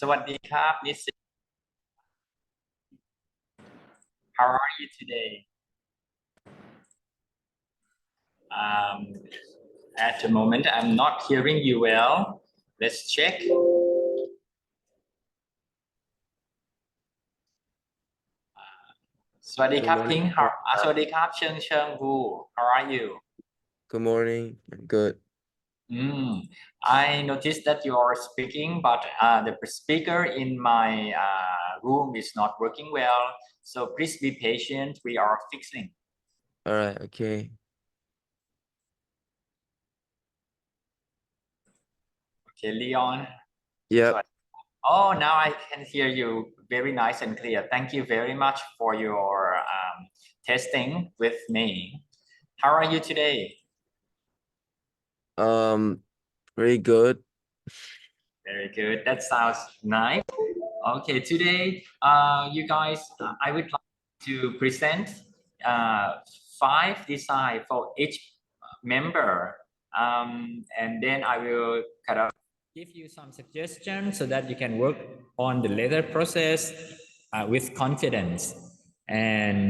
สวัสดีครับนิสิต How are you today? Um, at the moment, I'm not hearing you well. Let's check. สวัสดีครับ Good พิง morning. ค์สวัสดีครับเชิงวู How are you? Good morning. I'm good. I noticed that you are speaking, but the speaker in my room is not working well. So please be patient. We are fixing. All right. Okay. Okay, Leon. Yep. Oh, now I can hear you very nice and clear. Thank you very much for your testing with me. How are you today? Very good. Very good. That sounds nice. Okay, today, you guys, I would like to present 5 design for each member. And then I will kind of give you some suggestions so that you can work on the later process with confidence. And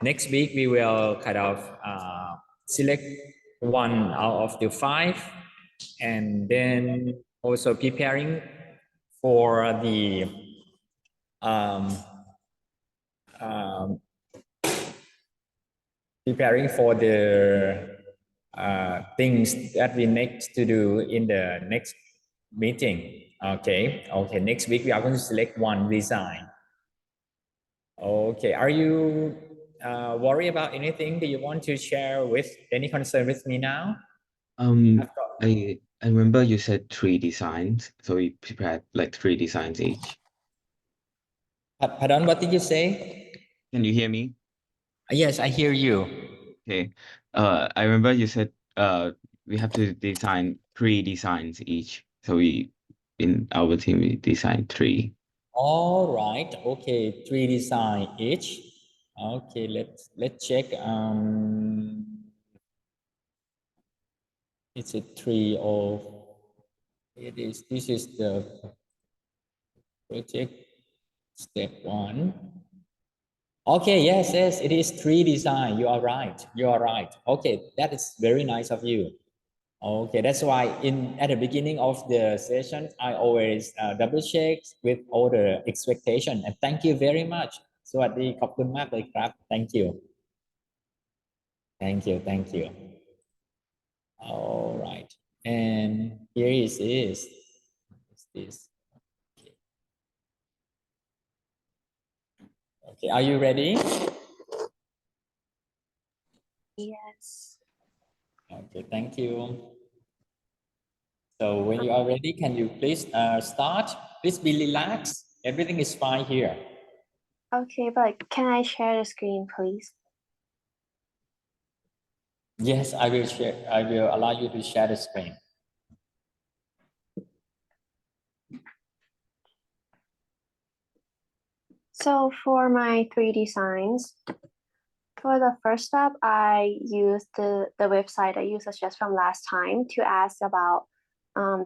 next week we will kind of select one out of the 5, and then also preparing for the things that we need to do in the next meeting. Okay. Next week we are going to select one design. Okay. Are you worried about anything that you want to share with any concern with me now? I remember you said 3 designs, so we prepared like 3 designs each. Pardon, what did you say? Can you hear me? Yes, I hear you. Okay. I remember you said we have to design 3 designs each. So in our team we designed 3. All right. Okay, 3 design each. Okay, let's check. Is it 3 or it is? This is the project step 1. Okay, yes, it is 3 design. You are right. Okay, that is very nice of you. Okay, that's why at the beginning of the session, I always double check with all the expectation. And thank you very much. สวัสดีขอบคุณมากเลยครับ Thank you. All right. And here is this. Okay, are you ready? Yes. Okay, thank you. So when you are ready, can you please start? Please be relaxed. Everything is fine here. Okay, but can I share the screen, please? Yes, I will share. I will allow you to share the screen. So for my 3 designs, for the first step, I used the website that you suggested from last time to ask about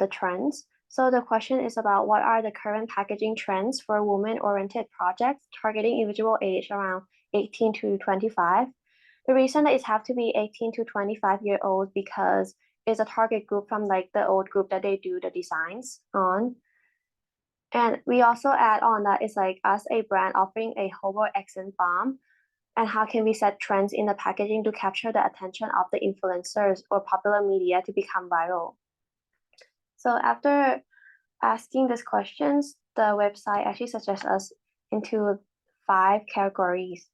the trends. So the question is about what are the current packaging trends for women-oriented projects targeting individual age around 18 to 25. The reason that it have to be 18 to 25-year-old because it's a target group from like the old group that they do the designs on. And we also add on that it's like us a brand offering a hobo accent bomb, and how can we set trends in the packaging to capture the attention of the influencers or popular media to become viral. So after asking these questions, the website actually suggests us into 5 categories.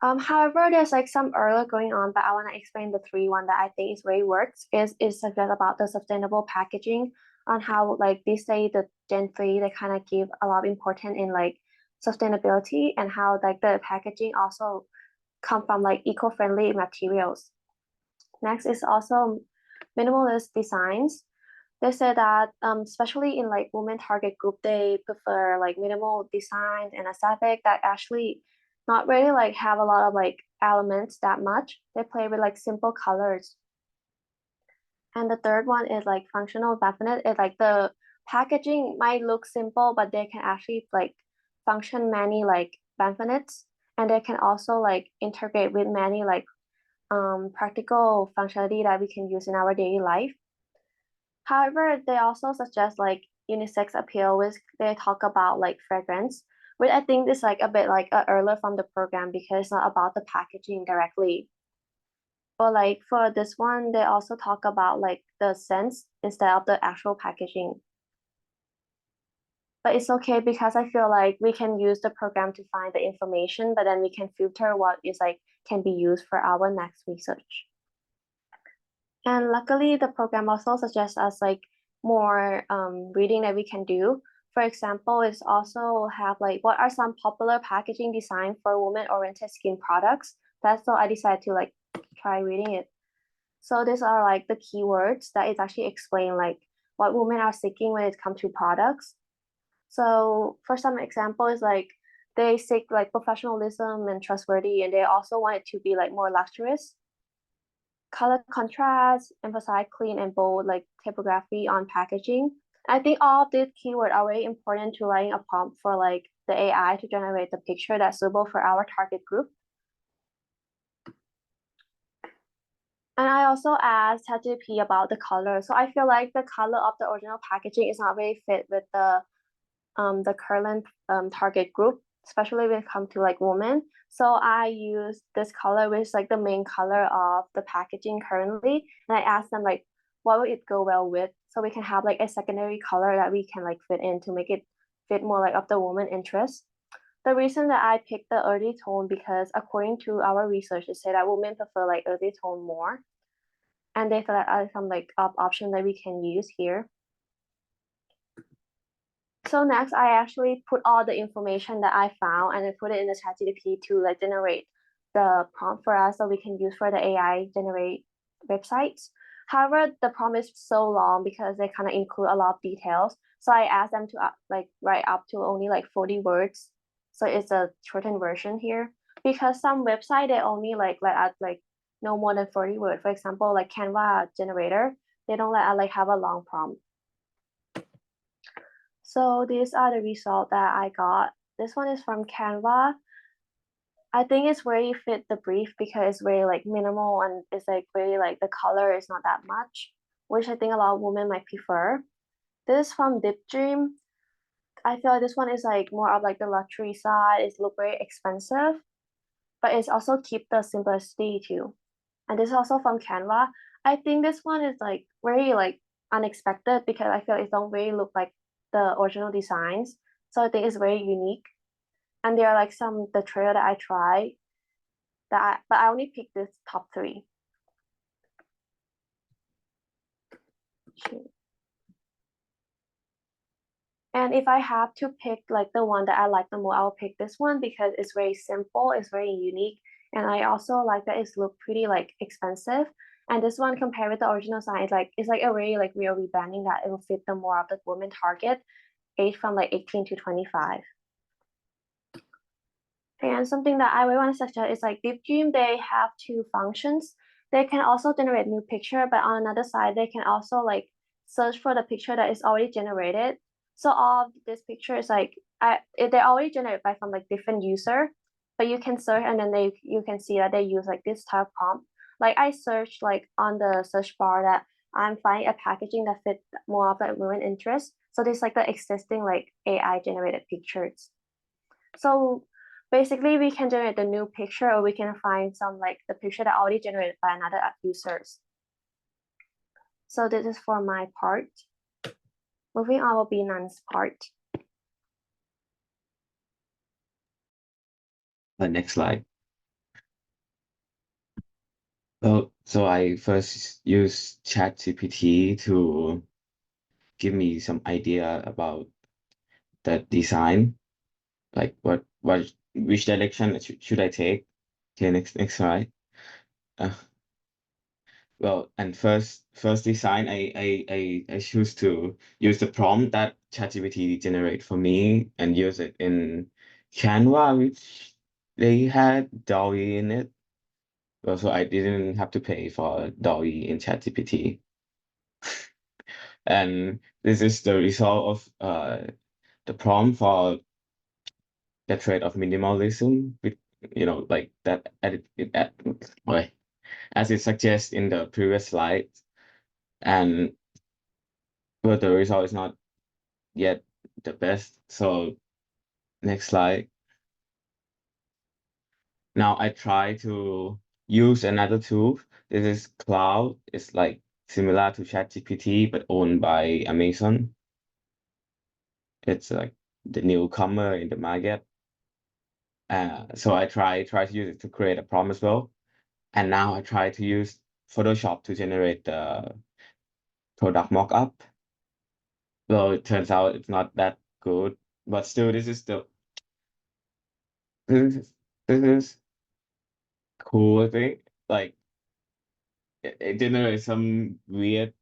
However, there's like some error going on, but I want to explain the 3 one that I think is really works is suggests about the sustainable packaging on how like they say the Gen 3 they kind of give a lot of importance in like sustainability and how like the packaging also come from like eco-friendly materials. Next is also minimalist designs. They say that especially in like women target group, they prefer like minimal designs and aesthetic that actually not really like have a lot of like elements that much. They play with like simple colors. And the third one is like functional definite. It's like the packaging might look simple, but they can actually like function many like benefits, and they can also like integrate with many like practical functionality that we can use in our daily life. However, they also suggest like unisex appeal, which they talk about like fragrance, which I think is like a bit like earlier from the program because it's not about the packaging directly. But like for this one, they also talk about like the scents instead of the actual packaging. But it's okay because I feel like we can use the program to find the information, but then we can filter what is like can be used for our next research. And luckily, the program also suggests us like more reading that we can do. For example, it's also have like what are some popular packaging design for women-oriented skin products. That's so I decided to like try reading it. So these are like the keywords that is actually explain like what women are seeking when it comes to products. So for some example is like they seek like professionalism and trustworthy, and they also want it to be like more luxurious. Color contrast, emphasize clean and bold like typography on packaging. I think all of these keywords are very important to writing a prompt for like the AI to generate the picture that's suitable for our target group. And I also asked ChatGPT about the color. So I feel like the color of the original packaging is not very fit with the current target group, especially when it comes to like women. So I use this color, which is like the main color of the packaging currently. And I asked them like, what would it go well with? So we can have like a secondary color that we can like fit in to make it fit more like of the woman interest. The reason that I picked the earthy tone because according to our research, it said that women prefer like earthy tone more. And they feel that are some like option that we can use here. So next, I actually put all the information that I found and I put it in the ChatGPT to like generate the prompt for us so we can use for the AI generate websites. However, the prompt is so long because they kind of include a lot of details. So I asked them to like write up to only like 40 words. So it's a shortened version here because some website they only like let us like no more than 40 words. For example, like Canva generator, they don't let us like have a long prompt. So these are the results that I got. This one is from Canva. I think it's very fit the brief because it's very like minimal and it's like very like the color is not that much, which I think a lot of women might prefer. This is from Deep Dream. I feel like this one is like more of like the luxury side. It's look very expensive, but it's also keep the simplicity too. And this is also from Canva. I think this one is like very like unexpected because I feel it don't really look like the original designs. So I think it's very unique. And there are like some the trail that I try but I only picked this top 3. And if I have to pick like the one that I like the most, I'll pick this one because it's very simple, it's very unique, and I also like that it's look pretty like expensive. And this one compared with the original sign, it's like a very like real rebranding that it will fit the more of the woman target, age from like 18 to 25. And something that I really want to suggest is like Deep Dream, they have 2 functions. They can also generate new picture, but on another side, they can also like search for the picture that is already generated. So all of this picture is like they're already generated by from like different user, but you can search and then you can see that they use like this type of prompt. Like I searched like on the search bar that I'm finding a packaging that fit more of like women interest. So this like the existing like AI generated pictures. So basically we can generate the new picture or we can find some like the picture that already generated by another users. So this is for my part. Moving on will be Nan's part. The next slide. Well, so I first used ChatGPT to give me some idea about the design, like which direction should I take? Okay, next slide. Well, and first design, I choose to use the prompt that ChatGPT generate for me and use it in Canva, which they had DALL-E in it. Well, so I didn't have to pay for DALL-E in ChatGPT. And this is the result of the prompt for the trait of minimalism with like that wait, as it suggests in the previous slide. And but the result is not yet the best. So next slide. Now I try to use another tool. This is Cloud. It's like similar to ChatGPT, but owned by Amazon. It's like the newcomer in the market. So I try to use it to create a prompt as well. And now I try to use Photoshop to generate the product mockup. Well, it turns out it's not that good, but still, this is this is cool. I think like it generates some weird,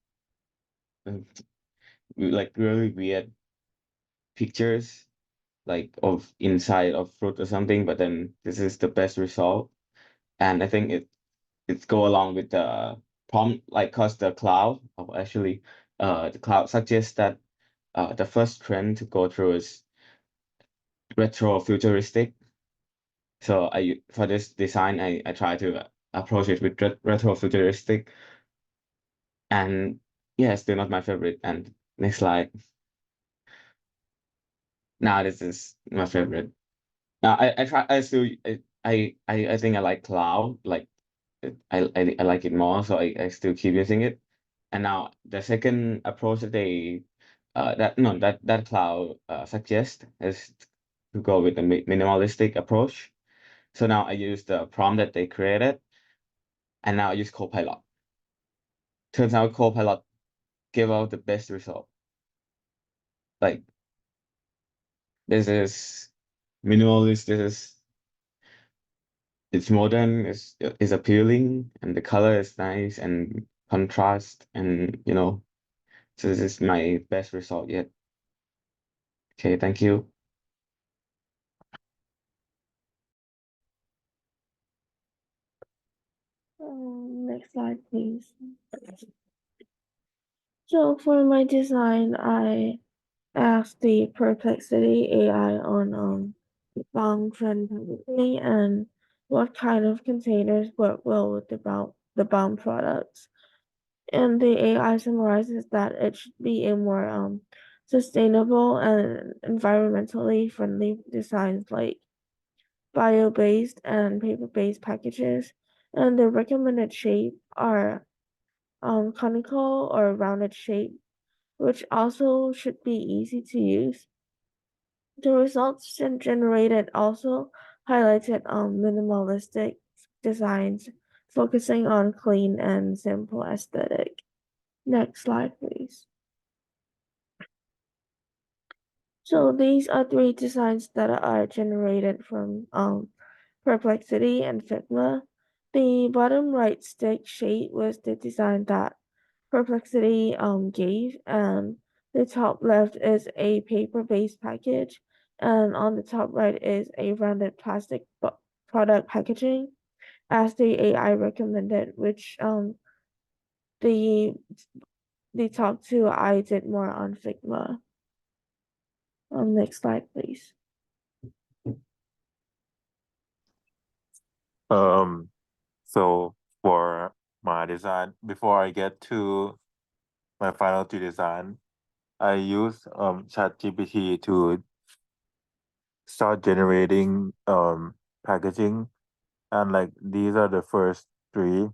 like really weird pictures, like of inside of fruit or something. But then this is the best result, and I think it go along with the prompt, like cause the cloud actually the cloud suggests that the first trend to go through is retro futuristic. So for this design I try to approach it with retro futuristic, and yeah, still not my favorite. And next slide. Now this is my favorite. Now I try I still I think I like cloud, like I like it more, so I still keep using it. And now the second approach that they that no that that cloud suggests is to go with the minimalistic approach. So now I use the prompt that they created, and now I use Copilot. Turns out Copilot gave out the best result. Like this is minimalist. This is it's modern. It's appealing, and the color is nice and contrast, and so this is my best result yet. Okay, thank you. Next slide, please. So for my design, I asked the Perplexity AI on bound trend packaging and what kind of containers work well with the bound products. And the AI summarizes that it should be a more sustainable and environmentally friendly designs like bio-based and paper-based packages. And the recommended shape are conical or rounded shape, which also should be easy to use. The results generated also highlighted minimalistic designs, focusing on clean and simple aesthetic. Next slide, please. So these are 3 designs that are generated from Perplexity and Figma. The bottom right stick shape was the design that Perplexity gave, and the top left is a paper-based package, and on the top right is a rounded plastic product packaging, as the AI recommended, which the top 2 I did more on Figma. Next slide, please. So for my design, before I get to my final 2 design, I use ChatGPT to start generating packaging, and like these are the first 3,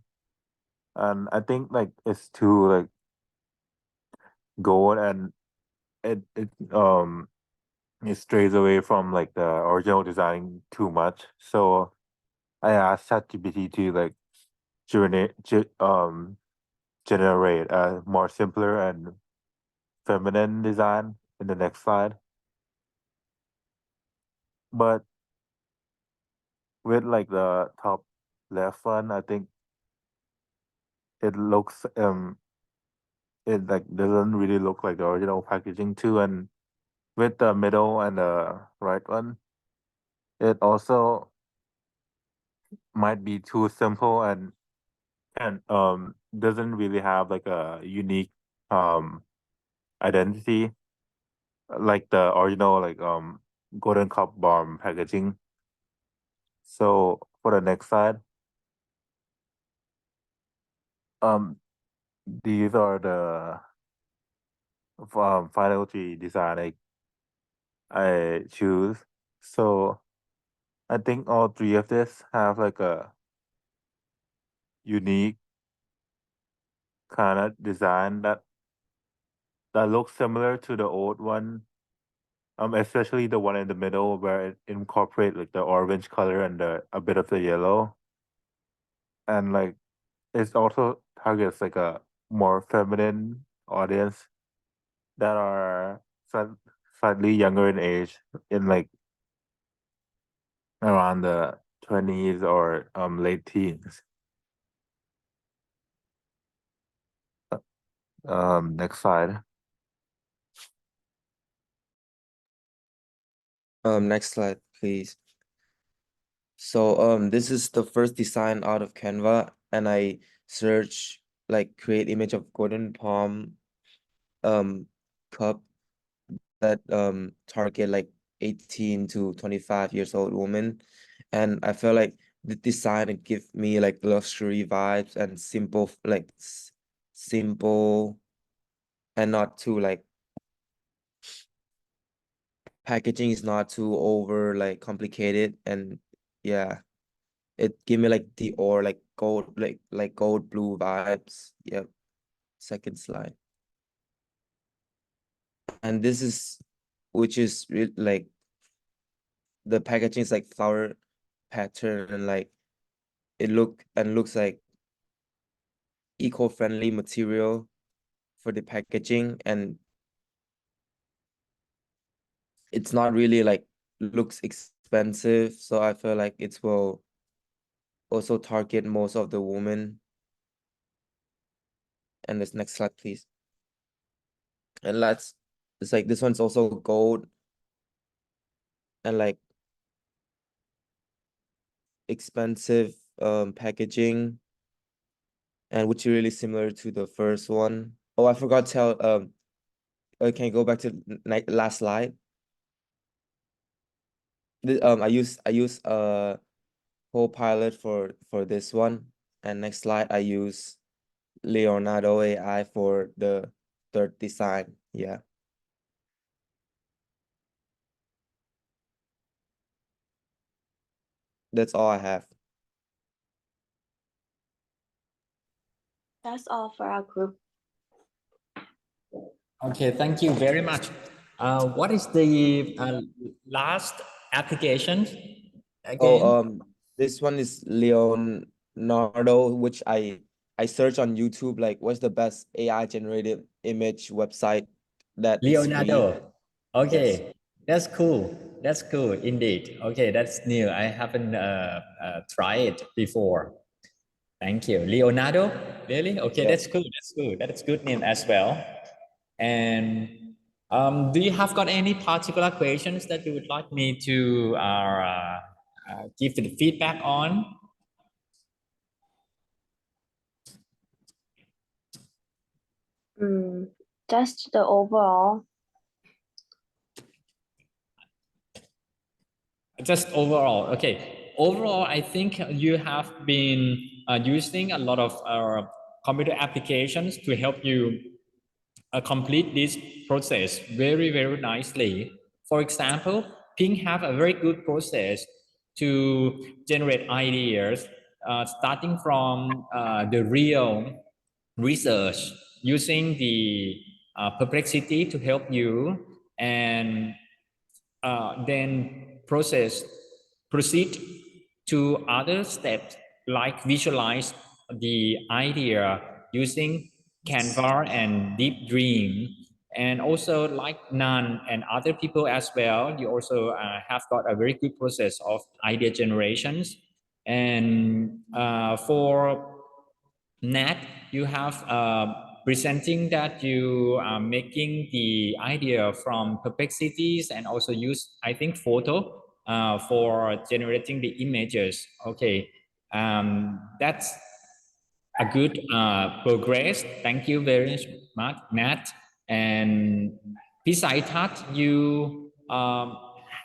and I think like it's too like gold, and it strays away from like the original design too much. So I asked ChatGPT to like generate a more simpler and feminine design in the next slide. But with like the top left one, I think it looks it like doesn't really look like the original packaging too. And with the middle and the right one, it also might be too simple, and doesn't really have like a unique um identity, like the original golden cup bomb packaging. So for the next slide, these are the final three design I choose. So I think all three of this have like a unique kind of design that looks similar to the old one. Especially the one in the middle where it incorporate like the orange color and a bit of the yellow. And like it also targets like a more feminine audience that are slightly younger in age, in like around the 20s or late teens. Next slide. Next slide, please. So this is the first design out of Canva, and I search like create image of golden palm cup that target like 18 to 25 years old woman, and I feel like the design it give me like luxury vibes and simple, like simple and not too like packaging is not too over like complicated, and yeah, it give me like the or like gold, like gold blue vibes. Yep. Second slide. And this is which is like the packaging is like flower pattern, and like it looks like eco-friendly material for the packaging, and it's not really like looks expensive, so I feel like it will also target most of the women. And this next slide, please. And it's like this one's also gold and like expensive packaging, and which is really similar to the first one. Oh, I forgot to tell can you go back to last slide? I use Copilot for this one, and next slide I use Leonardo AI for the third design. Yeah. That's all I have. That's all for our group. Okay, thank you very much. What is the last application again? Oh, this one is Leonardo, which I search on YouTube, like what's the best AI generated image website that is free. Leonardo. Okay, Yes. that's cool. That's cool indeed. Okay, that's new. I haven't tried it before. Thank you. Leonardo, really? Okay, Yeah. that's cool. That's good. That's good name as well. And do you have got any particular questions that you would like me to give the feedback on? Just the overall. Just overall, okay. Overall, I think you have been using a lot of computer applications to help you complete this process very, very nicely. For example, Ping have a very good process to generate ideas, starting from the real research, using the perplexity to help you, and then proceed to other steps like visualize the idea using Canva and Deep Dream. And also like Nan and other people as well, you also have got a very good process of idea generations. And for Nat, you have presenting that you are making the idea from perplexities and also use, I think, photo for generating the images. Okay, that's a good progress. Thank you very much, Nat. And besides that, you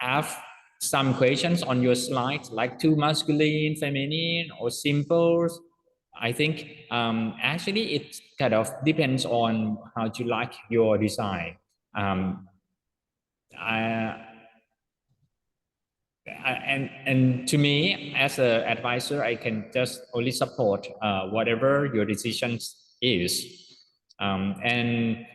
have some questions on your slide, like too masculine, feminine, or symbols. I think actually it kind of depends on how you like your design. And to me, as an advisor, I can just only support whatever your decisions is. And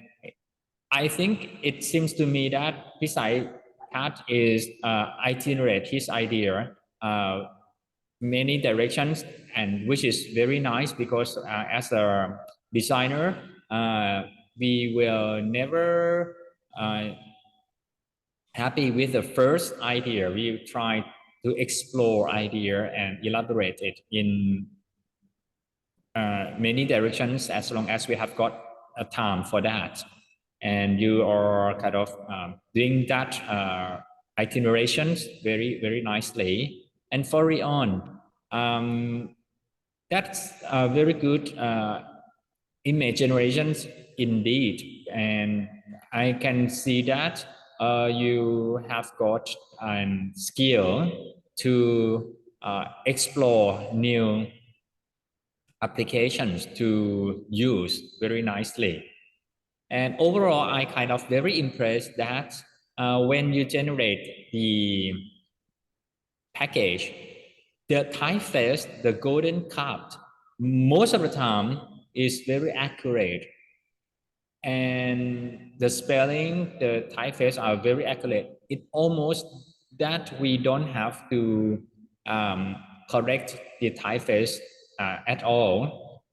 I think it seems to me that Pisai Pat is itinerate his idea many directions, and which is very nice because as a designer, we will never happy with the first idea. We try to explore idea and elaborate it in many directions as long as we have got a time for that. And you are kind of doing that itinerations very nicely. And for on, that's a very good image generations indeed. And I can see that you have got a skill to explore new applications to use very nicely. And overall, I kind of very impressed that when you generate the package, the typeface, the golden cut, most of the time is very accurate. And the spelling, the typeface are very accurate. It almost that we don't have to correct the typeface at all.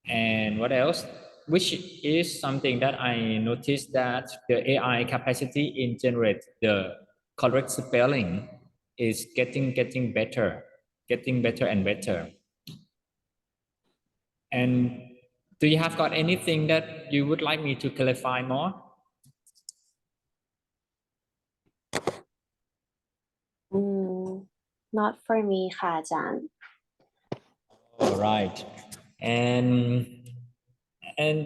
And what else? Which is something that I noticed that the AI capacity in generate the correct spelling is getting better and better. And do you have got anything that you would like me to clarify more? Not for me, ค่ะอาจารย์ All right. And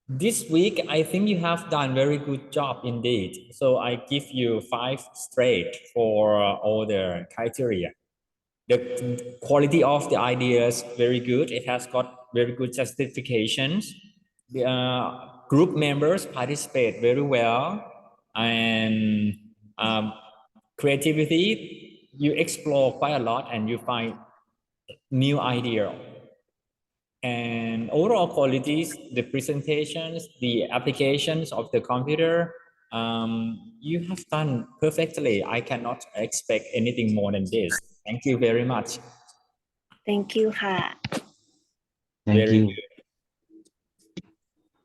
this week, I think you have done very good job indeed. So I give you 5 straight for all the criteria. The quality of the ideas very good. It has got very good justifications. The group members participate very well, and creativity, you explore quite a lot and you find new idea. And overall qualities, the presentations, the applications of the computer, you have done perfectly. I cannot expect anything more than this. Thank you very much. Thank you ค่ะ Thank Very you. good.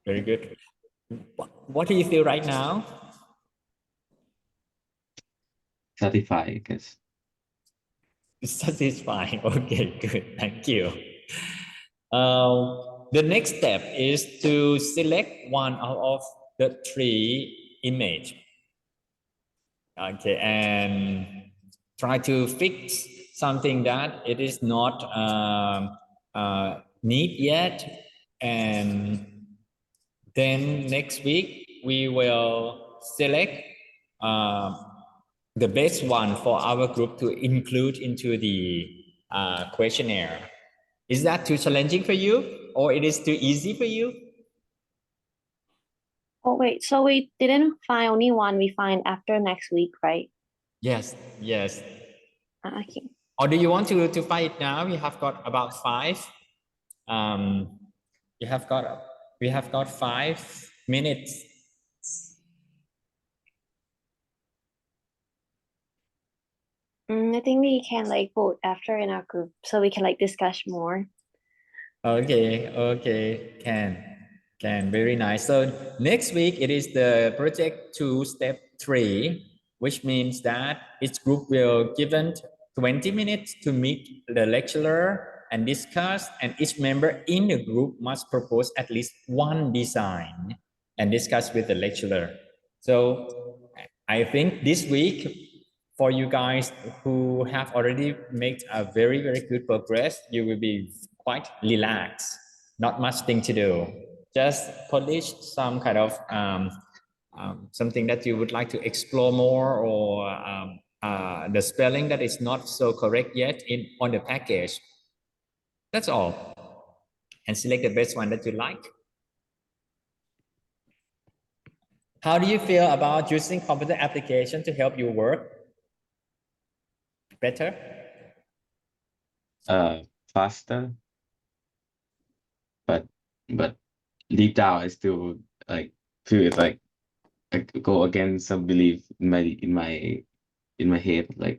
Very good. What do you feel right now? Satisfied, I guess. Satisfying. Okay, good. Thank you. The next step is to select one out of the 3 image. Okay, and try to fix something that it is not need yet. And then next week, we will select the best one for our group to include into the questionnaire. Is that too challenging for you, or it is too easy for you? Oh wait, so we didn't find only one, we find after next week, right? Yes, yes. Okay. Or do you want to fight now? We have got about 5. We have got 5 minutes. I think we can like vote after in our group so we can like discuss more. Okay, can, very nice. So next week it is the project 2 step 3, which means that each group will given 20 minutes to meet the lecturer and discuss, and each member in the group must propose at least one design and discuss with the lecturer. So I think this week, for you guys who have already made a very good progress, you will be quite relaxed, not much thing to do. just polish some kind of something that you would like to explore more, or the spelling that is not so correct yet on the package. That's all. And select the best one that you like. How do you feel about using computer application to help you work better? Faster, but deep down I still like feel it's like I go against some belief in my head, like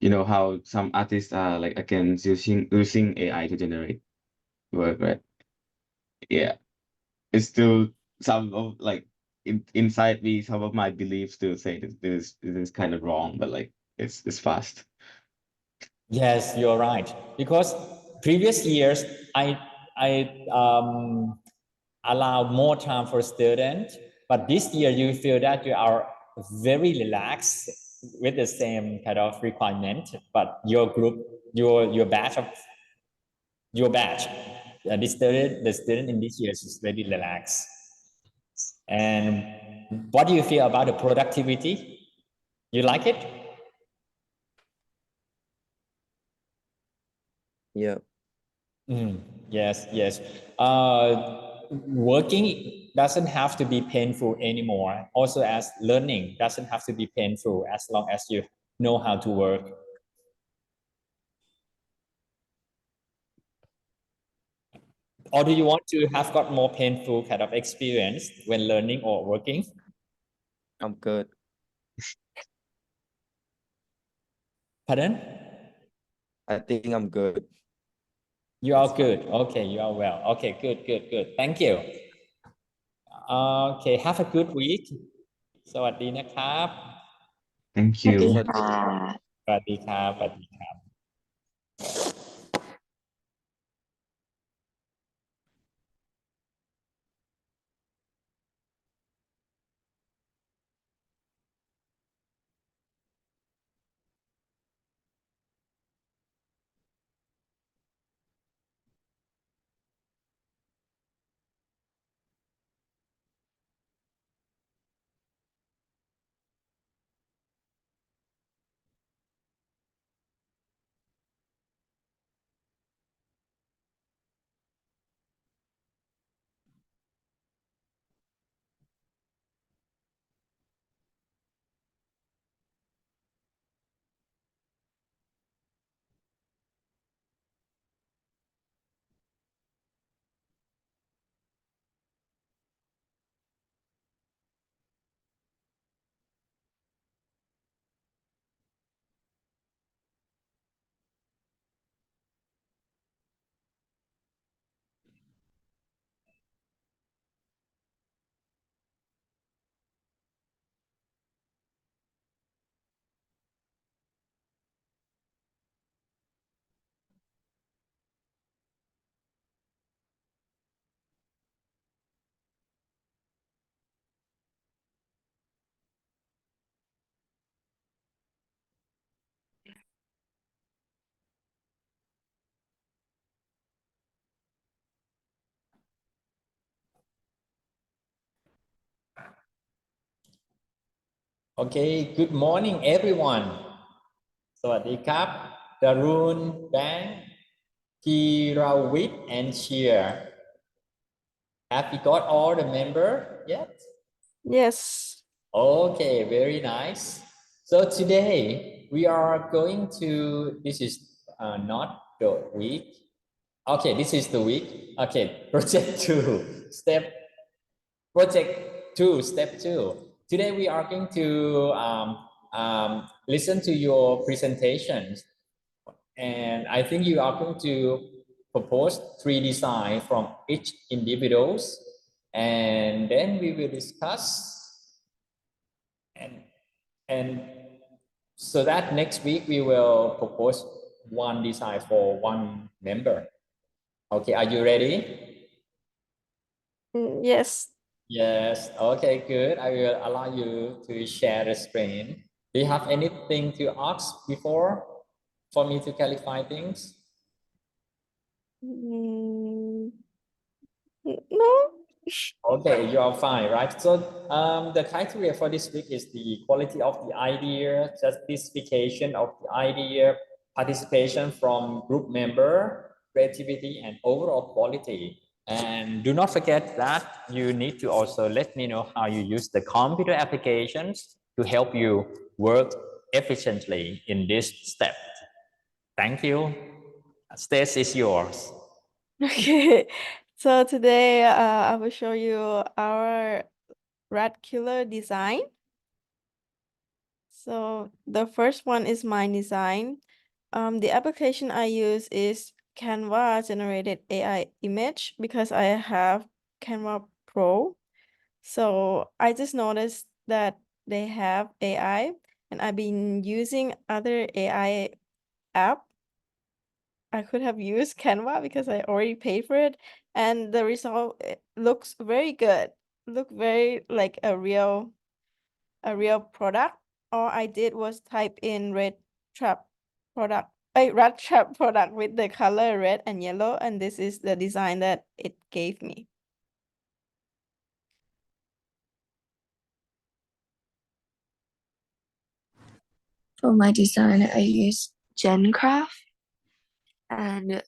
you know how some artists are like against using AI to generate work, right? Yeah, it's still some of like inside me, some of my beliefs still say this is kind of wrong, but like it's fast. Yes, you're right. Because previous years, I allowed more time for students, but this year you feel that you are very relaxed with the same kind of requirement, but your group, your batch of your batch, the student in this year is very relaxed. And what do you feel about the productivity? You like it? Yeah. Yes, yes. Working doesn't have to be painful anymore. Also, as learning doesn't have to be painful as long as you know how to work. Or do you want to have got more painful kind of experience when learning or working? I'm good. Pardon? I think I'm good. You are It's fine. good. Okay, you are well. Okay, good, good, good. Thank you. Okay, have a good week. สวัสดีนะครับ Thank สวัสดี you. ค่ะ สวัสดีครับสวัสดีครับ Okay, good morning everyone. สวัสดีครับ Darun, Bang, Kirawit, and Cheer. Have you got all the member yet? Yes. Okay, very nice. So today we are going to, this is not the week. Okay, this is the week. Okay, project 2, step 2. Today we are going to listen to your presentations, and I think you are going to propose 3 designs from each individuals, and then we will discuss, and so that next week we will propose 1 design for 1 member. Okay, are you ready? Yes. Yes, okay, good. I will allow you to share the screen. Do you have anything to ask before for me to clarify things? No. Okay, you are fine, right? So the criteria for this week is the quality of the idea, justification of the idea, participation from group member, creativity, and overall quality. And do not forget that you need to also let me know how you use the computer applications to help you work efficiently in this step. Thank you. Stage is yours. Okay, so today I will show you our rat killer design. So the first one is my design. The application I use is Canva generated AI image because I have Canva Pro. So I just noticed that they have AI and I've been using other AI app. I could have used Canva because I already paid for it, and the result looks very good. Look very like a real product. All I did was type in red trap product, red trap product with the color red and yellow, and this is the design that it gave me. For my design, I use GenCraft, and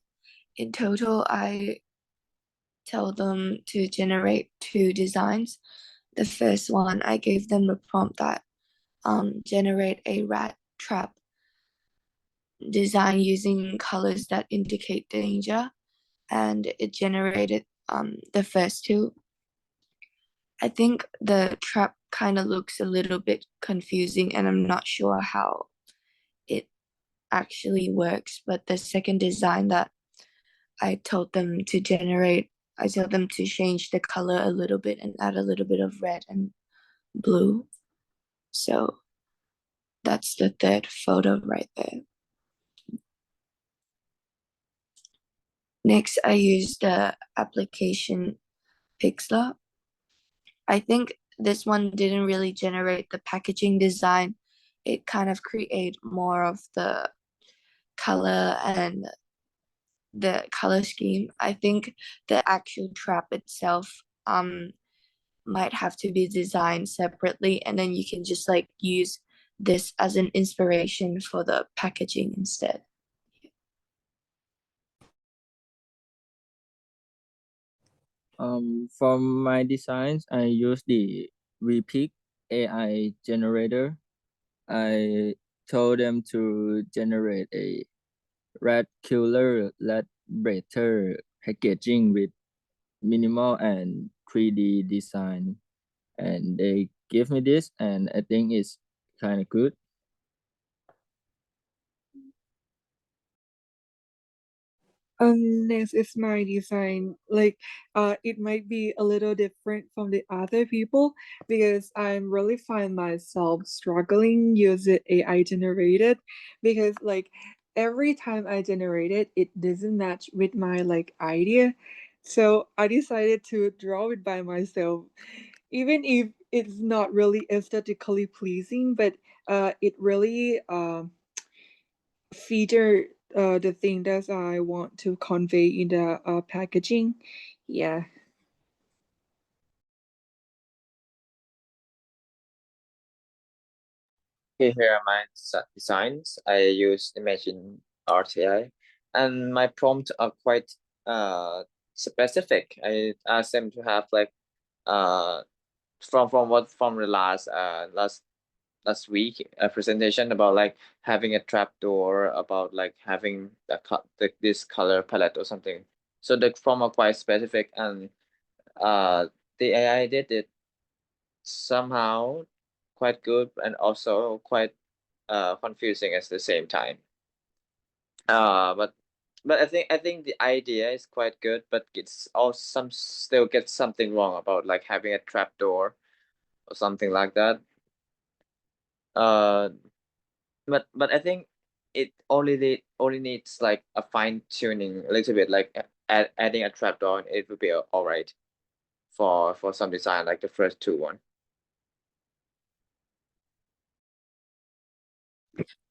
in total, I tell them to generate 2 designs. The first one, I gave them a prompt that generate a rat trap design using colors that indicate danger, and it generated the first 2. I think the trap kind of looks a little bit confusing, and I'm not sure how it actually works, but the second design that I told them to generate, I told them to change the color a little bit and add a little bit of red and blue. So that's the third photo right there. Next, I use the application Pixlr. I think this one didn't really generate the packaging design. It kind of create more of the color and the color scheme. I think the actual trap itself might have to be designed separately, and then you can just like use this as an inspiration for the packaging instead. For my designs, I use the Repick AI generator. I told them to generate a rat killer labrator packaging with minimal and 3D design, and they give me this, and I think it's kind of good. Next is my design. Like, it might be a little different from the other people because I'm really find myself struggling using AI generated because like every time I generate it, it doesn't match with my like idea. So I decided to draw it by myself, even if it's not really aesthetically pleasing, but it really feature the thing that I want to convey in the packaging. Yeah. Okay, here are my designs. I use Imagine RTI, and my prompts are quite specific. I asked them to have like from the last week a presentation about like having a trapdoor, about like having this color palette or something. So the prompt are quite specific, and the AI did it somehow quite good and also quite confusing at the same time. But I think the idea is quite good, but it's also still gets something wrong about like having a trapdoor or something like that. Uh, but I think it only needs like a fine tuning a little bit, like adding a trapdoor. It would be all right for some design like the first 2 one.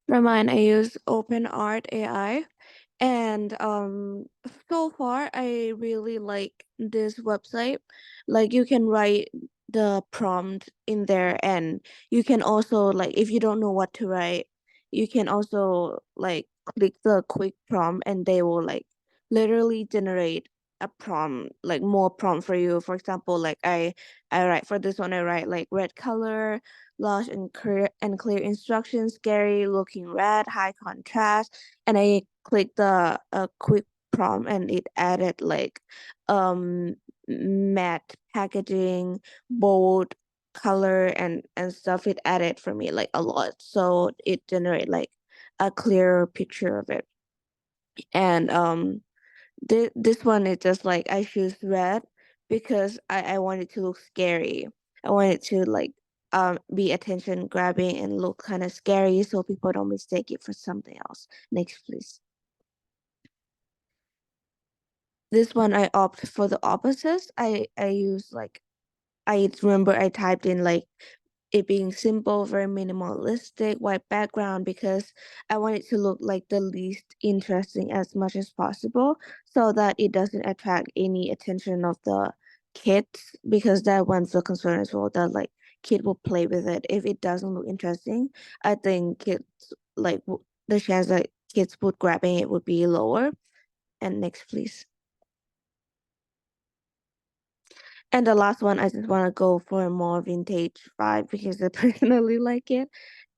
For mine, I use OpenArt AI. And so far I really like this website. Like you can write the prompt in there, and you can also, like, if you don't know what to write, you can also like click the quick prompt and they will like literally generate a prompt, like more prompt for you. For example, like I write for this one, I write like red color, large and clear instructions, scary looking red, high contrast, and I click the quick prompt and it added like um matte packaging, bold color and stuff. It added for me like a lot, so it generate like a clearer picture of it. And this one is just like I choose red because I want it to look scary. I want it to like be attention grabbing and look kind of scary so people don't mistake it for something else. Next, please. This one I opt for the opposites. I use like, I remember I typed in like it being simple, very minimalistic, white background, because I want it to look like the least interesting as much as possible so that it doesn't attract any attention of the kids, because that one's the concern as well, that like kid will play with it. If it doesn't look interesting, I think kids like the chance that kids would grabbing it would be lower. And next, please. And the last one, I just want to go for a more vintage vibe because I personally like it.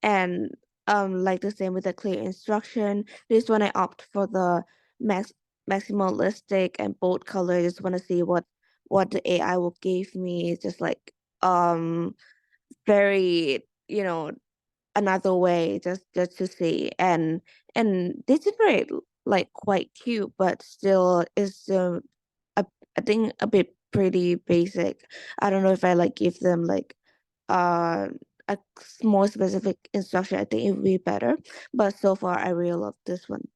And like the same with the clear instruction. This one I opt for the maximalistic and bold color. I just want to see what the AI will give me. It's just like very, another way just to see. And they generate like quite cute, but still is I think a bit pretty basic. I don't know if I like give them like uh a more specific instruction. I think it would be better. But so far I really love this one.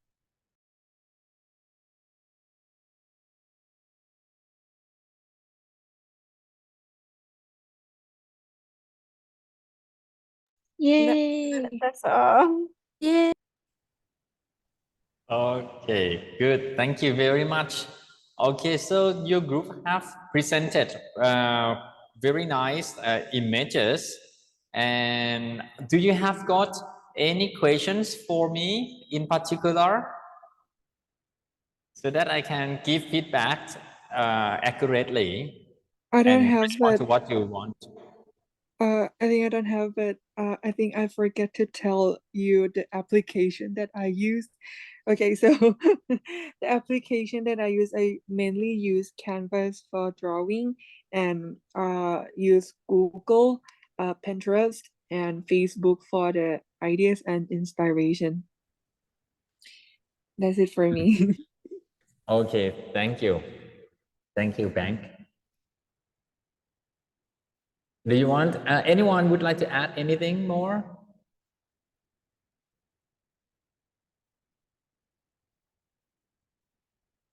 Yay! That's all. Yeah. Okay, good. Thank you very much. Okay, so your group have presented very nice images. And do you have got any questions for me in particular, so that I can give feedback accurately I don't and have, respond but to what you want? I think I don't have, but I think I forget to tell you the application that I used. Okay, so the application that I use, I mainly use Canvas for drawing and use Google, Pinterest, and Facebook for the ideas and inspiration. That's it for me. Okay, thank you. Thank you, Bank. Do you want, anyone would like to add anything more?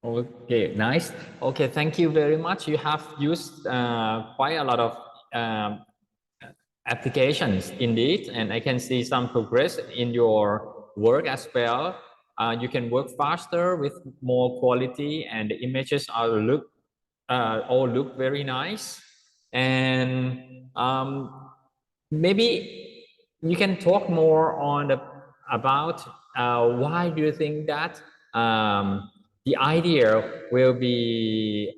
Okay, nice. Okay, thank you very much. You have used quite a lot of applications indeed, and I can see some progress in your work as well. You can work faster with more quality, and the images are all look very nice. And maybe you can talk more on about why do you think that the idea will be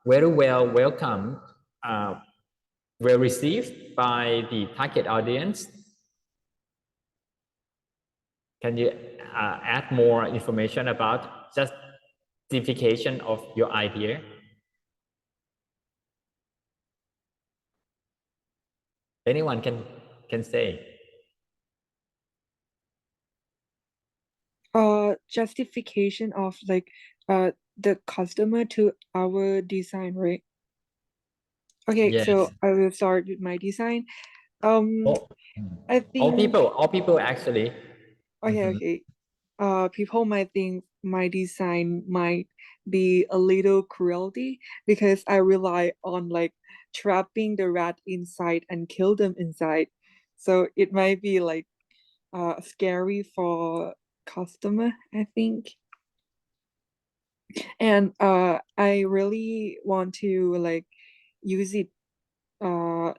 very well welcomed, well received by the target audience? Can you add more information about justification of your idea? Anyone can say. Justification of like the customer to our design, right? Okay, Yes. so I will start with my design. I think All people actually. okay. People might think my design might be a little cruelty because I rely on like trapping the rat inside and kill them inside. So it might be like scary for customer, I think. And I really want to like use it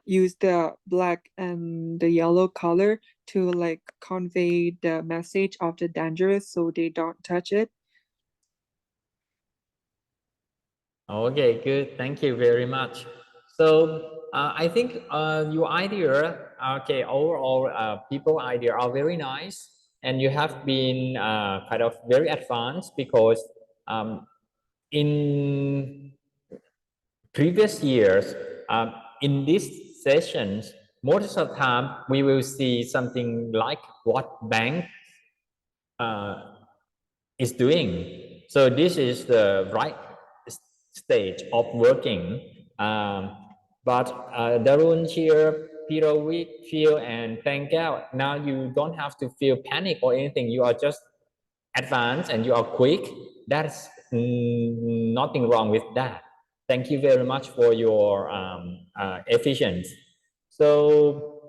use the black and the yellow color to like convey the message of the dangerous so they don't touch it. Okay, good. Thank you very much. So I think your idea, okay, overall people idea are very nice, and you have been kind of very advanced because in previous years, in these sessions, most of the time we will see something like what bank is doing. So this is the right stage of working. But Darun here, Peter, Phil, and Thank now you don't have to feel panic or anything. You are just advanced and you are quick. That's nothing wrong with that. Thank you very much for your efficiency. So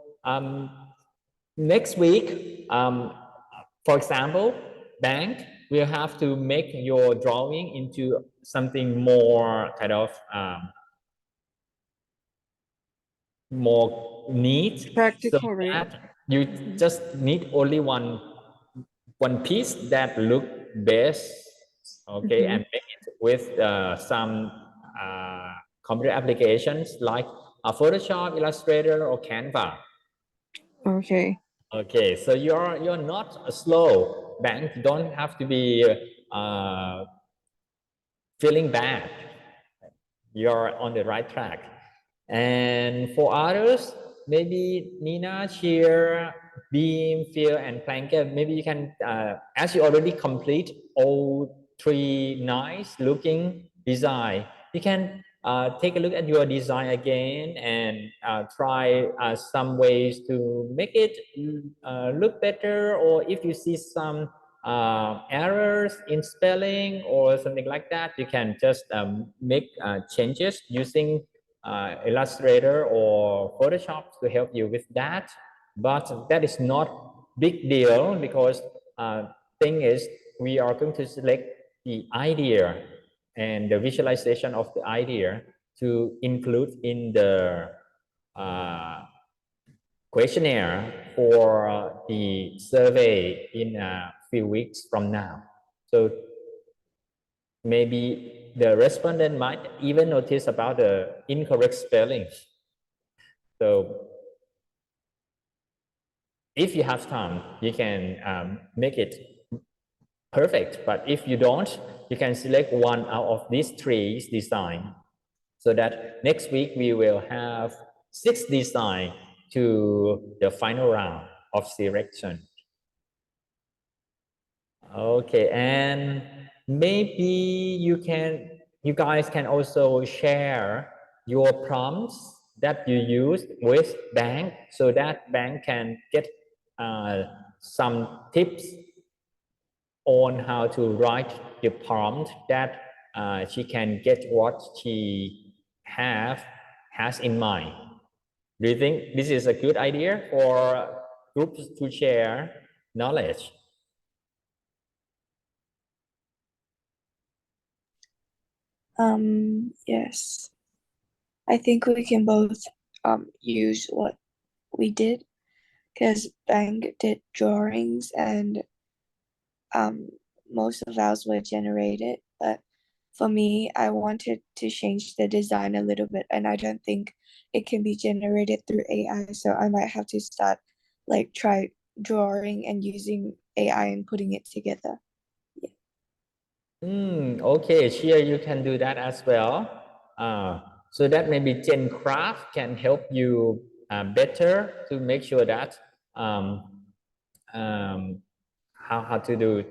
next week, for example, bank will have to make your drawing into something more kind of more neat, Practical, so right? that you just need only one piece that look best, okay, and make it with some computer applications like Photoshop, Illustrator, or Canva. Okay. Okay, so you're not slow. Bank don't have to be feeling bad. You're on the right track. And for others, maybe Nina, Cheer, Beam, Phil, and Planket, maybe you can, as you already complete all three nice looking design, you can take a look at your design again and try some ways to make it look better, or if you see some errors in spelling or something like that, you can just make changes using Illustrator or Photoshop to help you with that. But that is not big deal because thing is we are going to select the idea and the visualization of the idea to include in the questionnaire for the survey in a few weeks from now. So maybe the respondent might even notice about the incorrect spelling. So if you have time, you can make it perfect. But if you don't, you can select one out of these three designs, so that next week we will have 6 designs to the final round of selection. Okay, and maybe you guys can also share your prompts that you use with bank, so that bank can get some tips on how to write the prompt that she can get what she has in mind. Do you think this is a good idea for groups to share knowledge? Yes. I think we can both use what we did, because Bang did drawings and most of ours were generated, but for me, I wanted to change the design a little bit, and I don't think it can be generated through AI, so I might have to start like try drawing and using AI and putting it together. Okay, Cheer, you can do that as well. So that maybe GenCraft can help you better to make sure that how to do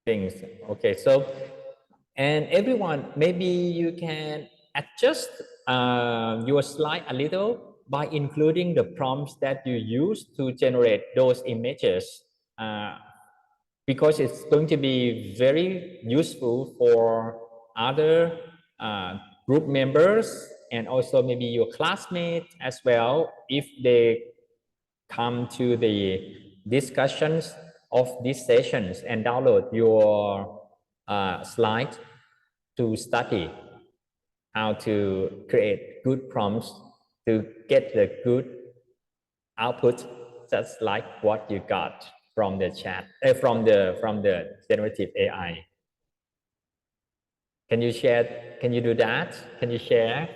things. Okay, so and everyone, maybe you can adjust your slide a little by including the prompts that you use to generate those images, because it's going to be very useful for other group members and also maybe your classmates as well, if they come to the discussions of these sessions and download your slide to study how to create good prompts to get the good output, just like what you got from the chat, from the generative AI. Can you share? Can you do that? Can you share?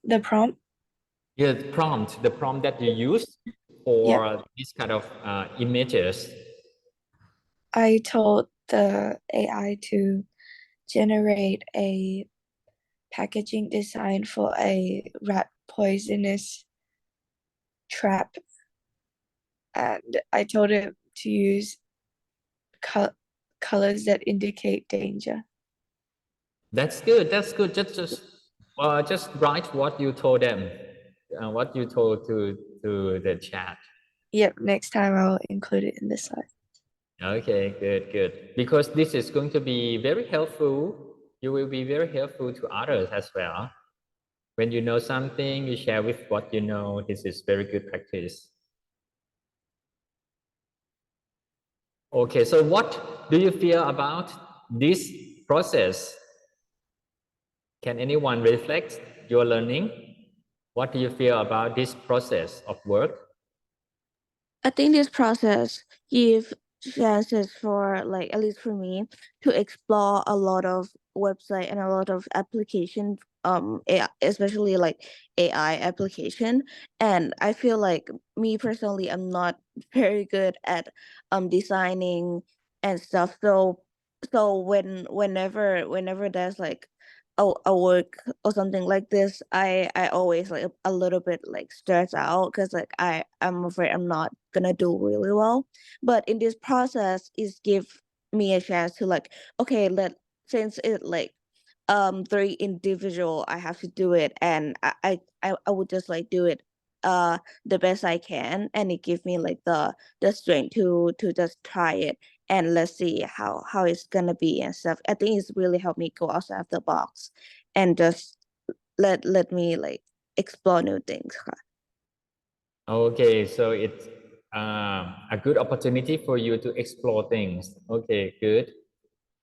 The prompt. Yeah, the prompt that you use for this kind of images. I told the AI to generate a packaging design for a rat poisonous trap, and I told him to use colors that indicate danger. That's good. That's good. Just write what you told them, what you told to the chat. Yep, next time I'll include it in the slide. Okay, good. Because this is going to be very helpful. You will be very helpful to others as well. When you know something, you share with what you know. This is very good practice. Okay, so what do you feel about this process? Can anyone reflect your learning? What do you feel about this process of work? I think this process give chances for, like, at least for me, to explore a lot of website and a lot of applications, AI, especially like AI application. And I feel like me personally, I'm not very good at designing and stuff. So whenever there's like a work or something like this, I always like a little bit like stressed out because like I'm afraid I'm not gonna do really well. But in this process, is give me a chance to like, okay, since it like three individual, I have to do it, and I would just like do it the best I can, and it gives me like the strength to just try it, and let's see how it's gonna be and stuff. I think it's really helped me go outside of the box and just let me like explore new things. Okay, so it's a good opportunity for you to explore things. Okay, good.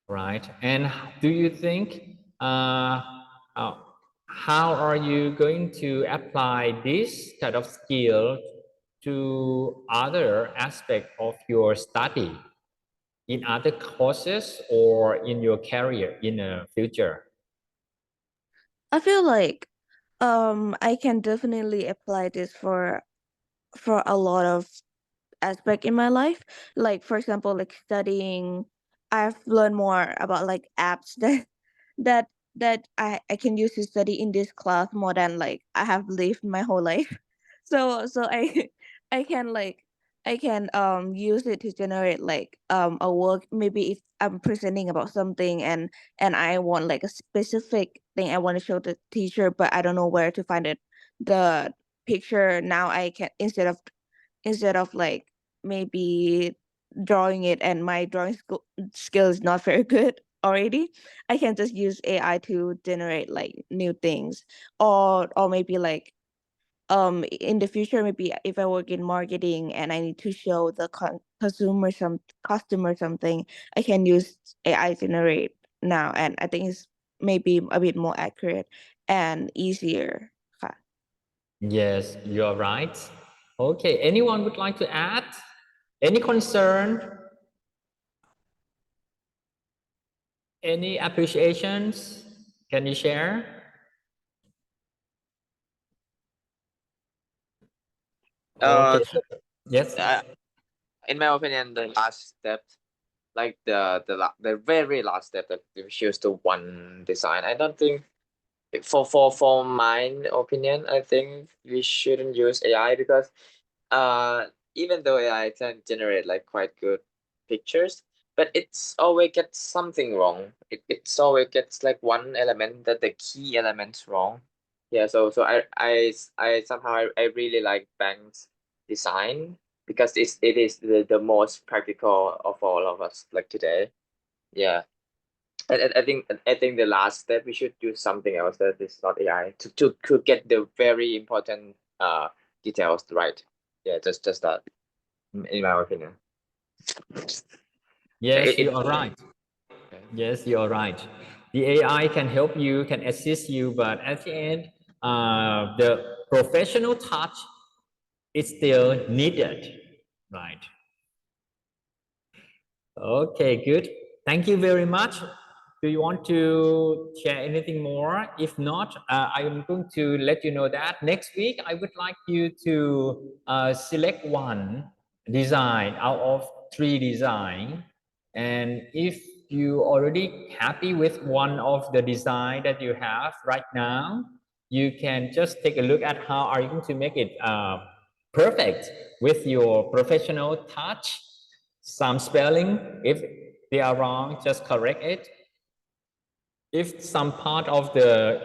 Right. And do you think uh, how are you going to apply this kind of skill to other aspect of your study in other courses or in your career in the future? I feel like I can definitely apply this for a lot of aspect in my life. Like for example, like studying, I've learned more about like apps that that I can use to study in this class more than like I have lived my whole life. So I can like I can use it to generate like a work. Maybe if I'm presenting about something and I want like a specific thing I want to show the teacher, but I don't know where to find it, the picture. Now I can, instead of like maybe drawing it, and my skill is not very good already, I can just use AI to generate like new things. Or maybe like in the future, maybe if I work in marketing and I need to show the customer something, I can use AI generate now, and I think it's maybe a bit more accurate and easier. Yes, you're right. Okay, anyone would like to add? Any concern? Any appreciations? Can you share? Okay. Yes. In my opinion, the last step, like the very last step, that we choose the one design, I don't think, for my opinion, I think we shouldn't use AI because even though AI can generate like quite good pictures, but it's always gets something wrong. It's always gets like one element, that the key element's wrong. Yeah, so I somehow I really like Bank's design because it is the most practical of all of us like today. Yeah. I think the last step we should do something else that is not AI to get the very important details right. Yeah, just that, in my opinion. Yes, It- you are right. Yes, you are right. The AI can help you, can assist you, but at the end, the professional touch is still needed, right? Okay, good. Thank you very much. Do you want to share anything more? If not, I am going to let you know that next week I would like you to select one design out of 3 design. And if you already happy with one of the design that you have right now, you can just take a look at how are you going to make it perfect with your professional touch. Some spelling, if they are wrong, just correct it. If some part of the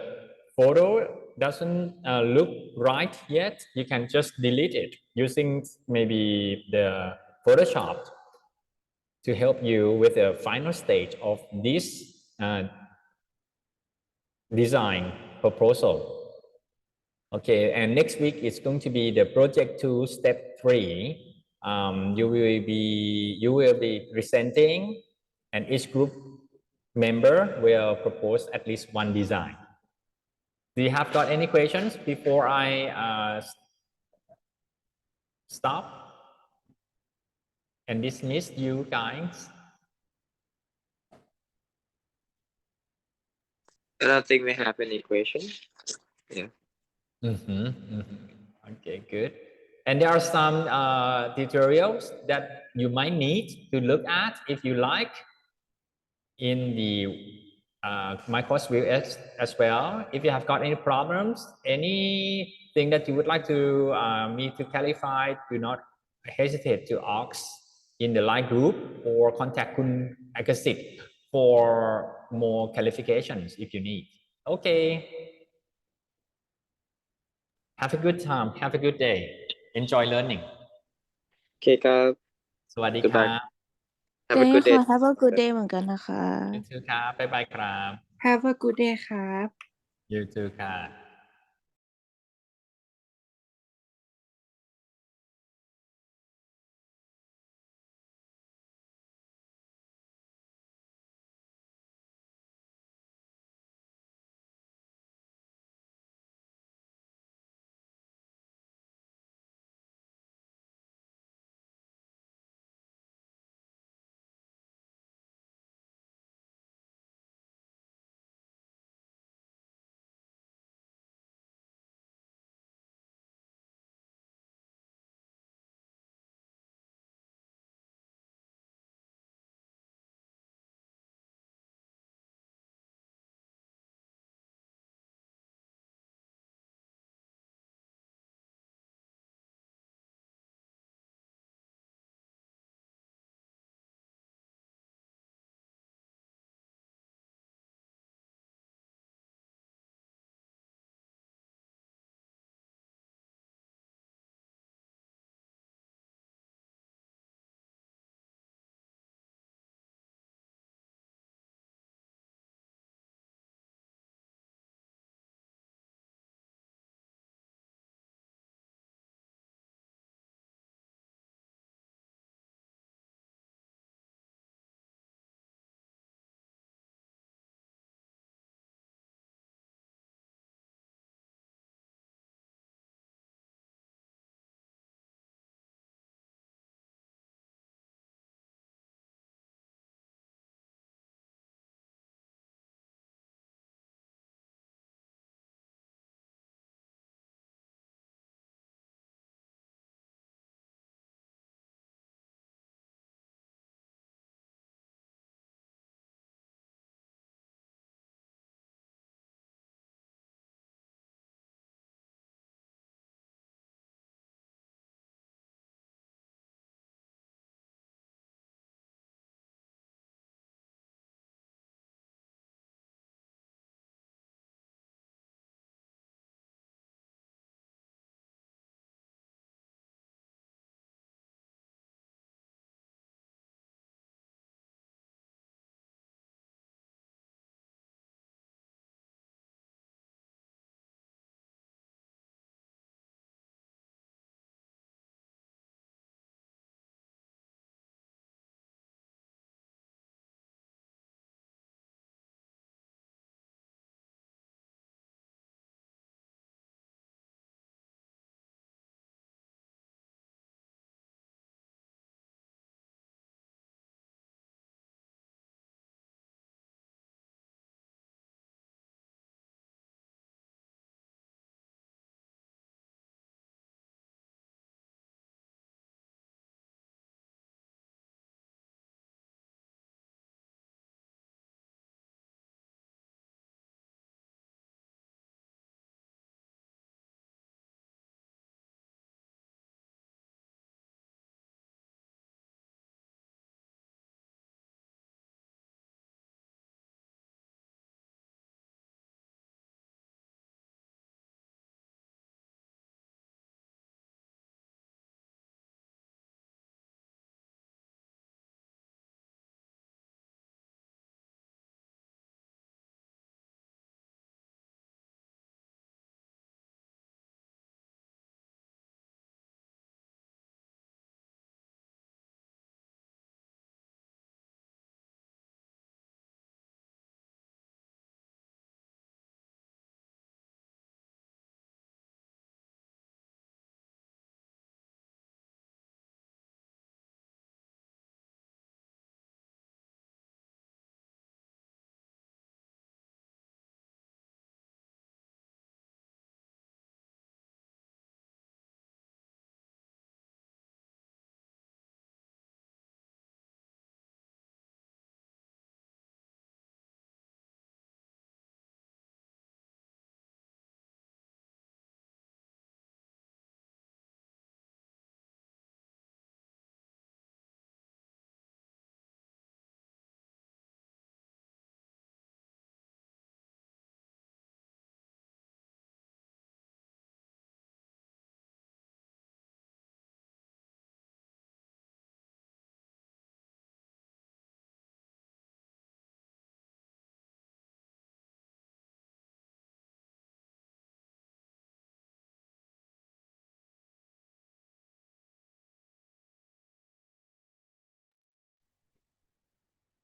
photo doesn't look right yet, you can just delete it using maybe the Photoshop to help you with the final stage of this design proposal. Okay, and next week it's going to be the project 2, step 3. You will be presenting, and each group member will propose at least one design. Do you have got any questions before I stop and dismiss you guys? I don't think we have any question. Yeah. Okay, good. And there are some tutorials that you might need to look at if you like in the my course will as well. If you have got any problems, anything that you would like to me to clarify, do not hesitate to ask in the live group or contact Kun Akasit for more clarifications if you need. Okay. Have a good time. Have a good day. Enjoy learning. โอเคครับ สวัสดีครับ Have a good day Have a good day เหมือนกันนะคะ You too ครับ บ๊ายบายครับ Have a good day ครับ You too ครับ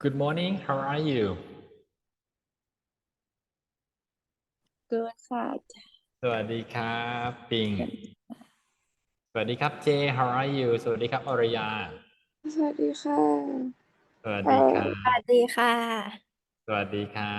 Good morning. How are you? Good ค่ะ สวัสดีครับปิงสวัสดีครับเจ How are you สวัสดีครับอรยา สวัสดีค่ะ สวัสดีค่ะ สวัสดีค่ะ สวัสดีค่ะ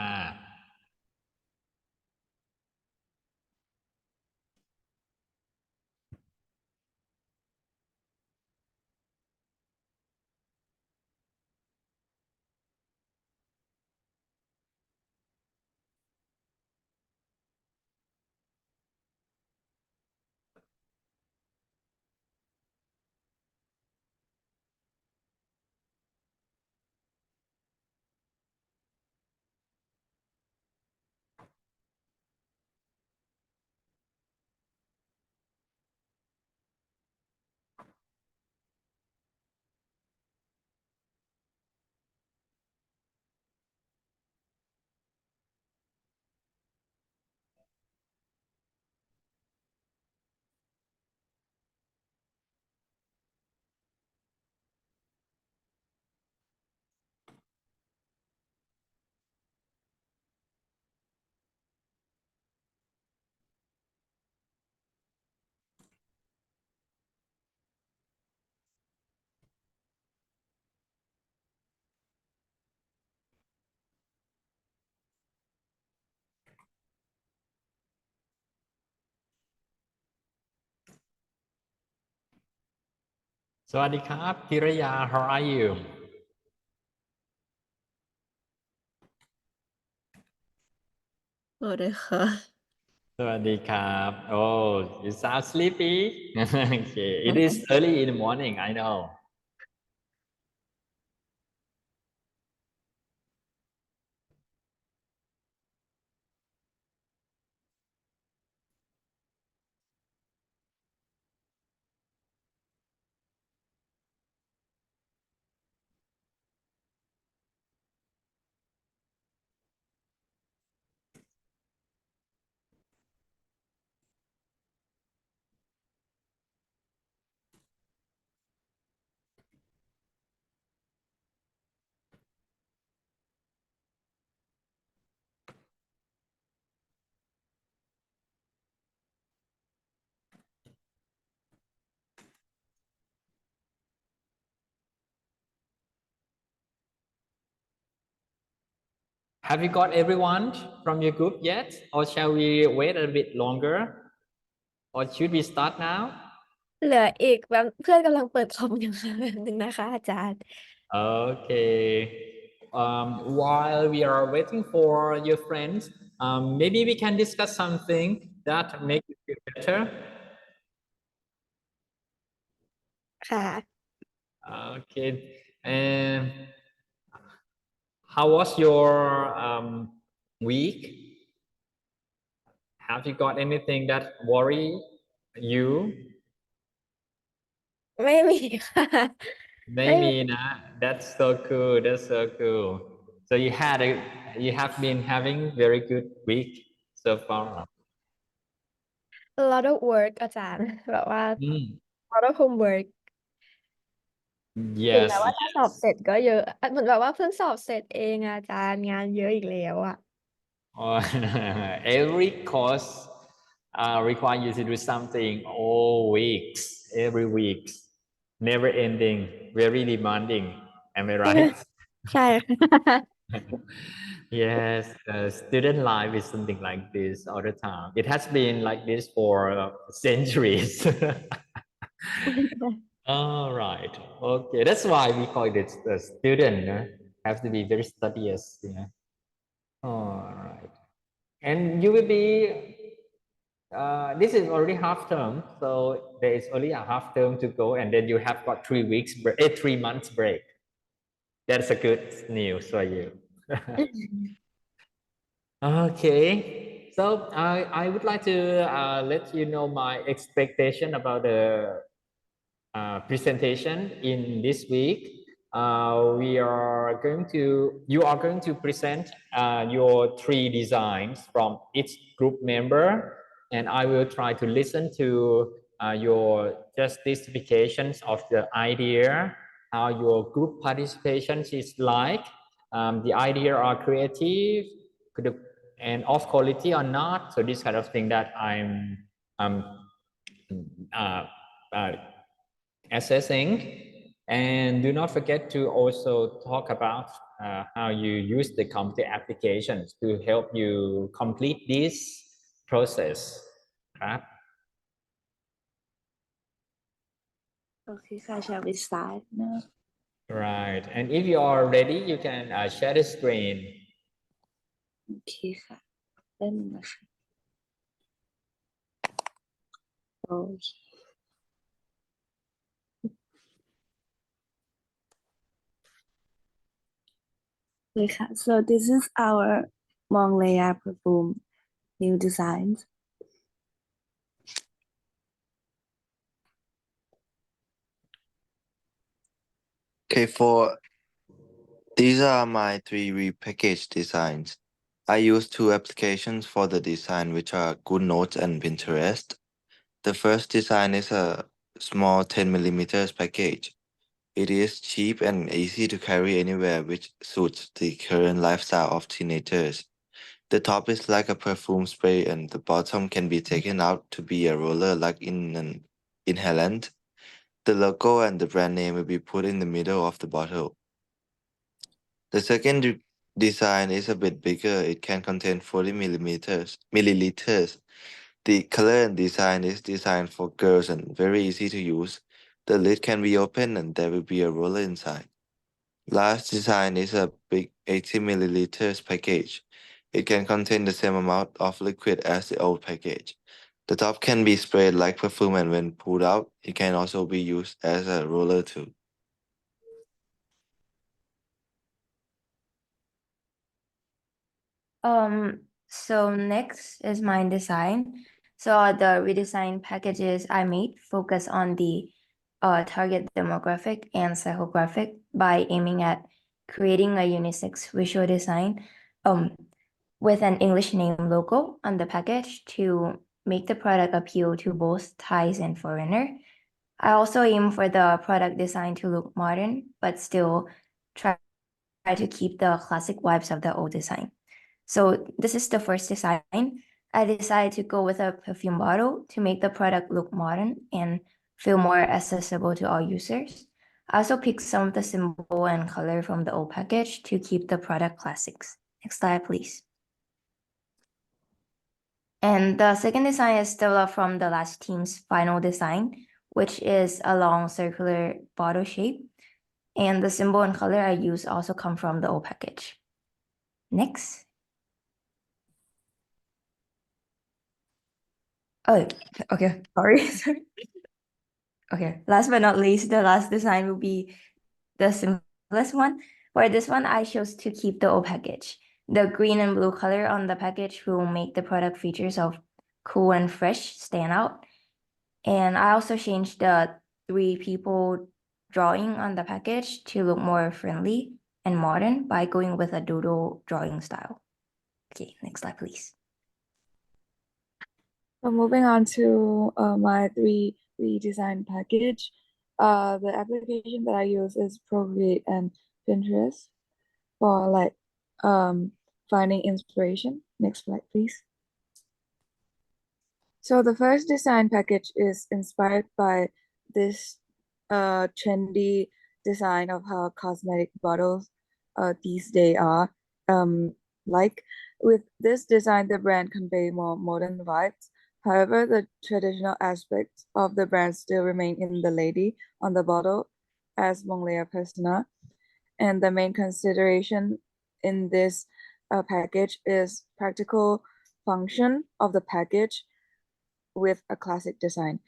สวัสดีครับพิรยา How are you สวัสดีค่ะ สวัสดีครับ Oh you sound sleepy Okay it is early in the morning I know Have you got everyone from your group yet or shall we wait a bit longer or should we start now เหลืออีกแบบเพื่อนกำลังเปิดคอมอยู่ค่ะแบบนึงนะคะอาจารย์ Okay. While we are waiting for your friends, maybe we can discuss something that make you feel better. ค่ะ Okay. And how was your week? Have you got anything that worry you? ไม่มีค่ะ ไม่มีนะ That's so cool. That's so cool. So you have been having very good week so far. a lot of work อาจารย์แบบว่า อืม a lot of homework ถึง Yes. แม้ว่าจะสอบเสร็จก็เยอะเหมือนแบบว่าเพิ่งสอบเสร็จเองอาจารย์งานเยอะอีกแล้วอ่ะ Every course require you to do something all weeks, every week, never ending, very demanding. Am I right? ใช่ค่ะ Yes, student life is something like this all the time. It has been like this for centuries. All right. Okay. That's why we call it the student. Have to be very studious. Yeah. All right. And you will be. This is already half term, so there is only a half term to go, and then you have got 3 weeks, 3 months break. That's a good news for you. Okay. So I would like to let you know my expectation about the presentation in this week. You are going to present your 3 designs from each group member, and I will try to listen to your justifications of the idea, how your group participation is like, the idea are creative, and of quality or not. So this kind of thing that I'm uh, uh, assessing. And do not forget to also talk about how you use the computer applications to help you complete this process ครับ Okay, so shall we start now? Right, and if you are ready, you can share the screen. Okay, ค่ะเริ่มนะคะโอเค เลยค่ะ so this is our Monglea perfume new designs. Okay, these are my 3 repackaged designs. I use 2 applications for the design, which are GoodNotes and Pinterest. The first design is a small 10 millimeters package. It is cheap and easy to carry anywhere, which suits the current lifestyle of teenagers. The top is like a perfume spray, and the bottom can be taken out to be a roller like in an inhalant. The logo and the brand name will be put in the middle of the bottle. The second design is a bit bigger. It can contain 40 milliliters. The color and design is designed for girls and very easy to use. The lid can be opened and there will be a roller inside. Last design is a big 80 milliliters package. It can contain the same amount of liquid as the old package. The top can be sprayed like perfume, and when pulled out, it can also be used as a roller too. So next is my design. So the redesigned packages I made focus on the target demographic and psychographic by aiming at creating a unisex visual design with an English name logo on the package to make the product appeal to both Thais and foreigner. I also aim for the product design to look modern, but still try to keep the classic vibes of the old design. So this is the first design. I decided to go with a perfume bottle to make the product look modern and feel more accessible to all users. I also picked some of the symbol and color from the old package to keep the product classics. Next slide, please. And the second design is developed from the last team's final design, which is a long circular bottle shape. And the symbol and color I use also come from the old package. Next. Oh, okay, sorry. Okay, last but not least, the last design will be the simplest one. For this one, I chose to keep the old package. The green and blue color on the package will make the product features of cool and fresh stand out. And I also changed the 3 people drawing on the package to look more friendly and modern by going with a doodle drawing style. Okay, next slide, please. So moving on to my 3 redesign package. The application that I use is Procreate and Pinterest for like finding inspiration. Next slide, please. So the first design package is inspired by this trendy design of how cosmetic bottles these days are. Like with this design, the brand convey more modern vibes. However, the traditional aspects of the brand still remain in the lady on the bottle as Monglea Persona. And the main consideration in this package is practical function of the package with a classic design.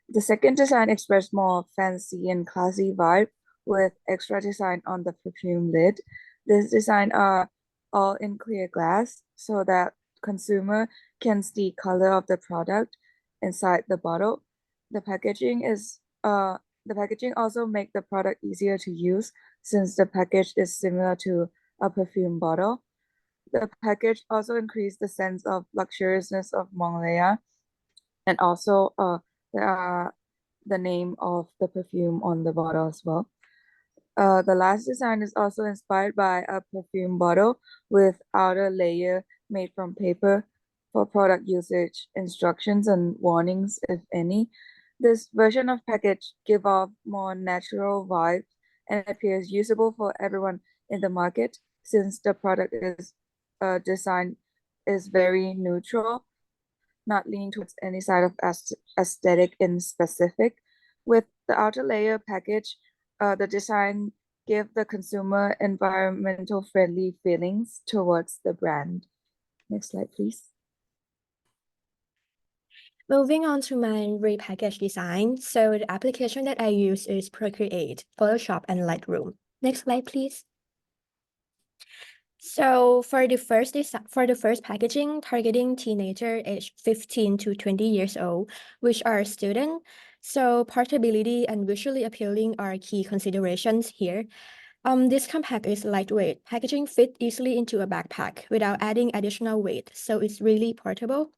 The second design expressed more fancy and classy vibe with extra design on the perfume lid. This design are all in clear glass so that consumer can see color of the product inside the bottle. The packaging also make the product easier to use since the package is similar to a perfume bottle. The package also increased the sense of luxuriousness of Monglea, and also the name of the perfume on the bottle as well. The last design is also inspired by a perfume bottle with outer layer made from paper for product usage, instructions, and warnings, if any. This version of package give off more natural vibes and appears usable for everyone in the market since the product is design is very neutral, not leaning towards any side of aesthetic in specific. With the outer layer package, the design give the consumer environmental friendly feelings towards the brand. Next slide, please. Moving on to my repackage design. So the application that I use is Procreate, Photoshop, and Lightroom. Next slide, please. So for the first packaging, targeting teenager aged 15 to 20 years old, which are student. So portability and visually appealing are key considerations here. This compact is lightweight. Packaging fit easily into a backpack without adding additional weight, so it's really portable.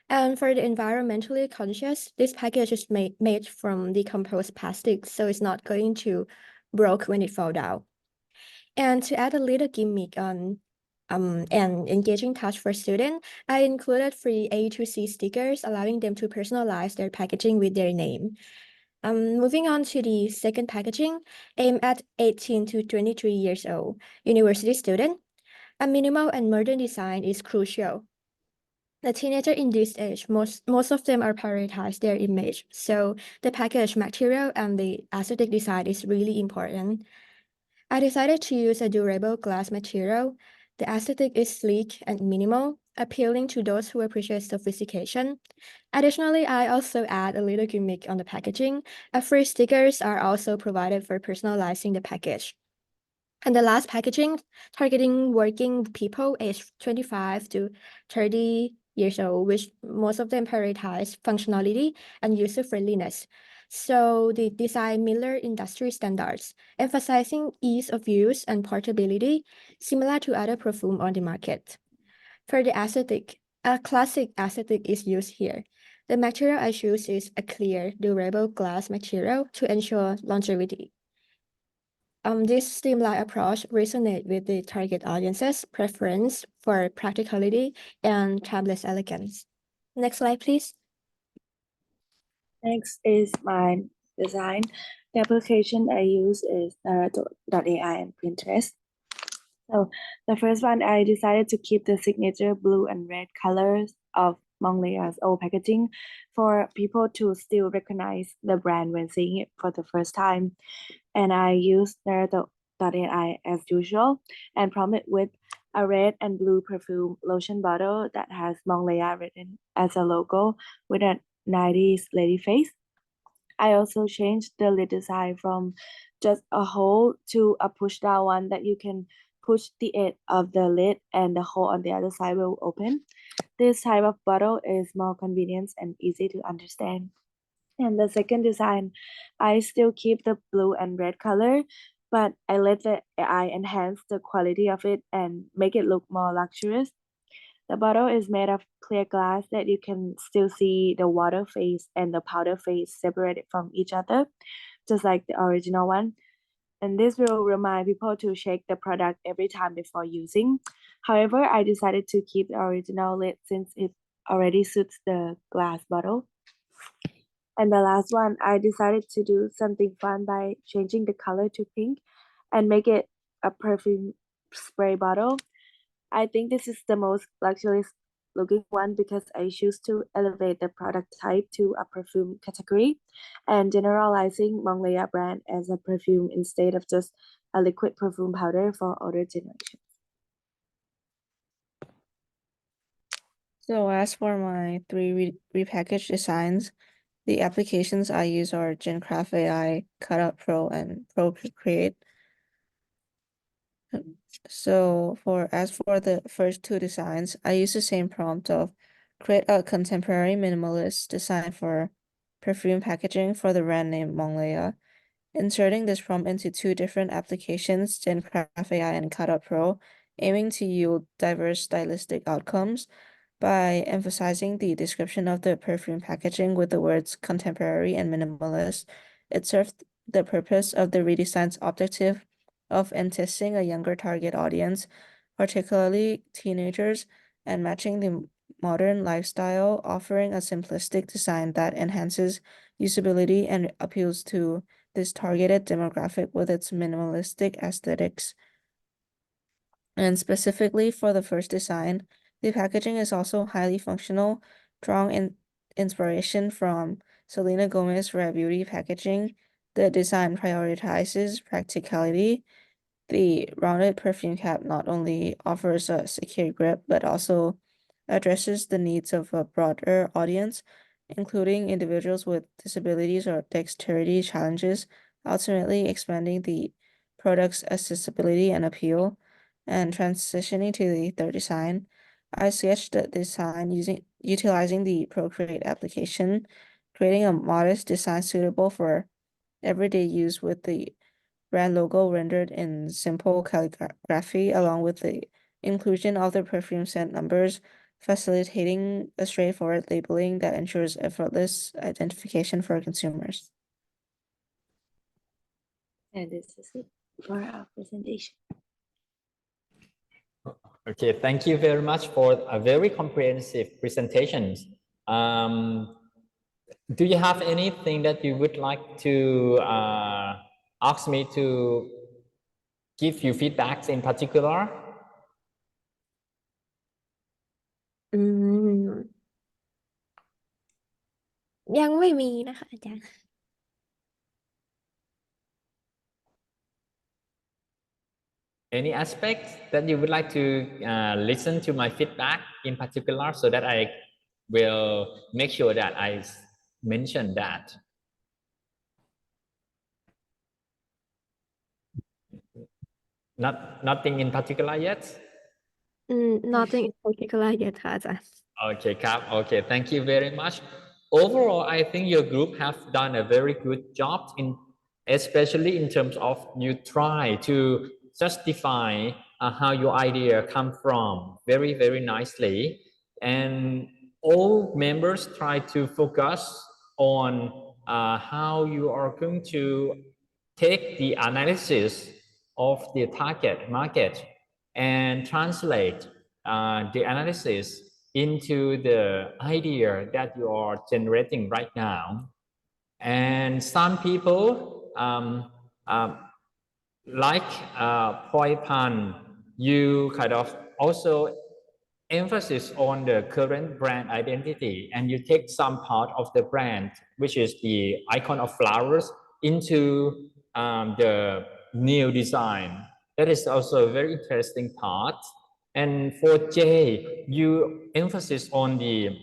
And for the environmentally conscious, this package is made from decomposed plastic, so it's not going to broke when it fall down. And to add a little gimmick on an engaging touch for students, I included free A to C stickers, allowing them to personalize their packaging with their name. Moving on to the second packaging, aimed at 18 to 23 years old, university student. A minimal and modern design is crucial. The teenager in this age, most of them are prioritize their image, so the package material and the aesthetic design is really important. I decided to use a durable glass material. The aesthetic is sleek and minimal, appealing to those who appreciate sophistication. Additionally, I also add a little gimmick on the packaging. Free stickers are also provided for personalizing the package. And the last packaging, targeting working people aged 25 to 30 years old, which most of them prioritize functionality and user-friendliness. So the design mirror industry standards, emphasizing ease of use and portability, similar to other perfume on the market. For the aesthetic, a classic aesthetic is used here. The material I choose is a clear, durable glass material to ensure longevity. This streamlined approach resonates with the target audience's preference for practicality and timeless elegance. Next slide, please. Next is my design. The application I use is AI and Pinterest. So the first one, I decided to keep the signature blue and red colors of Monglea's old packaging for people to still recognize the brand when seeing it for the first time. And I used AI as usual and prompted with a red and blue perfume lotion bottle that has Monglea written as a logo with a 90s lady face. I also changed the lid design from just a hole to a push down one that you can push the edge of the lid and the hole on the other side will open. This type of bottle is more convenient and easy to understand. And the second design, I still keep the blue and red color, but I let the AI enhance the quality of it and make it look more luxurious. The bottle is made of clear glass that you can still see the water phase and the powder phase separated from each other, just like the original one. And this will remind people to shake the product every time before using. However, I decided to keep the original lid since it already suits the glass bottle. And the last one, I decided to do something fun by changing the color to pink and make it a perfume spray bottle. I think this is the most luxurious looking one because I choose to elevate the product type to a perfume category and generalizing Monglea brand as a perfume instead of just a liquid perfume powder for older generations. So as for my three repackaged designs, the applications I use are GenCraft AI, Cutout Pro, and Procreate. So as for the first two designs, I use the same prompt of create a contemporary minimalist design for perfume packaging for the brand name Monglea. Inserting this prompt into two different applications, GenCraft AI and Cutout Pro, aiming to yield diverse stylistic outcomes by emphasizing the description of the perfume packaging with the words contemporary and minimalist. It served the purpose of the redesign's objective of enticing a younger target audience, particularly teenagers, and matching the modern lifestyle, offering a simplistic design that enhances usability and appeals to this targeted demographic with its minimalistic aesthetics. And specifically for the first design, the packaging is also highly functional, drawing inspiration from Selena Gomez Rare Beauty packaging. The design prioritizes practicality. The rounded perfume cap not only offers a secure grip, but also addresses the needs of a broader audience, including individuals with disabilities or dexterity challenges, ultimately expanding the product's accessibility and appeal. And transitioning to the third design, I sketched the design utilizing the Procreate application, creating a modest design suitable for everyday use with the brand logo rendered in simple calligraphy, along with the inclusion of the perfume scent numbers, facilitating a straightforward labeling that ensures effortless identification for consumers. And this is it for our presentation. Okay, thank you very much for a very comprehensive presentation. Do you have anything that you would like to ask me to give you feedbacks in particular? ยังไม่มีนะคะอาจารย์ Any aspects that you would like to listen to my feedback in particular so that I will make sure that I mention that? Nothing in particular yet? Nothing in particular yet ค่ะอาจารย์ Okay, Cap. Okay, thank you very much. Overall, I think your group have done a very good job especially in terms of you try to justify how your idea come from very, very nicely. And all members try to focus on how you are going to take the analysis of the target market and translate the analysis into the idea that you are generating right now. And some people like Poi Pan, you kind of also emphasis on the current brand identity, and you take some part of the brand, which is the icon of flowers, into the new design. That is also a very interesting part. And for Jay, you emphasis on the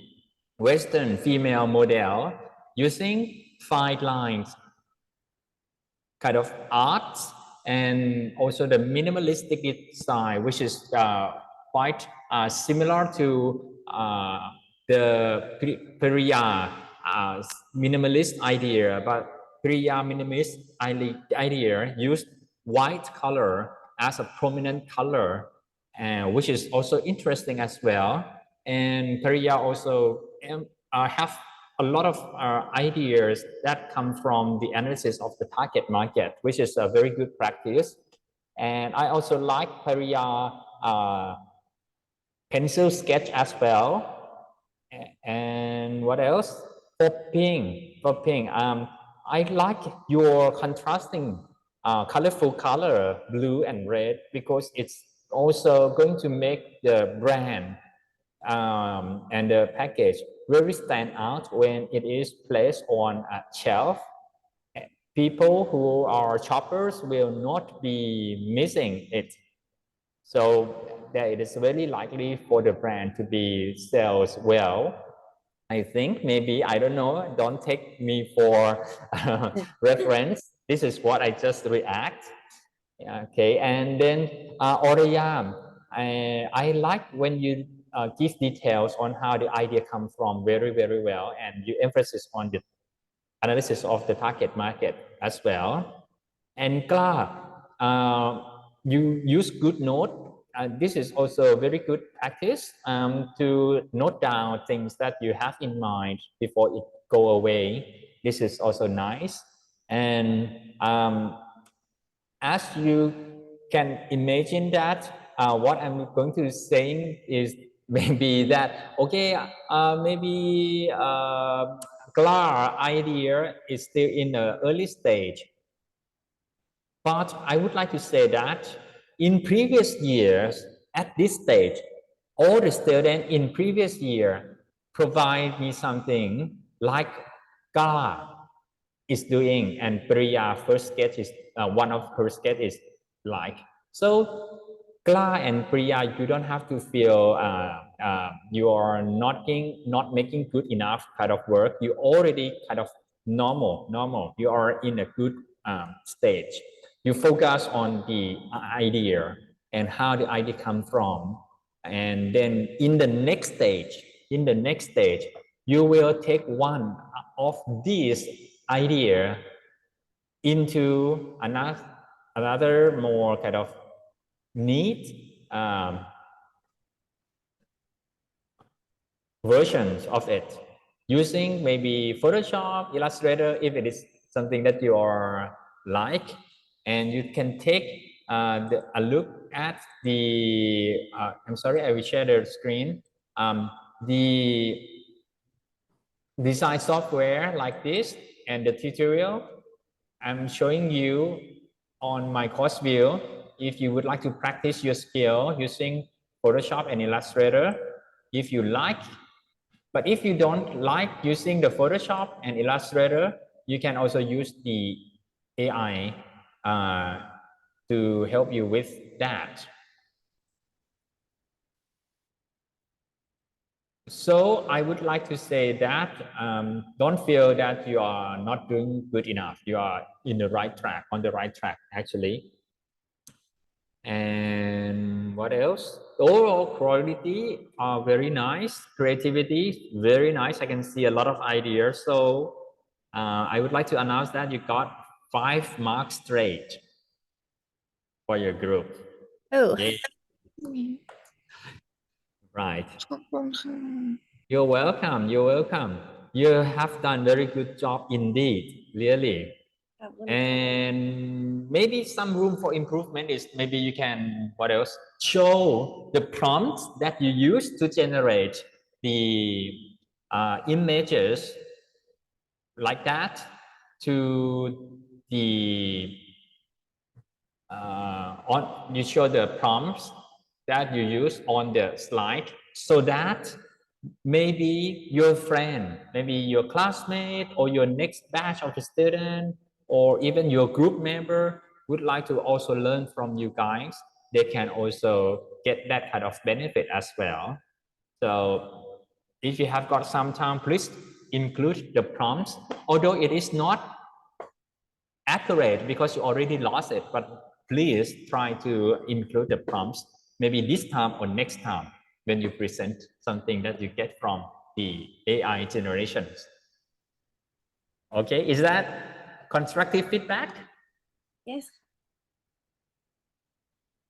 Western female model using fine lines, kind of art, and also the minimalistic design, which is quite similar to the Periya minimalist idea, but Periya minimalist idea used white color as a prominent color, which is also interesting as well. And Periya also have a lot of ideas that come from the analysis of the target market, which is a very good practice. And I also like Periya pencil sketch as well. And what else? Popping. I like your contrasting colorful color, blue and red, because it's also going to make the brand and the package really stand out when it is placed on a shelf. People who are shoppers will not be missing it. So that it is very likely for the brand to be sells well. I think maybe, I don't know, don't take me for reference. This is what I just react. Okay, and then Oraya, I like when you give details on how the idea comes from very, very well, and you emphasize on the analysis of the target market as well. And Kla, you use good note. This is also a very good practice to note down things that you have in mind before it go away. This is also nice. And as you can imagine that what I'm going to say is maybe that, okay, maybe Clara idea is still in the early stage. But I would like to say that in previous years, at this stage, all the students in previous year provide me something like Clara is doing, and Priya first sketch is one of her sketch is like. So Clara and Priya, you don't have to feel you are not making good enough kind of work. You already kind of normal. You are in a good stage. You focus on the idea and how the idea come from, and then in the next stage, you will take one of these idea into another more kind of neat versions of it using maybe Photoshop, Illustrator, if it is something that you are like, and you can take a look at the, I'm sorry, I will share the screen, the design software like this, and the tutorial I'm showing you on my course view. If you would like to practice your skill using Photoshop and Illustrator, if you like, but if you don't like using the Photoshop and Illustrator, you can also use the AI to help you with that. So I would like to say that don't feel that you are not doing good enough. You are in the right track, on the right track actually. And what else? Overall quality are very nice. Creativity, very nice. I can see a lot of ideas. So I would like to announce that you got 5 marks straight for your group. Oh. Yeah. Right. ขอบคุณค่ะ You're welcome. You're welcome. You have done very good job indeed, really. And maybe some room for improvement is maybe you can, what else? Show the prompts that you use to generate the images like that to the you show the prompts that you use on the slide so that maybe your friend, maybe your classmate or your next batch of the student or even your group member would like to also learn from you guys. They can also get that kind of benefit as well. So if you have got some time, please include the prompts, although it is not accurate because you already lost it, but please try to include the prompts maybe this time or next time when you present something that you get from the AI generations. Okay, is that constructive feedback? Yes.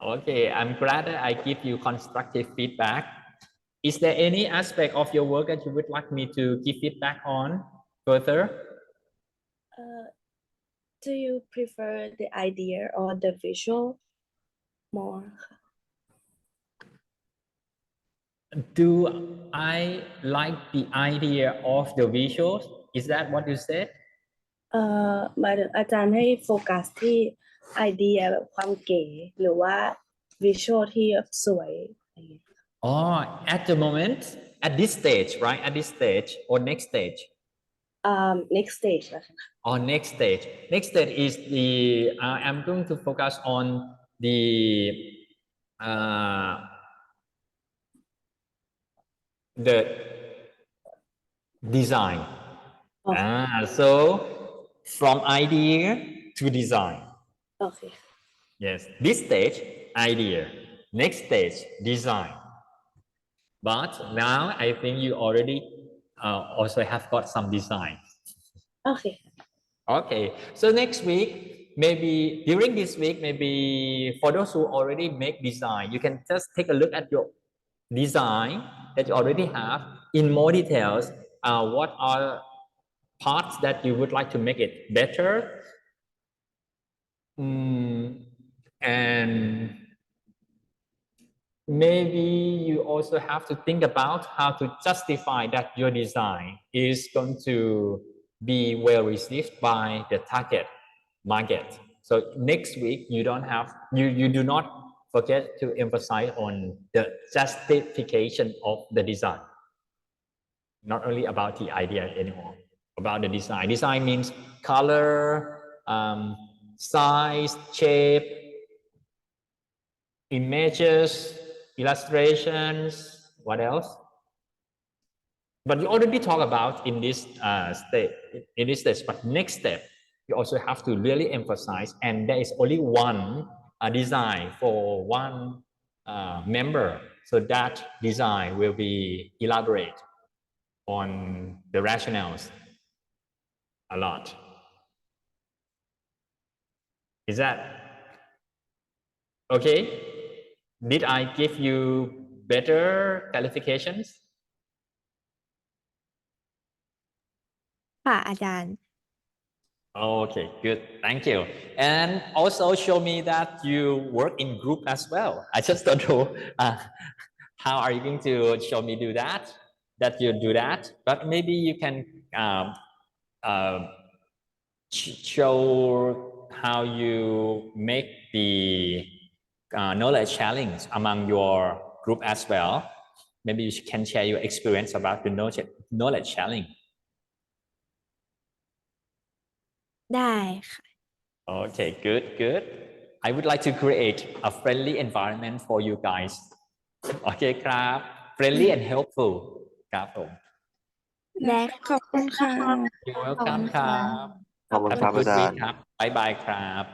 Okay, I'm glad that I give you constructive feedback. Is there any aspect of your work that you would like me to give feedback on further? Do you prefer the idea or the visual more? Do I like the idea of the visuals? Is that what you said? หมายถึงอาจารย์ให้โฟกัสที่ไอเดียแบบความเก๋หรือว่าวิชวลที่แบบสวยอะไรอย่างเงี้ย Oh, at the moment, at this stage, right? At this stage or next stage? next stage นะคะ Or next stage. Next stage is the, I'm going to focus on the design. So from idea to design. Okay. Yes, this stage, idea. Next stage, design. But now I think you already also have got some design. Okay. Okay, so next week, maybe during this week, maybe for those who already make design, you can just take a look at your design that you already have in more details. What are parts that you would like to make it better. And maybe you also have to think about how to justify that your design is going to be well received by the target market. So next week you do not forget to emphasize on the justification of the design. Not only about the idea anymore, about the design. Design means color, size, shape, images, illustrations, what else? But you already talked about in this stage, but next step, you also have to really emphasize, and there is only one design for one member, so that design will be elaborate on the rationales a lot. Is that okay? Did I give you better clarifications? ค่ะอาจารย์ Okay, good. Thank you. And also show me that you work in group as well. I just don't know how are you going to show me do that, you do that, but maybe you can show how you make the knowledge challenge among your group as well. Maybe you can share your experience about the knowledge challenge. ได้ค่ะ Okay, good. I would like to create a friendly environment for you guys. Okay, ครับ friendly and helpful ครับผม ได้ ขอบคุณค่ะ You're welcome ครับ ขอบคุณ Have ครั a บ good อาจาร week ย์ ครับ บ๊ายบายครับ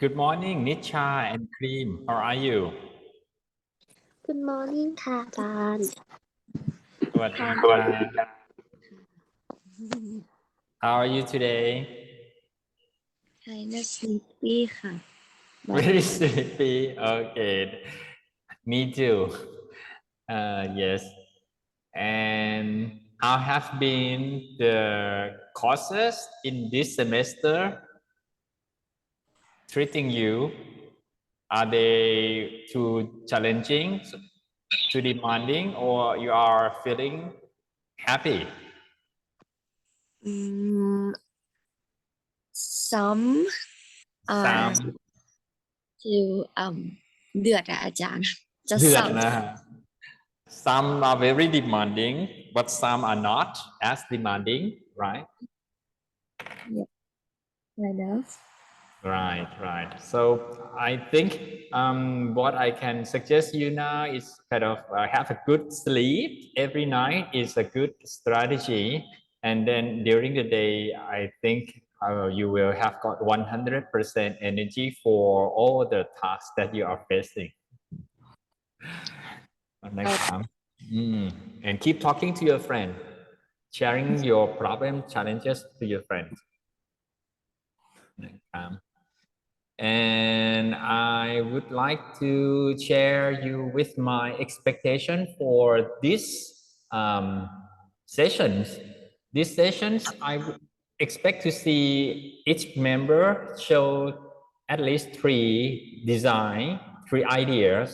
Good morning, Nicha and Cream. How are you? Good morning ค่ะอาจารย์ สวัสดีครับ How are you today? kind of sleepy ค่ะ Very sleepy. Okay. Me too. Yes. And how have been the courses in this semester treating you? Are they too challenging, too demanding, or you are feeling happy? some are Some too เดือดอะอาจารย์ just เดือด some นะฮะ Some are very demanding, but some are not as demanding, right? kind of Right. So I think what I can suggest you now is kind of have a good sleep every night is a good strategy. And then during the day, I think you will have got 100% energy for all the tasks that you are facing. Next time. And keep talking to your friend, sharing your problem, challenges to your friends. Next time. And I would like to share you with my expectation for this sessions. These sessions, I would expect to see each member show at least three ideas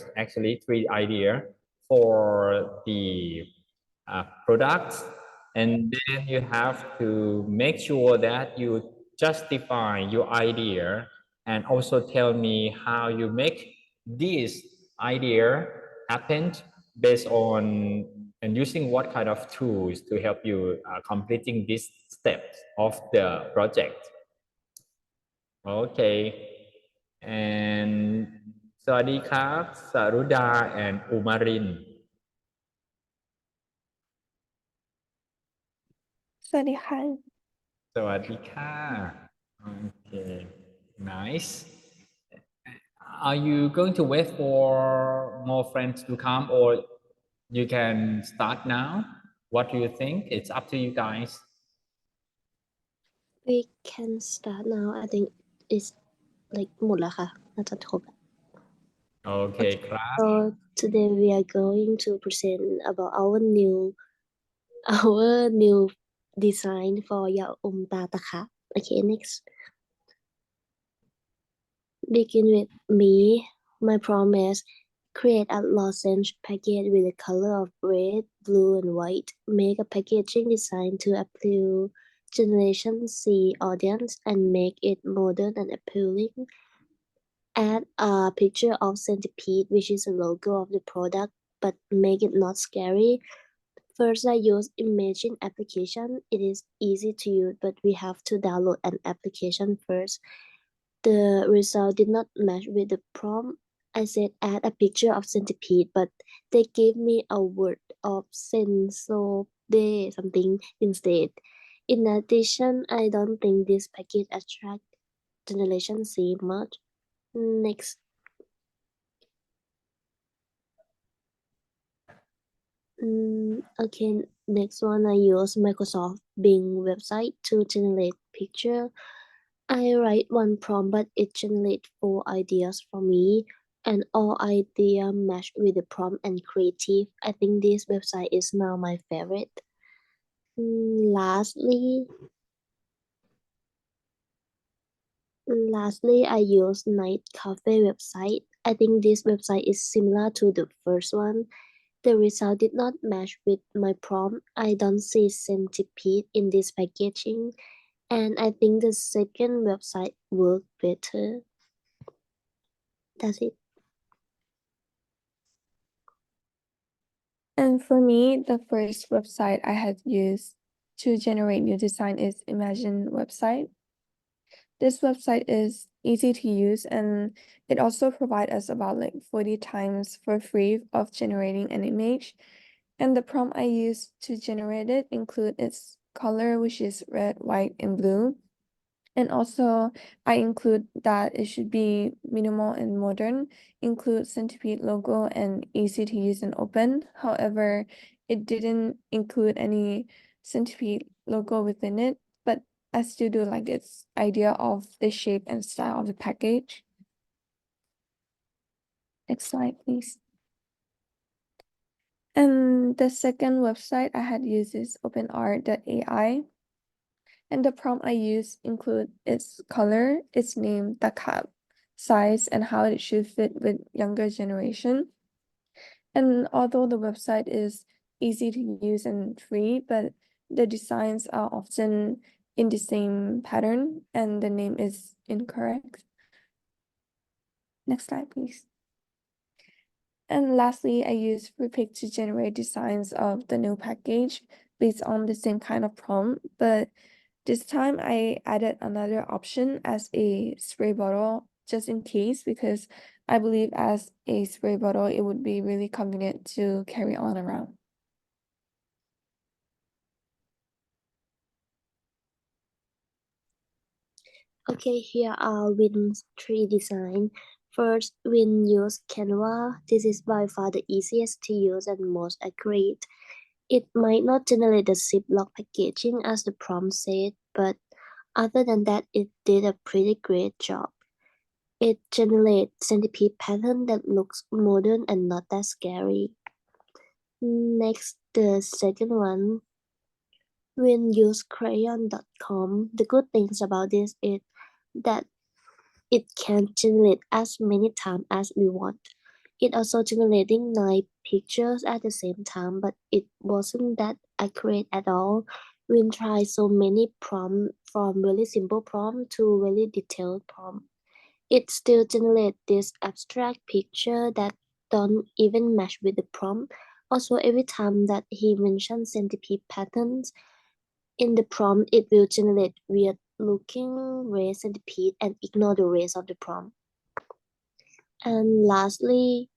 for the products. And then you have to make sure that you justify your idea and also tell me how you make this idea happen based on and using what kind of tools to help you completing these steps of the project. Okay. And สวัสดีครับสรุดา and Umarin. สวัสดีค่ะ สวัสดีค่ะ Okay, nice. Are you going to wait for more friends to come or you can start now? What do you think? It's up to you guys. We can start now I think it's like หมดแล้วค่ะน่าจะครบแล้ว Okay, ครับ So today we are going to present about our new design for ยาอมตาตะคะ Okay, next. Begin with me. My promise. Create a lozenge package with the color of red, blue, and white. Make a packaging design to appeal Generation C audience and make it modern and appealing. Add a picture of centipede, which is a logo of the product, but make it not scary. First, I use imaging application. It is easy to use, but we have to download an application first. The result did not match with the prompt. I said add a picture of centipede, but they gave me a word of sensobe something instead. In addition, I don't think this package attract Generation C much. Next. Okay, next one I use Microsoft Bing website to generate picture. I write one prompt, but it generates 4 ideas for me, and all idea match with the prompt and creative. I think this website is now my favorite. Lastly, I use Night Cafe website. I think this website is similar to the first one. The result did not match with my prompt. I don't see centipede in this packaging, and I think the second website worked better. That's it. And for me, the first website I had used to generate new design is Imagine website. This website is easy to use and it also provides us about like 40 times for free of generating an image. And the prompt I used to generate it include its color, which is red, white, and blue. And also, I include that it should be minimal and modern, include Centipede logo and easy to use and open. However, it didn't include any Centipede logo within it, but I still do like its idea of the shape and style of the package. Next slide, please. And the second website I had used is openart.ai. And the prompt I use include its color, its name, the cap, size, and how it should fit with younger generation. And although the website is easy to use and free, but the designs are often in the same pattern and the name is incorrect. Next slide, please. And lastly, I use Repic to generate designs of the new package based on the same kind of prompt, but this time I added another option as a spray bottle just in case, because I believe as a spray bottle, it would be really convenient to carry on around. Okay, here are Win's three design. First, Win use Canva. This is by far the easiest to use and most accurate. It might not generate the Ziploc packaging as the prompt said, but other than that, it did a pretty great job. It generates centipede pattern that looks modern and not that scary. Next, the second one, when use crayon.com, the good things about this is that it can generate as many times as we want. It also generating 9 pictures at the same time, but it wasn't that accurate at all. We tried so many prompts from really simple prompt to really detailed prompt. It still generates this abstract picture that don't even match with the prompt. Also, every time that he mentions centipede patterns in the prompt, it will generate weird looking red centipede and ignore the rest of the prompt. And lastly,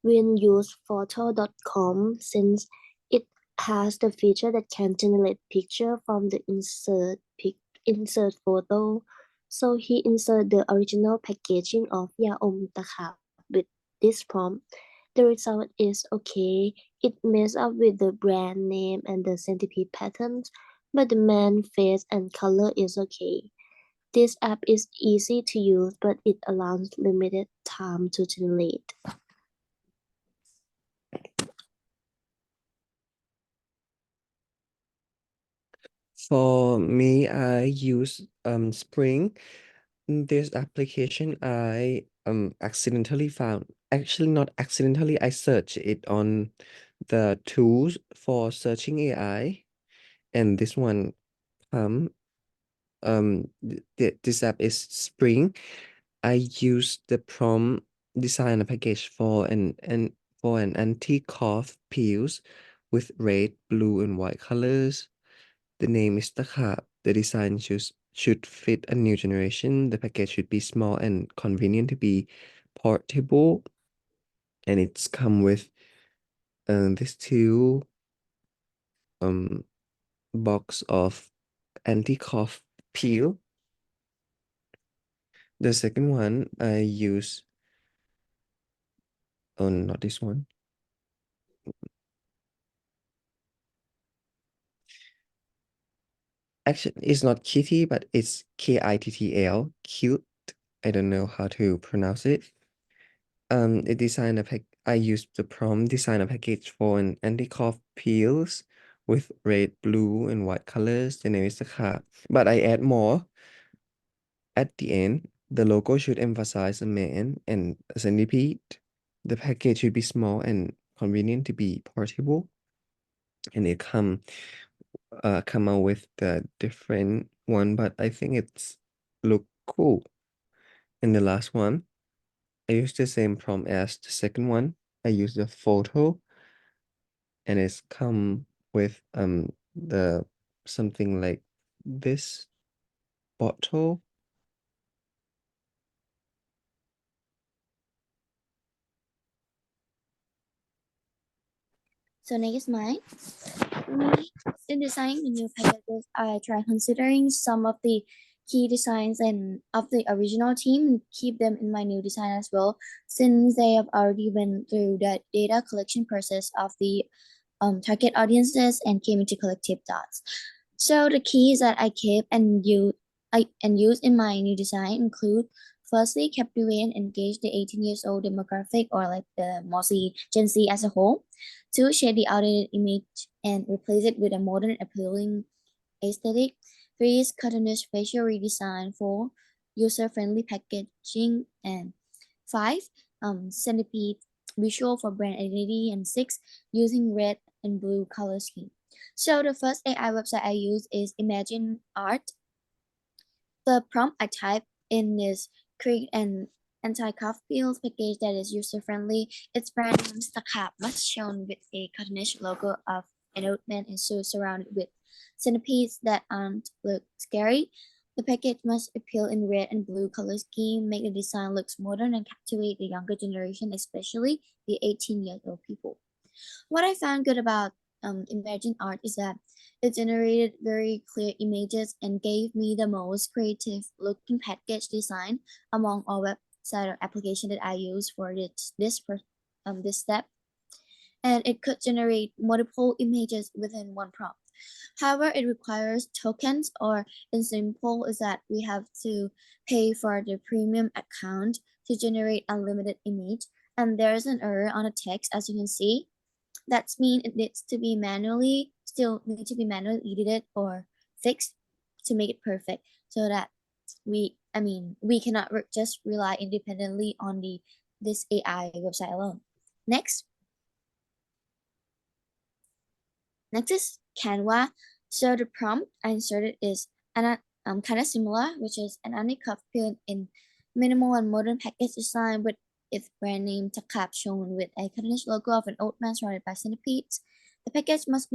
when use photo.com, since it has the feature that can generate picture from the insert photo. So he insert the original packaging of Yaom Takap with this prompt. The result is okay. It messes up with the brand name and the centipede patterns, but the man face and color is okay. This app is easy to use, but it allows limited time to generate. For me, I use Spring. This application I accidentally found. Actually, not accidentally, I searched it on the tools for searching AI, and this one this app is Spring. I use the prompt design a package for an anti-cough pills with red, blue, and white colors. The name is Taka. The design should fit a new generation. The package should be small and convenient to be portable. And it's come with this two box of anti-cough peel. The second one I use, oh, not this one. Actually, it's not kitty, but it's KITTL, cute. I don't know how to pronounce it. It designed a pack. I used the prompt design a package for an anti-cough peels with red, blue, and white colors. The name is the car, but I add more. At the end, the logo should emphasize a man and a centipede. The package should be small and convenient to be portable, and it come out with the different one, but I think it's look cool. And the last one, I used the same prompt as the second one. I used the photo, and it's come with the something like this bottle. So next mine. In designing the new packages, I try considering some of the key designs and of the original team and keep them in my new design as well, since they have already went through the data collection process of the target audiences and came into collective thoughts. So the keys that I keep and use in my new design include: firstly, captivate and engage the 18 years old demographic, or like the mostly Gen Z as a whole. Two, shade the outdated image and replace it with a modern appealing aesthetic. Three is cartoonish facial redesign. Four, user-friendly packaging. And five, centipede visual for brand identity. And six, using red and blue color scheme. So the first AI website I use is Imagine Art. The prompt I type in is create an anti-cuff fields package that is user-friendly. Its brand name is must shown with a cartoonish logo of an old man and so surrounded with centipedes that aren't look scary. The package must appeal in red and blue color scheme, make the design looks modern and captivate the younger generation, especially the 18-year-old people. What I found good about Imagine Art is that it generated very clear images and gave me the most creative looking package design among all website or application that I use for this step. And it could generate multiple images within one prompt. However, it requires tokens, or in simple is that we have to pay for the premium account to generate unlimited image. And there's an error on the text, as you can see. That means it needs to be manually edited or fixed to make it perfect, so that we cannot just rely independently on this AI website alone. Next is Canva. So the prompt I inserted is kind of similar, which is an anti-cuff print in minimal and modern package design with its brand name Takap shown with a cartoonish logo of an old man surrounded by centipedes. The package must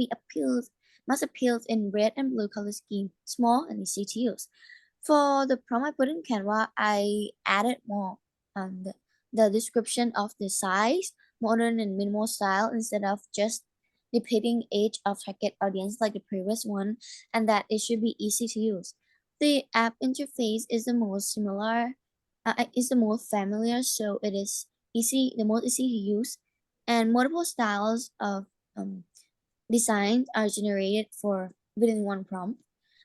appeal in red and blue color scheme, small and easy to use. For the prompt I put in Canva, I added more the description of the size, modern and minimal style, instead of just depicting age of target audience like the previous one, and that it should be easy to use. The app interface is the most familiar, so it is the most easy to use, and multiple styles of designs are generated within one prompt.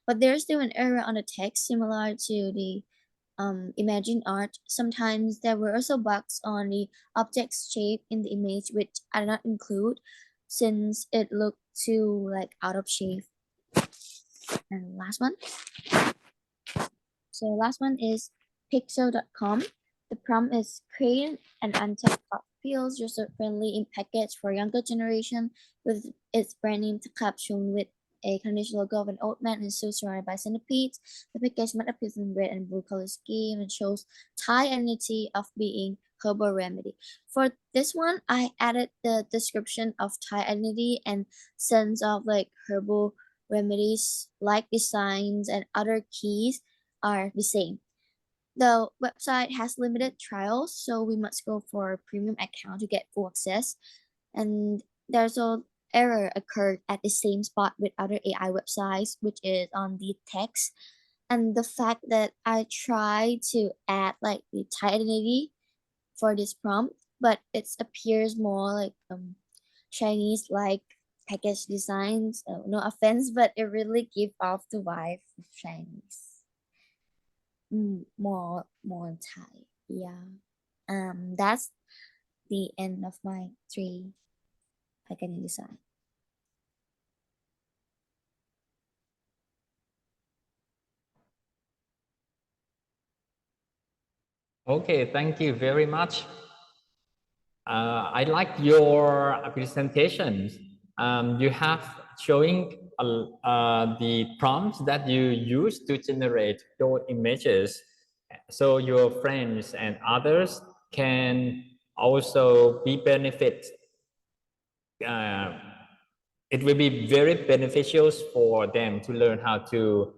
But there's still an error on the text similar to the Imagine Art. Sometimes there were also bugs on the object's shape in the image, which I did not include since it looked too out of shape. And last one. So last one is pixel.com. The prompt is create an anti-cuff feels user-friendly in package for younger generation with its brand name caption with a cartoonish logo of an old man and so surrounded by centipedes. The package must appear in red and blue color scheme and shows Thai identity of being herbal remedy. For this one, I added the description of Thai identity and sense of herbal remedies, like designs and other keys are the same. The website has limited trials, so we must go for a premium account to get full access. And there's an error occurred at the same spot with other AI websites, which is on the text. And the fact that I tried to add the Thai identity for this prompt, but it appears more Chinese package designs. No offense, but it really gives off the vibe of Chinese. More Thai. Yeah. That's the end of my 3 packaging design. Okay, thank you very much. I like your presentations. You have showing the prompts that you use to generate those images, so your friends and others can also be benefit. It will be very beneficial for them to learn how to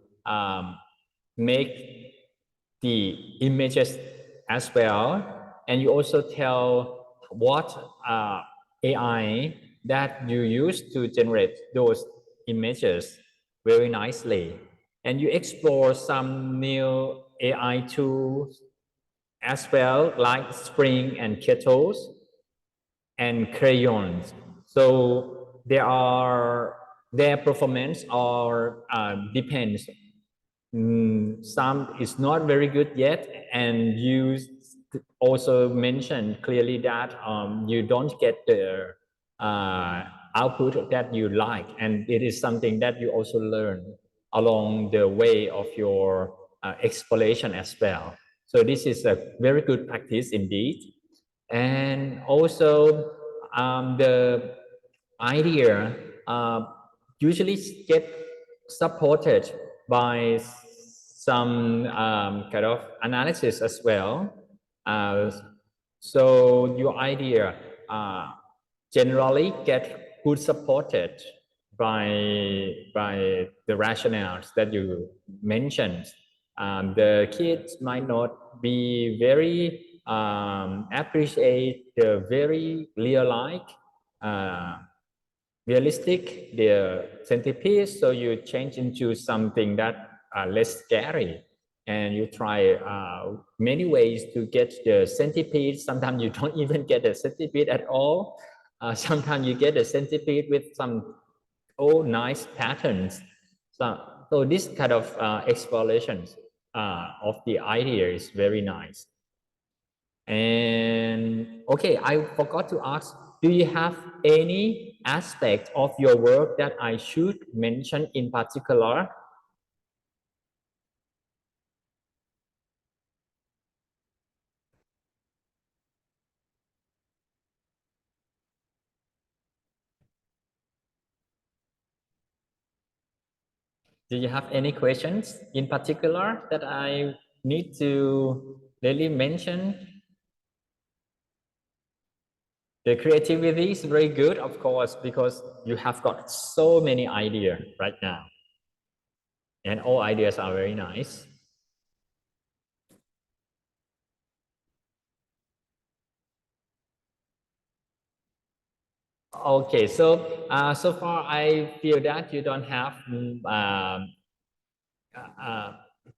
make the images as well. And you also tell what AI that you use to generate those images very nicely. and you explore some new AI tools as well, like Spring and Kettles and crayons. So their performance or depends. Some is not very good yet, and you also mentioned clearly that you don't get the output that you like, and it is something that you also learn along the way of your exploration as well. So this is a very good practice indeed. And also the idea usually get supported by some kind of analysis as well. So your idea generally get good supported by the rationales that you mentioned. The kids might not be very appreciate the very real-like realistic the centipede, so you change into something that less scary, and you try many ways to get the centipede. Sometimes you don't even get a centipede at all. Sometimes you get a centipede with some nice patterns. So this kind of explorations of the idea is very nice. And okay, I forgot to ask, do you have any aspect of your work that I should mention in particular? Do you have any questions in particular that I need to really mention? The creativity is very good, of course, because you have got so many ideas right now. And all ideas are very nice. Okay, so so far I feel that you don't have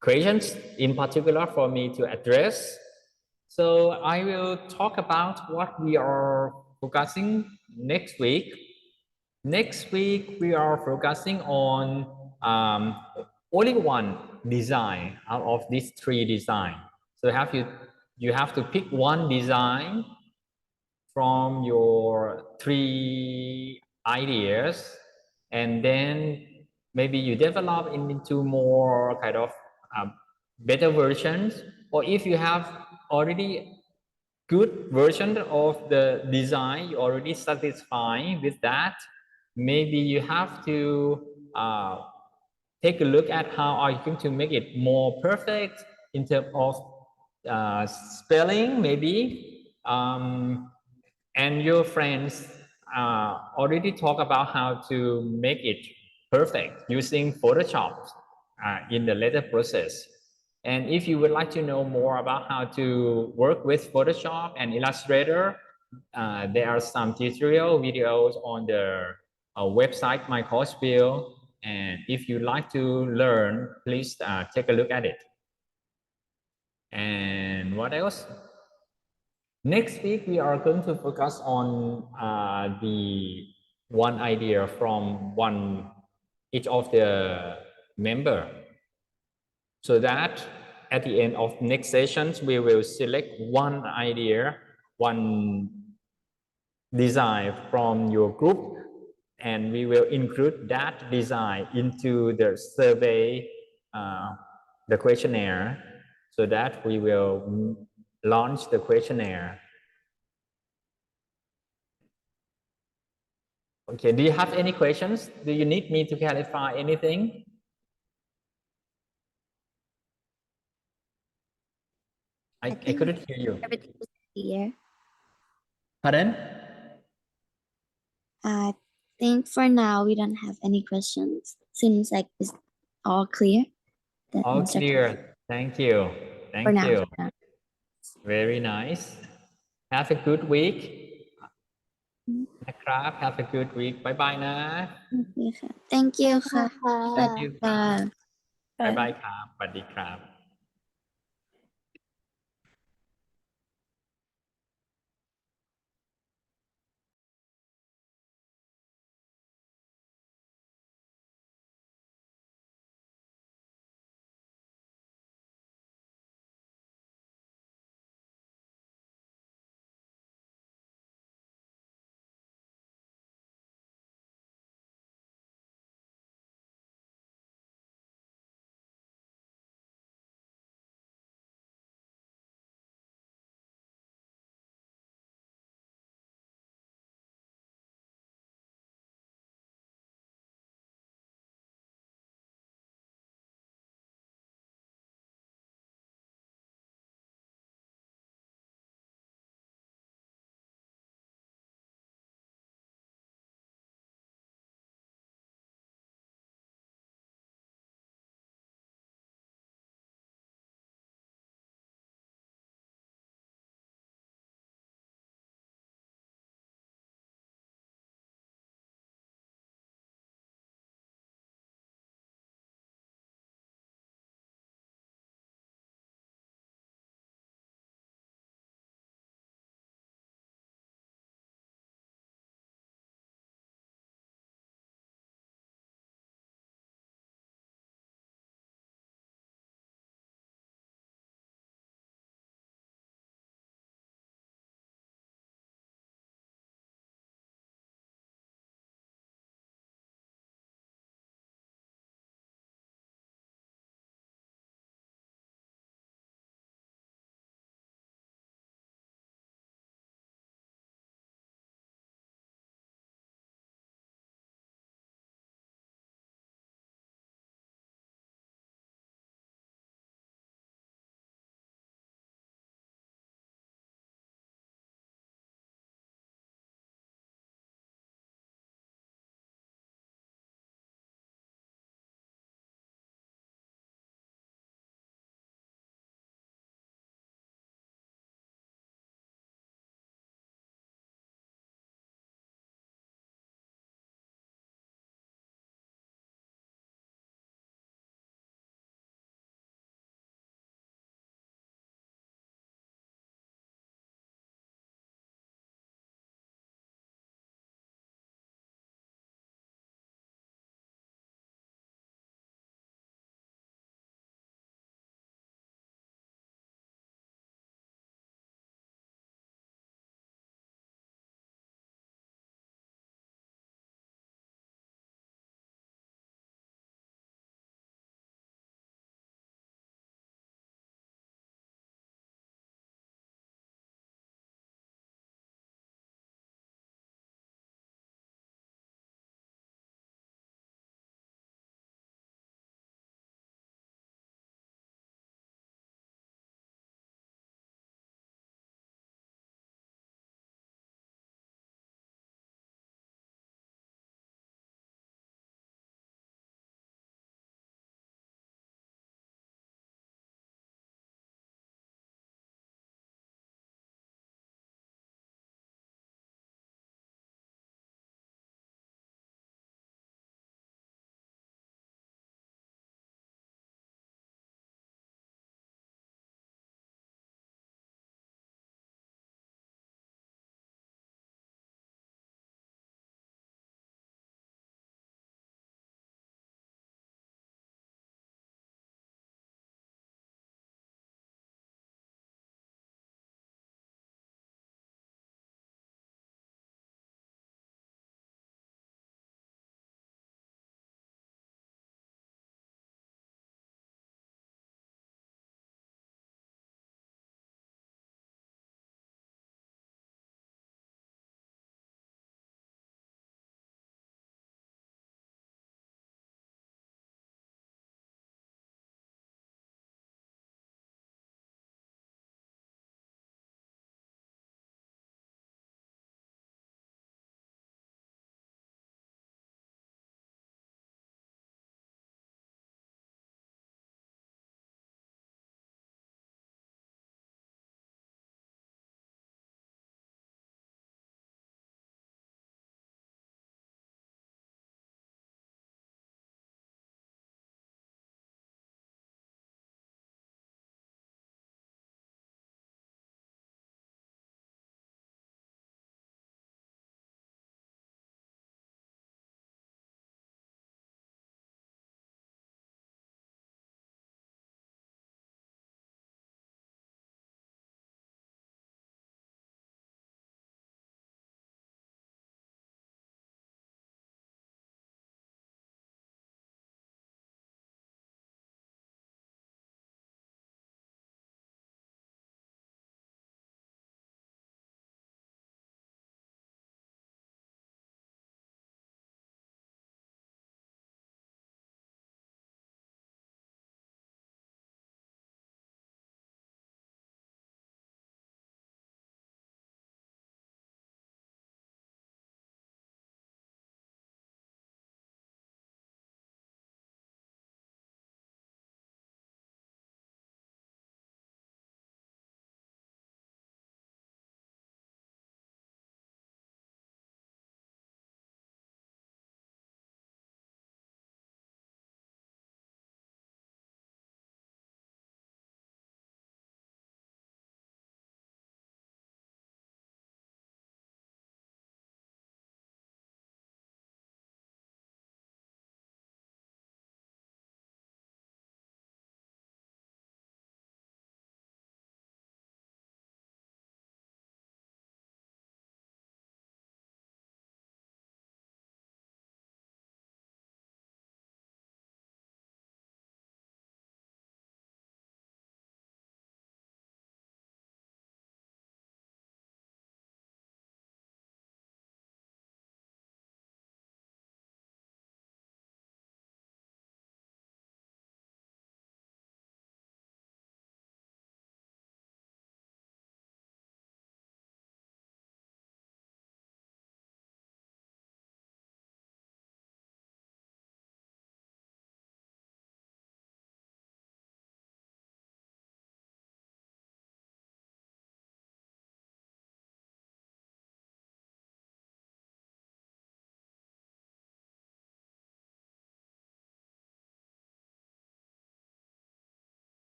questions in particular for me to address. So I will talk about what we are focusing next week. Next week we are focusing on only one design out of these three designs. So you have to pick one design from your three ideas, and then maybe you develop into more kind of better versions, or if you have already good version of the design, you already satisfied with that, maybe you have to take a look at how are you going to make it more perfect in terms of spelling maybe, and your friends already talk about how to make it perfect using Photoshop in the later process. And if you would like to know more about how to work with Photoshop and Illustrator, there are some tutorial videos on the website, my course wheel. And if you like to learn, please take a look at it. And what else? Next week, we are going to focus on the one idea from each of the member, so that at the end of next sessions, we will select one idea, one design from your group, and we will include that design into the survey, the questionnaire, so that we will launch the questionnaire. Okay, do you have any questions? Do you need me to clarify anything? I couldn't hear you. Everything is clear. Pardon? I think for now we don't have any questions. Seems like it's all clear. All clear. Thank you. Thank you. Very nice. Have a good week. นะครับ Have a good week. Bye bye นะ Thank you ค่ะ Thank you. บ๊ายบายครับสวัสดีครับ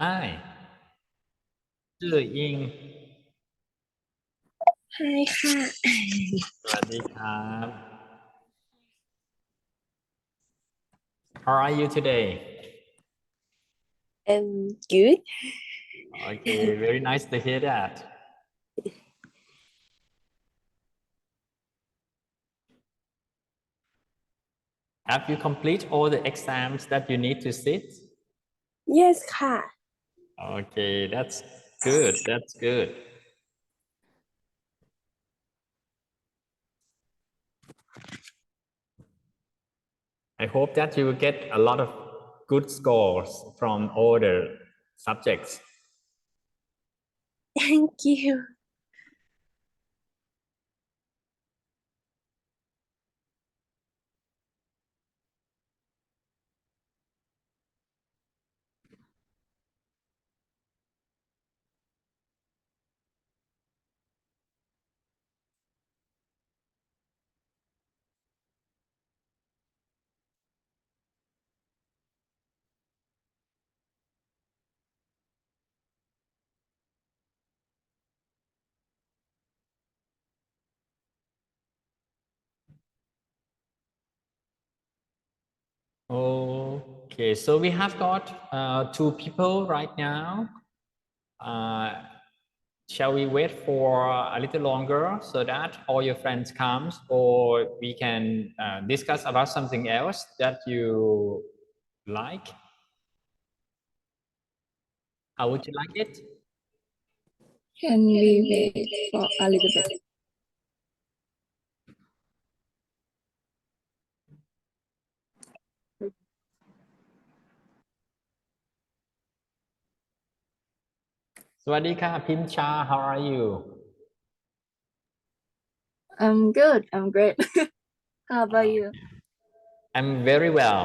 Hi ชื่ออิง Hi ค่ะ สวัสดีครับ How are you today? Good. Okay, very nice to hear that. Have you complete all the exams that you need to sit? Yes ค่ะ Okay, that's good. That's good. I hope that you will get a lot of good scores from all the subjects. Thank you. Okay, so we have got 2 people right now. Shall we wait for a little longer so that all your friends comes, or we can discuss about something else that you like? How would you like it? Can we wait for a little bit? Swadika Pimcha, how are you? I'm good. I'm great. How about you? I'm very well.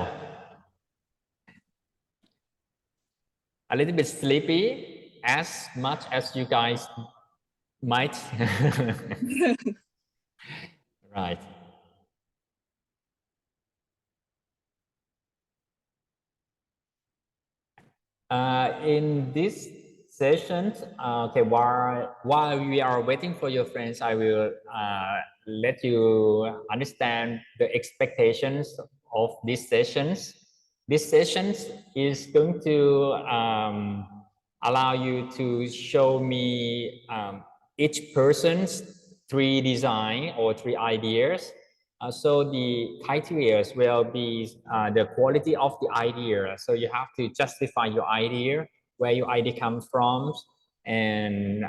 A little bit sleepy, as much as you guys might. Right. In this session, okay, while we are waiting for your friends, I will let you understand the expectations of these sessions. This sessions is going to allow you to show me each person's 3 design or 3 ideas. So the criteria will be the quality of the idea. So you have to justify your idea, where your idea comes from, and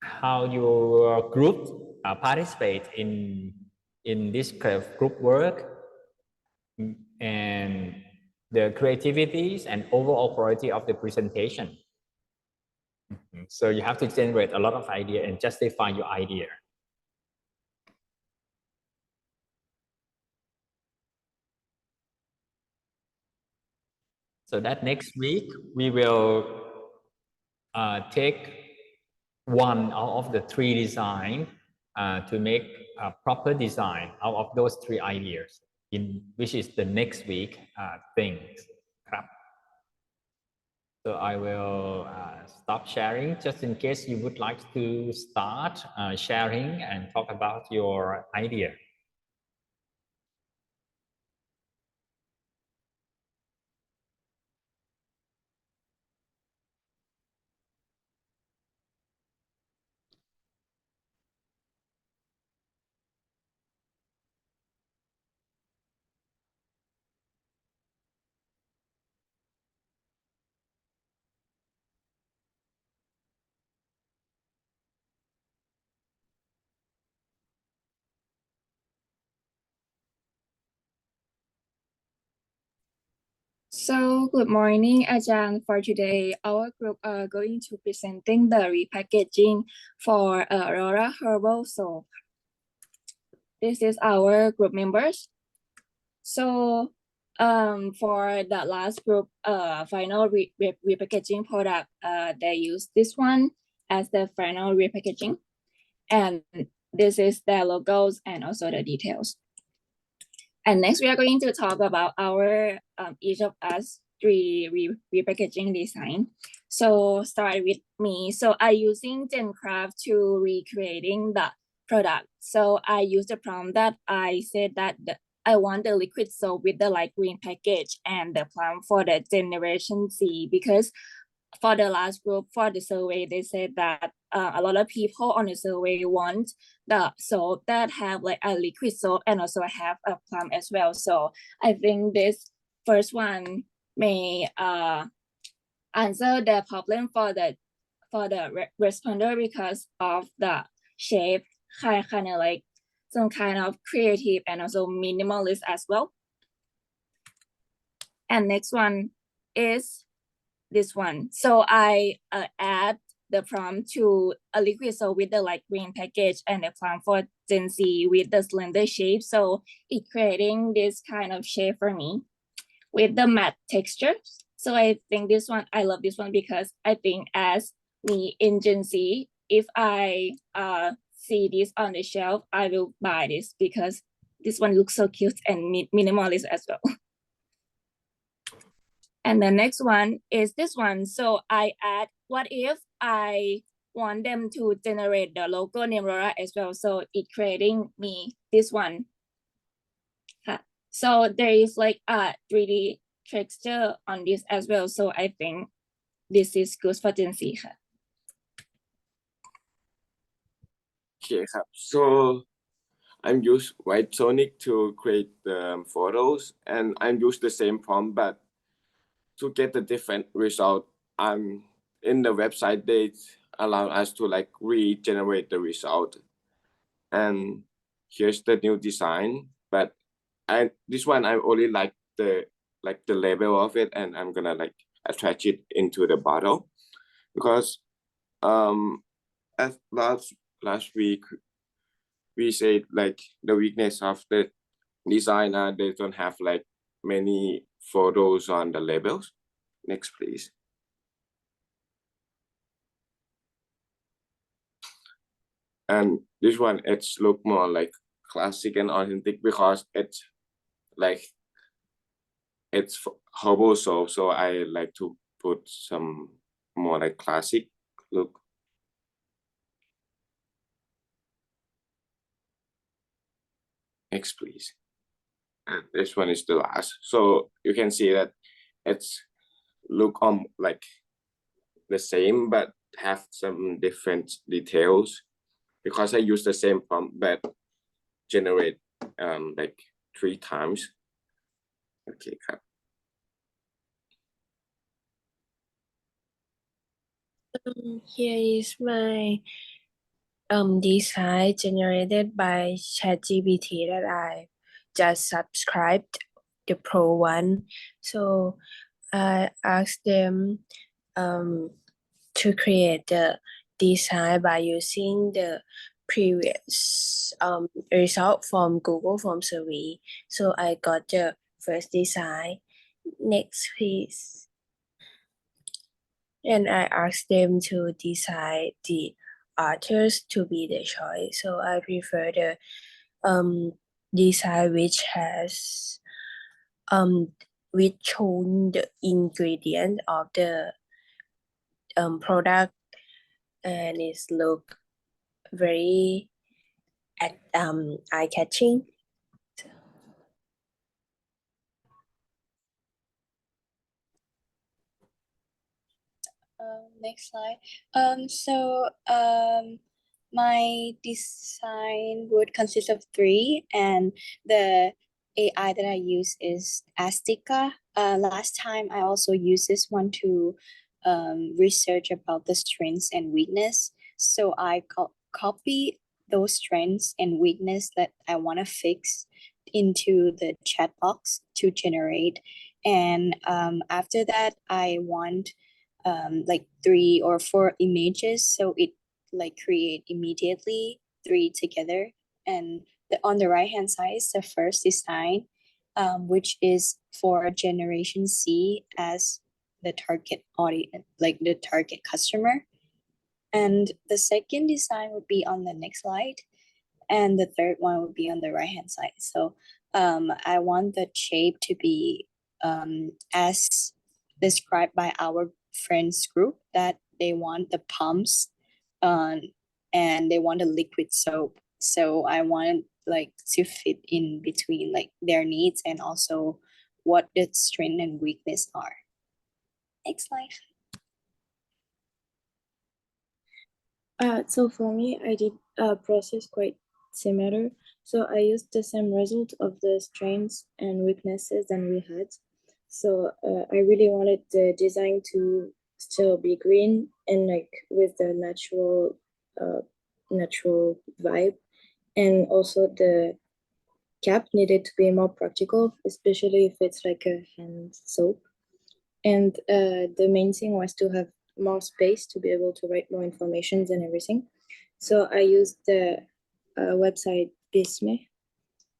how your group participate in this kind of group work, and the creativities and overall quality of the presentation. So you have to generate a lot of idea and justify your idea. So that next week we will take one out of the 3 design to make a proper design out of those 3 ideas, which is the next week things. So I will stop sharing just in case you would like to start sharing and talk about your idea. So good morning, Ajahn. For today, our group are going to presenting the repackaging for Aurora Herbal Soap. This is our group members. So for the last group final repackaging product, they use this one as the final repackaging, and this is their logos and also the details. And next we are going to talk about our each of us repackaging design. So start with me. So I using GenCraft to recreating the product. So I use the prompt that I said that I want the liquid soap with the light green package and the prompt for the generation C, because for the last group for the survey, they said that a lot of people on the survey want the soap that have like a liquid soap and also have a plum as well. So I think this first one may answer the problem for the responder because of the shape, kind of like some kind of creative and also minimalist as well. And next one is this one. So I add the prompt to a liquid soap with the light green package and the prompt for Gen Z with the slender shape. So it creating this kind of shape for me with the matte texture. So I think this one, I love this one because I think as me in Gen Z, if I see this on the shelf, I will buy this because this one looks so cute and minimalist as well. And the next one is this one. So I add, what if I want them to generate the logo name Rora as well? So it creating me this one. So there is like a 3D texture on this as well. So I think this is good for Gen Z. Okay, so I'm use White Sonic to create the photos, and I'm use the same prompt, but to get the different result, I'm in the website. They allow us to like regenerate the result, and here's the new design. But this one I only like the label of it, and I'm gonna like attach it into the bottle because as last week we said like the weakness of the designer, they don't have like many photos on the labels. Next, please. And this one, it's look more like classic and authentic because it's like it's herbal soap, so I like to put some more like classic look. Next, please. And this one is the last. So you can see that it's look like the same, but have some different details because I use the same prompt but generate like 3 times. Okay, cut. Here is my design generated by ChatGPT that I just subscribed, the pro one. So I asked them to create the design by using the previous result from Google Form survey. So I got the first design. Next, please. And I asked them to decide the authors to be the choice. So I prefer the design which has which shown the ingredient of the product, and it look very eye-catching. Next slide. My design would consist of 3, and the AI that I use is Astica. Last time I also used this one to research about the strengths and weakness. So I copy those strengths and weakness that I want to fix into the chat box to generate. And after that, I want like 3 or 4 images, so it like create immediately 3 together. And on the right hand side is the first design, which is for generation C as the target audience, like the target customer. And the second design would be on the next slide, and the third one would be on the right hand side. So I want the shape to be as described by our friends group that they want the pumps and they want a liquid soap. So I wanted like to fit in between like their needs and also what the strength and weakness are. Next slide. So for me, I did a process quite similar. So I used the same result of the strengths and weaknesses that we had. So I really wanted the design to still be green and like with the natural vibe, and also the cap needed to be more practical, especially if it's like a hand soap. And the main thing was to have more space to be able to write more information and everything. So I used the website Bisme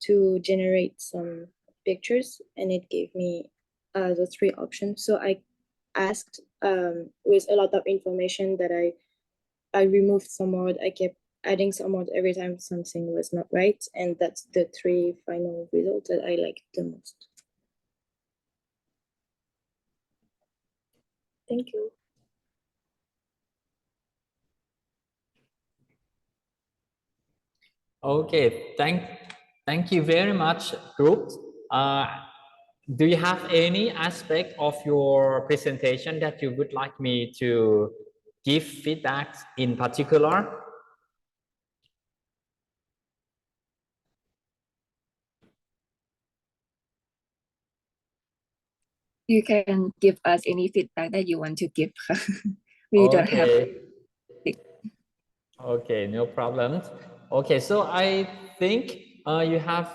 to generate some pictures, and it gave me the 3 options. So I asked with a lot of information that I removed some word. I kept adding some word every time something was not right, and that's the 3 final results that I liked the most. Thank you. Okay, thank you very much, group. Do you have any aspect of your presentation that you would like me to give feedback in particular? You can give us any feedback that you want to give. We don't have. Okay, no problem. Okay, so I think you have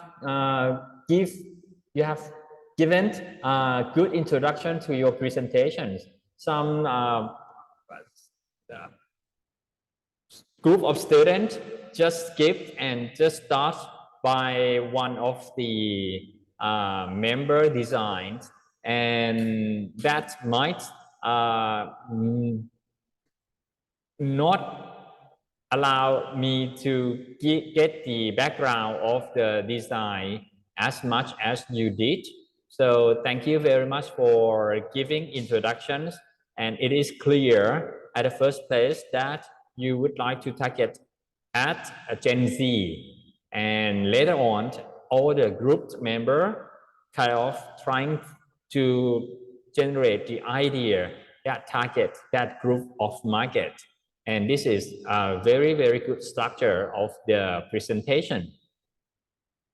given a good introduction to your presentations. Some group of students just skip and just start by one of the member designs, and that might not allow me to get the background of the design as much as you did. So thank you very much for giving introductions, and it is clear at the first place that you would like to target at a Gen Z, and later on all the group member kind of trying to generate the idea that target that group of market. And this is a very, very good structure of the presentation.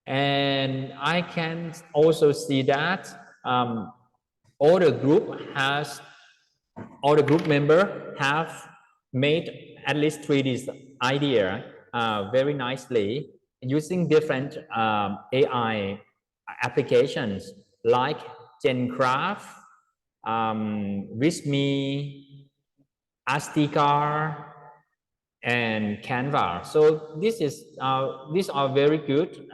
And I can also see that all the group member have made at least 3D idea very nicely using different AI applications like GenCraft, WithMe, Asticar, and Canva. So these are very good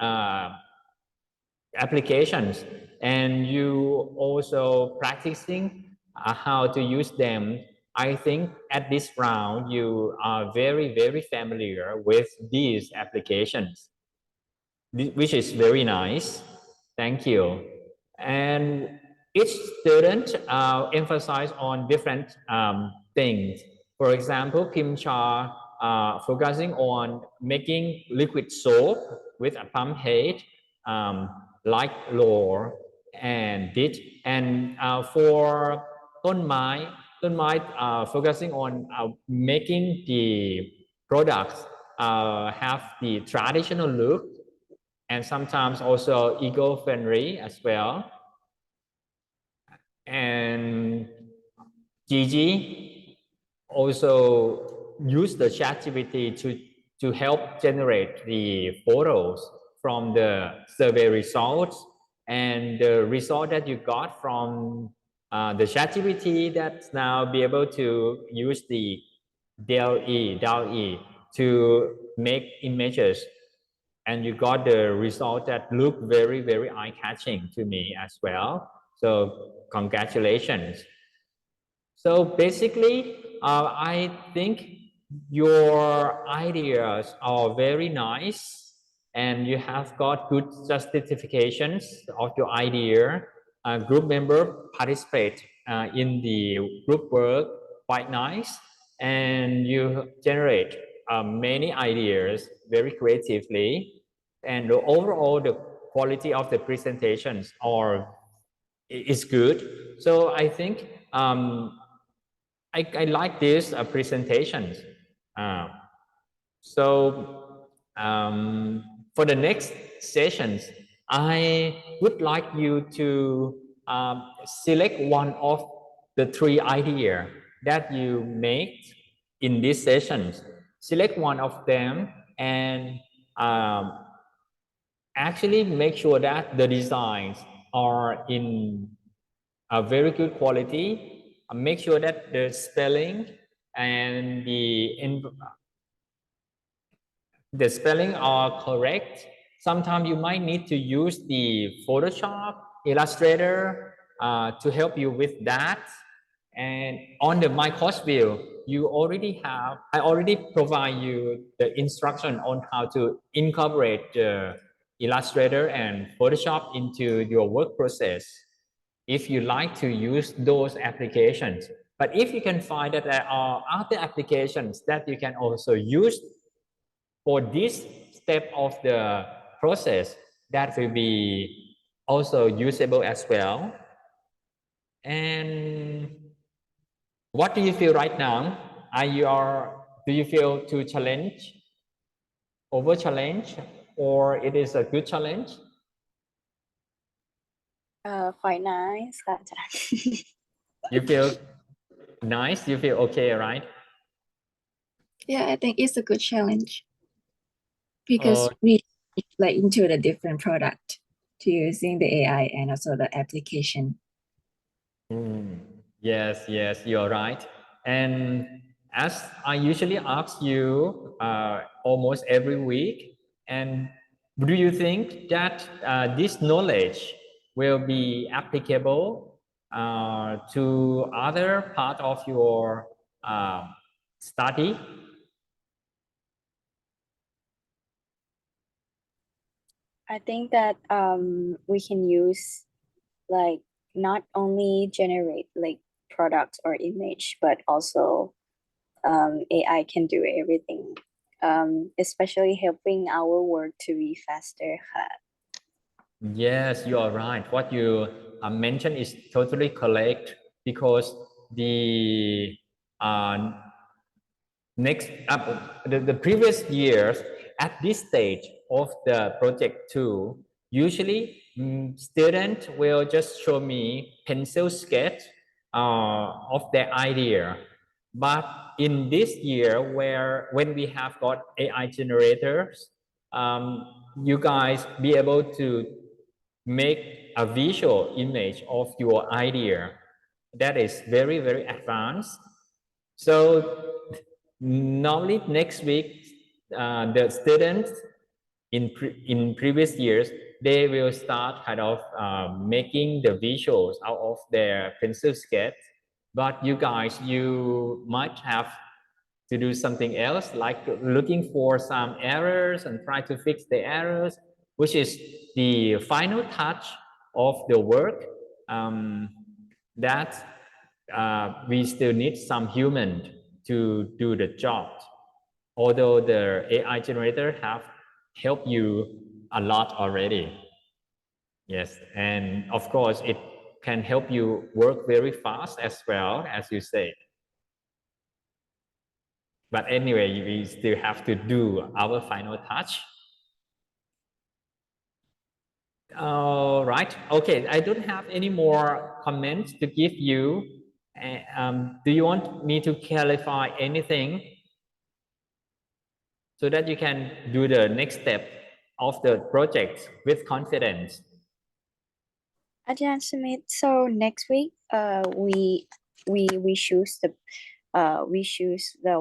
applications, and you also practicing how to use them. I think at this round you are very, very familiar with these applications, which is very nice. Thank you. And each student emphasize on different things. For example, Kim Cha focusing on making liquid soap with a pump head, like Lore and did. And for Ton Mai focusing on making the products have the traditional look and sometimes also eco-friendly as well. And Gigi also use the ChatGPT to help generate the photos from the survey results, and the result that you got from the ChatGPT that's now be able to use the DALL-E to make images, and you got the result that look very, very eye-catching to me as well. So congratulations. So basically, I think your ideas are very nice, and you have got good justifications of your idea. Group member participate in the group work quite nice, and you generate many ideas very creatively, and overall the quality of the presentations is good. So I think I like these presentations. So for the next sessions, I would like you to select one of the 3 ideas that you make in these sessions. Select one of them and actually make sure that the designs are in a very good quality. Make sure that the spelling and the spelling are correct. Sometimes you might need to use the Photoshop, Illustrator to help you with that. And on the My Course View, I already provide you the instruction on how to incorporate the Illustrator and Photoshop into your work process, if you like to use those applications. But if you can find that there are other applications that you can also use for this step of the process, that will be also usable as well. And what do you feel right now? Do you feel too over challenge, or it is a good challenge? Quite nice,ค่ะอาจารย์ You feel nice? You feel okay, right? Yeah, I think it's a good challenge because we like into the different product to using the AI and also the application. Yes, you're right. And as I usually ask you almost every week, and do you think that this knowledge will be applicable to other part of your study? I think that we can use like not only generate like products or image, but also AI can do everything, especially helping our work to be faster. Yes, you are right. What you mentioned is totally correct, because the the previous years at this stage of the project 2, usually students will just show me pencil sketch of their idea. But in this year, when we have got AI generators, you guys be able to make a visual image of your idea that is very, very advanced. So normally next week, the students in previous years, they will start kind of making the visuals out of their pencil sketch. But you guys, you might have to do something else, like looking for some errors and try to fix the errors, which is the final touch of the work, that we still need some human to do the job. Although the AI generator have helped you a lot already. Yes, and of course it can help you work very fast as well, as you said. But anyway, we still have to do our final touch. All right. Okay, I don't have any more comments to give you. Do you want me to clarify anything so that you can do the next step of the project with confidence? Ajahn Smith, so next week, we choose the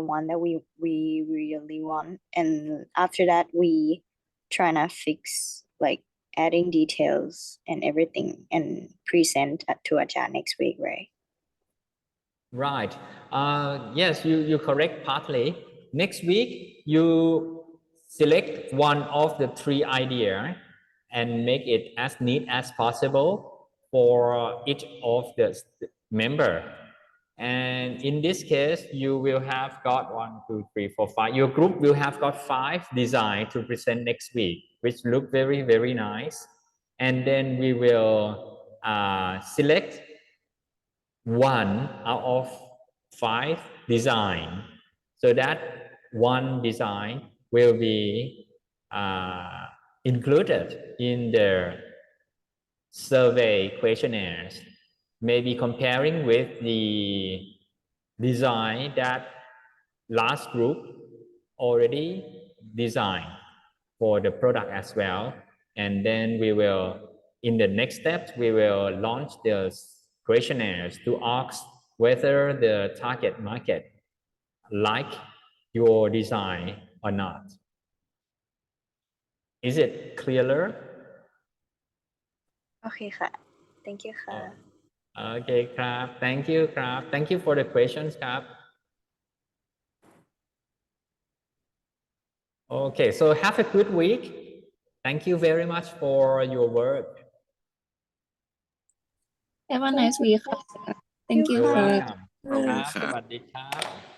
one that we really want, and after that we trying to fix like adding details and everything and present to Ajahn next week, right? Right. Yes, you correct partly. Next week, you select one of the 3 ideas and make it as neat as possible for each of member. And in this case, you will have got 1, 2, 3, 4, 5. Your group will have got 5 designs to present next week, which look very, very nice. And then we will select 1 out of 5 design, so that 1 design will be included in the survey questionnaires, maybe comparing with the design that last group already designed for the product as well. And then we will, in the next step, we will launch the questionnaires to ask whether the target market like your design or not. Is it clearer? โอเคค่ะ thank you ค่ะ Okay ครับ thank you ครับ thank you for the questions ครับ Okay, so have a good week. Thank you very much for your work. Have a nice week ค่ะ Thank you You're ค่ะ welcome ครับสวัสดีครับ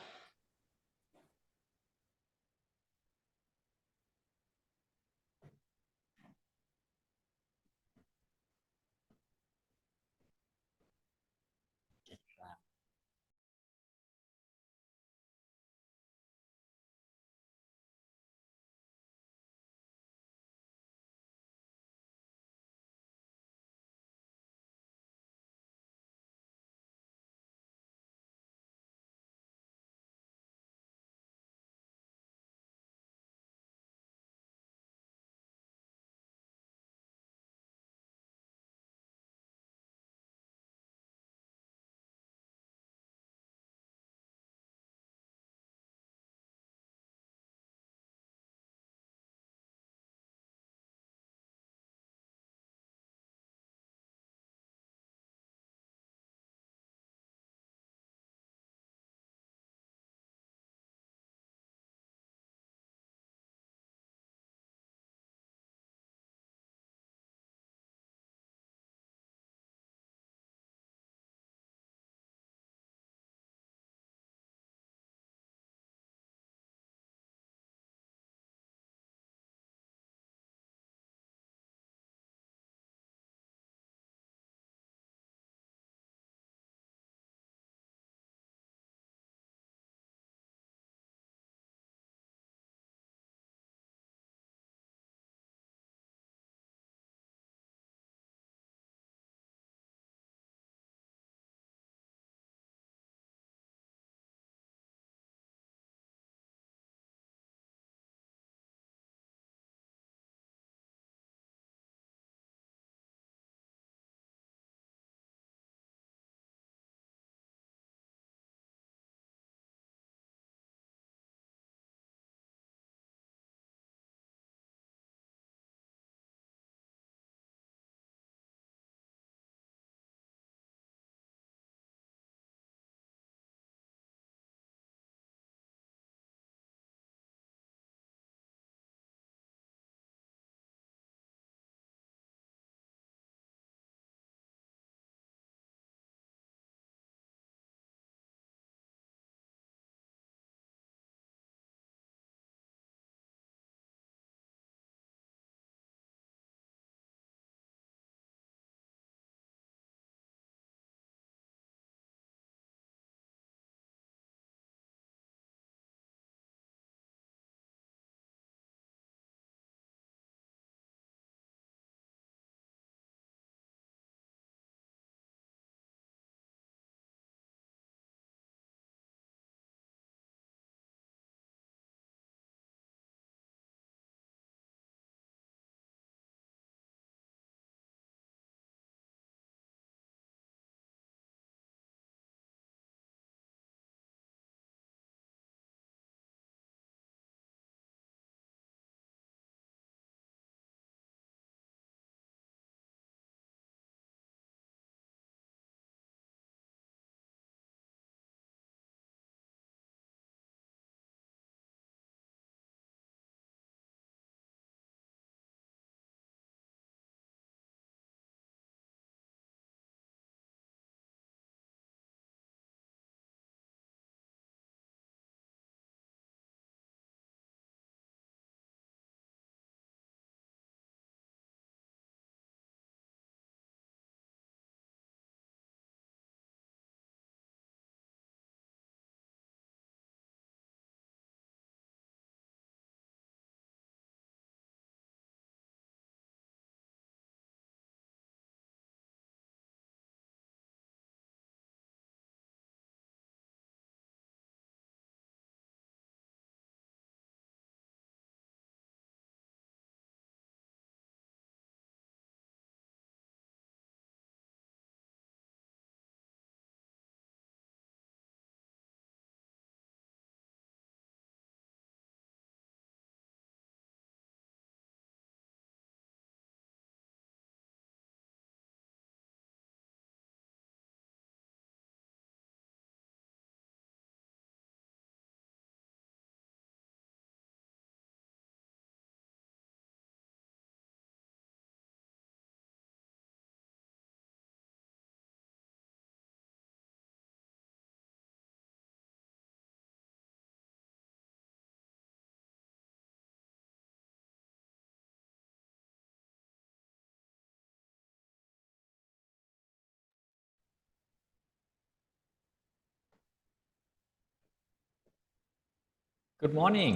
Good morning.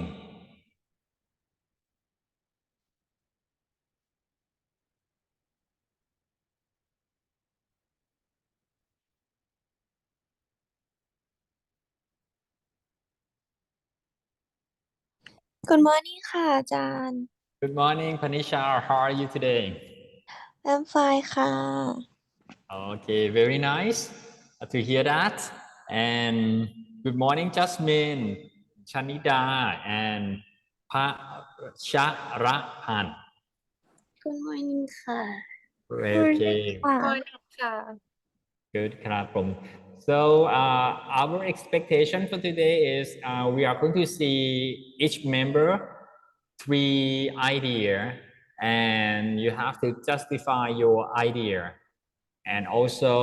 Good morning ค่ะอาจารย์ Good morning, Panisha. How are you today? I'm fine ค่ะ Okay, very nice to hear that. And good morning, Jasmine, Chanida, and Pacharapan. Good morning ค่ะ Okay, ค่ะ ค่ะ good, ครับผม. So our expectation for today is we are going to see each member 3 idea, and you have to justify your idea, and also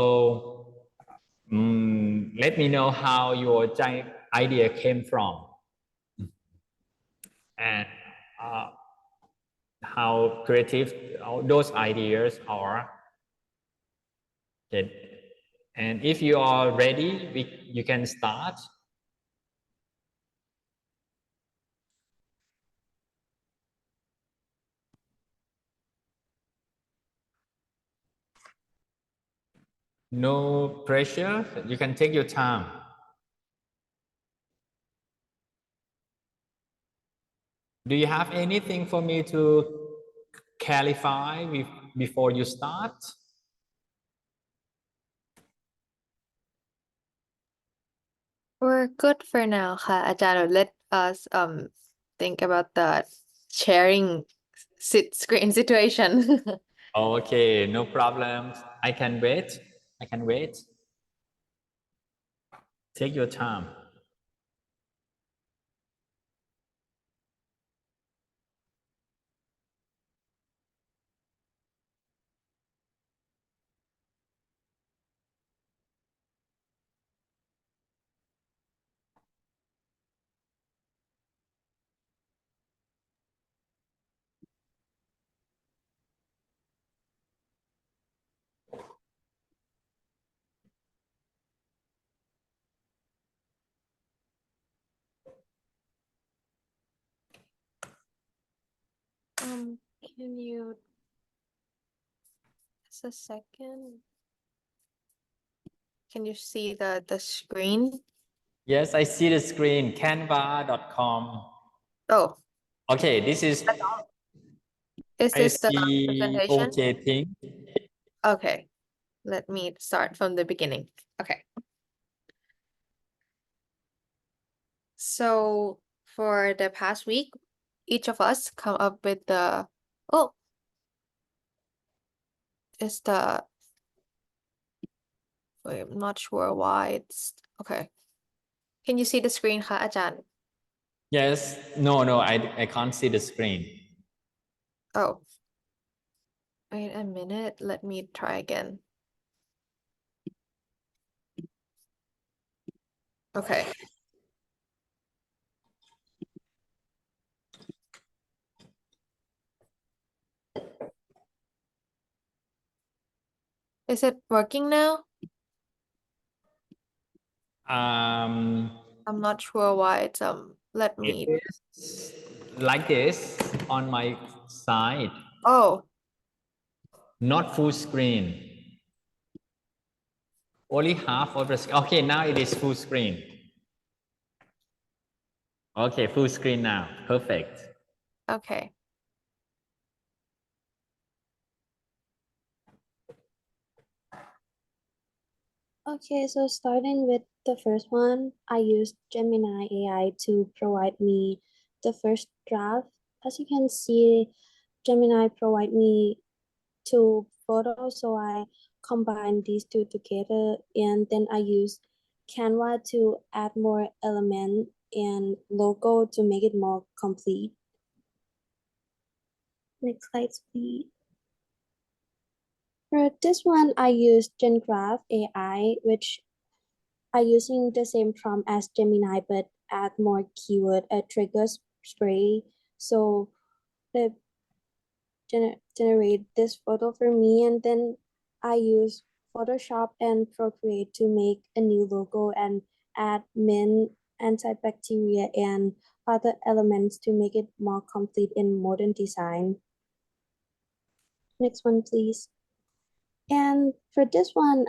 let me know how your idea came from, and how creative those ideas are. Okay. And if you are ready, you can start. No pressure. You can take your time. Do you have anything for me to clarify before you start? We're good for now ค่ะ อาจารย์ let us think about the sharing screen situation. Okay, no problem. I can wait. I can wait. Take your time. Can you just a second? Can you see the screen? Yes, I see the screen, canva.com. Oh. Okay, this is Is I this the see presentation? okay thing. Okay, let me start from the beginning. Okay. So for the past week, each of us come up with the, oh, is the, wait, I'm not sure why it's, okay. Can you see the screen,คะอาจารย์? Yes, no, I can't see the screen. Oh. Wait a minute, let me try again. Okay. Is it working now? I'm not sure why it's let me. It's like this on my side. Oh. Not full screen. Only half of the screen. Okay, now it is full screen. Okay, full screen now. Perfect. Okay. Okay, so starting with the first one, I used Gemini AI to provide me the first draft. As you can see, Gemini provide me 2 photos, so I combine these 2 together, and then I use Canva to add more element and logo to make it more complete. Next slide, please. For this one, I used GenGraph AI, which are using the same prompt as Gemini, but add more keyword, a trigger spray. So they generate this photo for me, and then I use Photoshop and Procreate to make a new logo and add min antibacterial, and other elements to make it more complete in modern design. Next one, please. And for this one,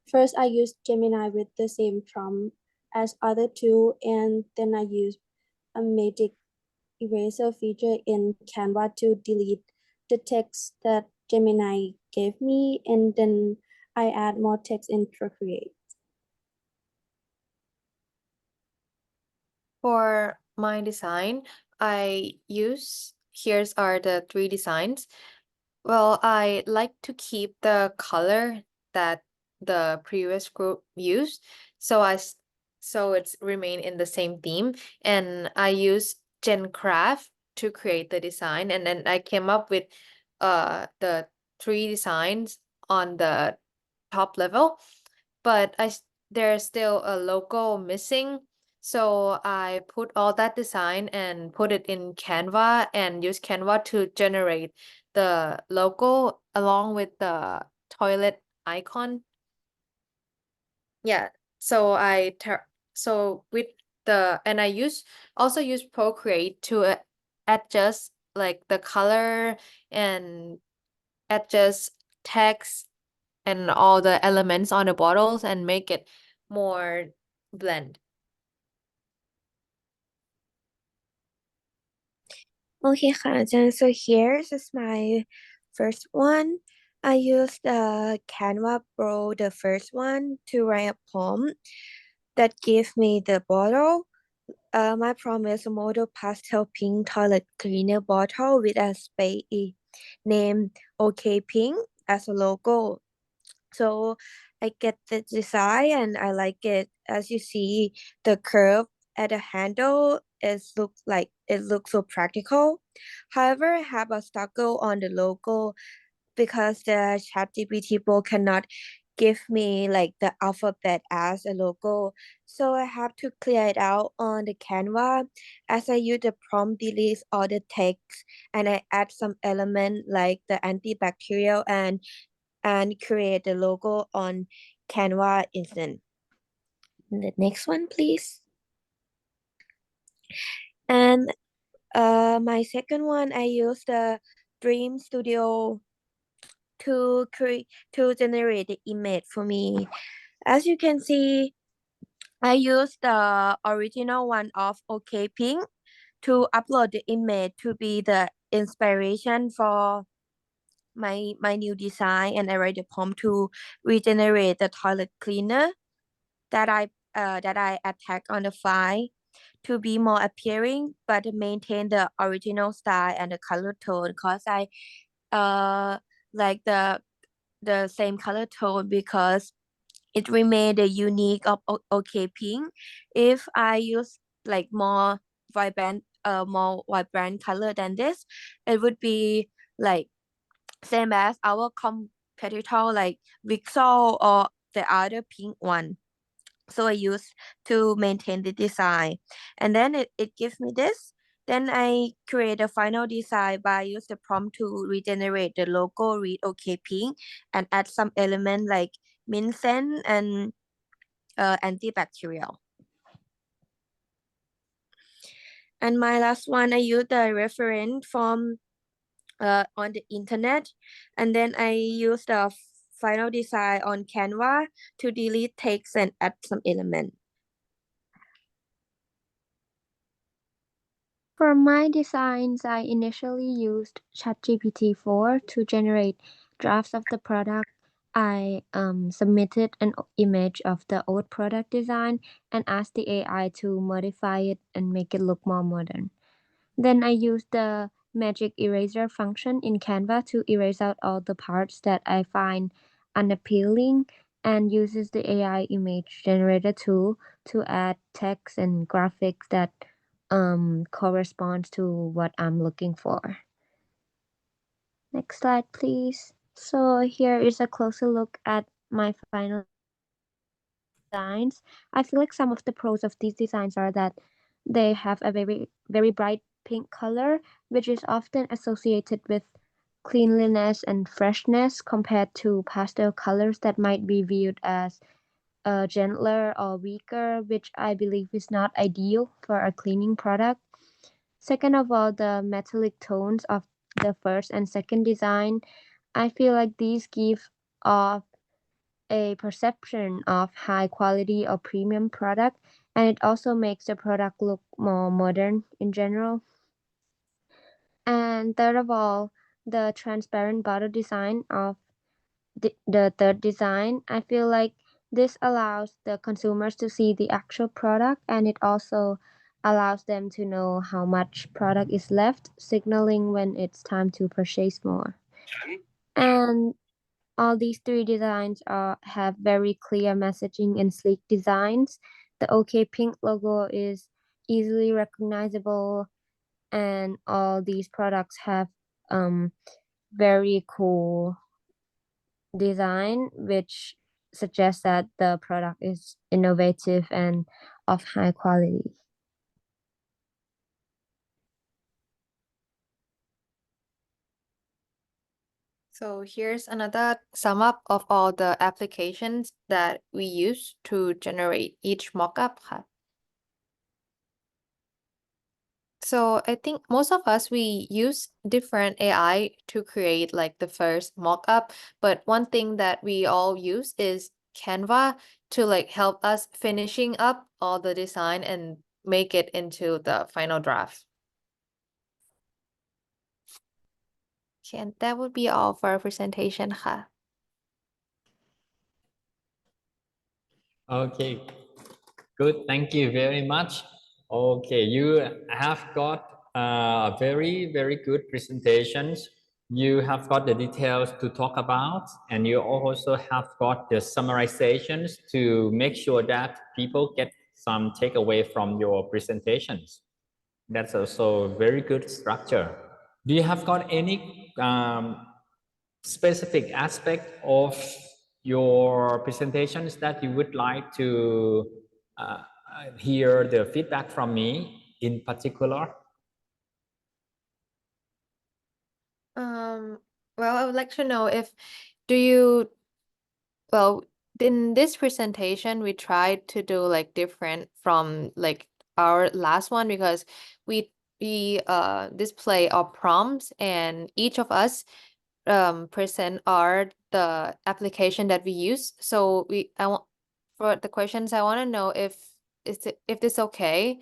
first I used Gemini with the same prompt as other two, and then I used a magic eraser feature in Canva to delete the text that Gemini gave me, and then I add more text in Procreate. For my design, here's are the 3 designs. Well, I like to keep the color that the previous group used, so so it's remain in the same theme, and I use GenCraft to create the design, and then I came up with the 3 designs on the top level, but there's still a logo missing. So I put all that design and put it in Canva and use Canva to generate the logo along with the toilet icon. Yeah, so with and I also use Procreate to adjust like the color and adjust text and all the elements on the bottles and make it more blend. Okay, so here's is my first one. I used the Canva Pro, the first one, to write a poem that gave me the bottle. My prompt is a model pastel pink toilet cleaner bottle with a space named OK Pink as a logo. So I get the design and I like it. As you see, the curve at the handle it looks so practical. However, I have a struggle on the logo because the ChatGPT Pro cannot give me like the alphabet as a logo. So I have to clear it out on the Canva. As I use the prompt delete all the text and I add some element like the antibacterial and create the logo on Canva instant. The next one, please. And my second one, I use the Dream Studio to generate the image for me. As you can see, I use the original one of OK Pink to upload the image to be the inspiration for my new design, and I write the prompt to regenerate the toilet cleaner that I attack on the fly to be more appealing but maintain the original style and the color tone because I like the same color tone because it remain the unique of OK Pink. If I use like more vibrant color than this, it would be like same as our competitor like Vixel or the other pink one. So I use to maintain the design, and then it gives me this. Then I create a final design by use the prompt to regenerate the logo, read OK Pink, and add some element like mint scent and antibacterial. And my last one, I use the reference from on the internet, and then I use the final design on Canva to delete text and add some element. For my designs, I initially used ChatGPT 4 to generate drafts of the product. I submitted an image of the old product design and asked the AI to modify it and make it look more modern. Then I used the magic eraser function in Canva to erase out all the parts that I find unappealing and uses the AI image generator tool to add text and graphics that corresponds to what I'm looking for. Next slide, please. So here is a closer look at my final designs. I feel like some of the pros of these designs are that they have a very bright pink color, which is often associated with cleanliness and freshness compared to pastel colors that might be viewed as gentler or weaker, which I believe is not ideal for a cleaning product. Second of all, the metallic tones of the first and second design, I feel like these give off a perception of high quality or premium product, and it also makes the product look more modern in general. And third of all, the transparent bottle design of the third design, I feel like this allows the consumers to see the actual product, and it also allows them to know how much product is left, signaling when it's time to purchase more. And all these three designs have very clear messaging and sleek designs. The OK Pink logo is easily recognizable, and all these products have very cool design, which suggests that the product is innovative and of high quality. So here's another sum up of all the applications that we use to generate each mockup. So I think most of us, we use different AI to create like the first mockup, but one thing that we all use is Canva to like help us finishing up all the design and make it into the final draft. Okay, and that would be all for our presentation. Okay, good. Thank you very much. Okay, you have got very, very good presentations. You have got the details to talk about, and you also have got the summarizations to make sure that people get some takeaway from your presentations. That's also very good structure. Do you have got any specific aspect of your presentations that you would like to hear the feedback from me in particular? Well, I would like to know if well, in this presentation, we tried to do like different from like our last one, because we display our prompts, and each of us present the application that we use. So for the questions, I want to know if this okay,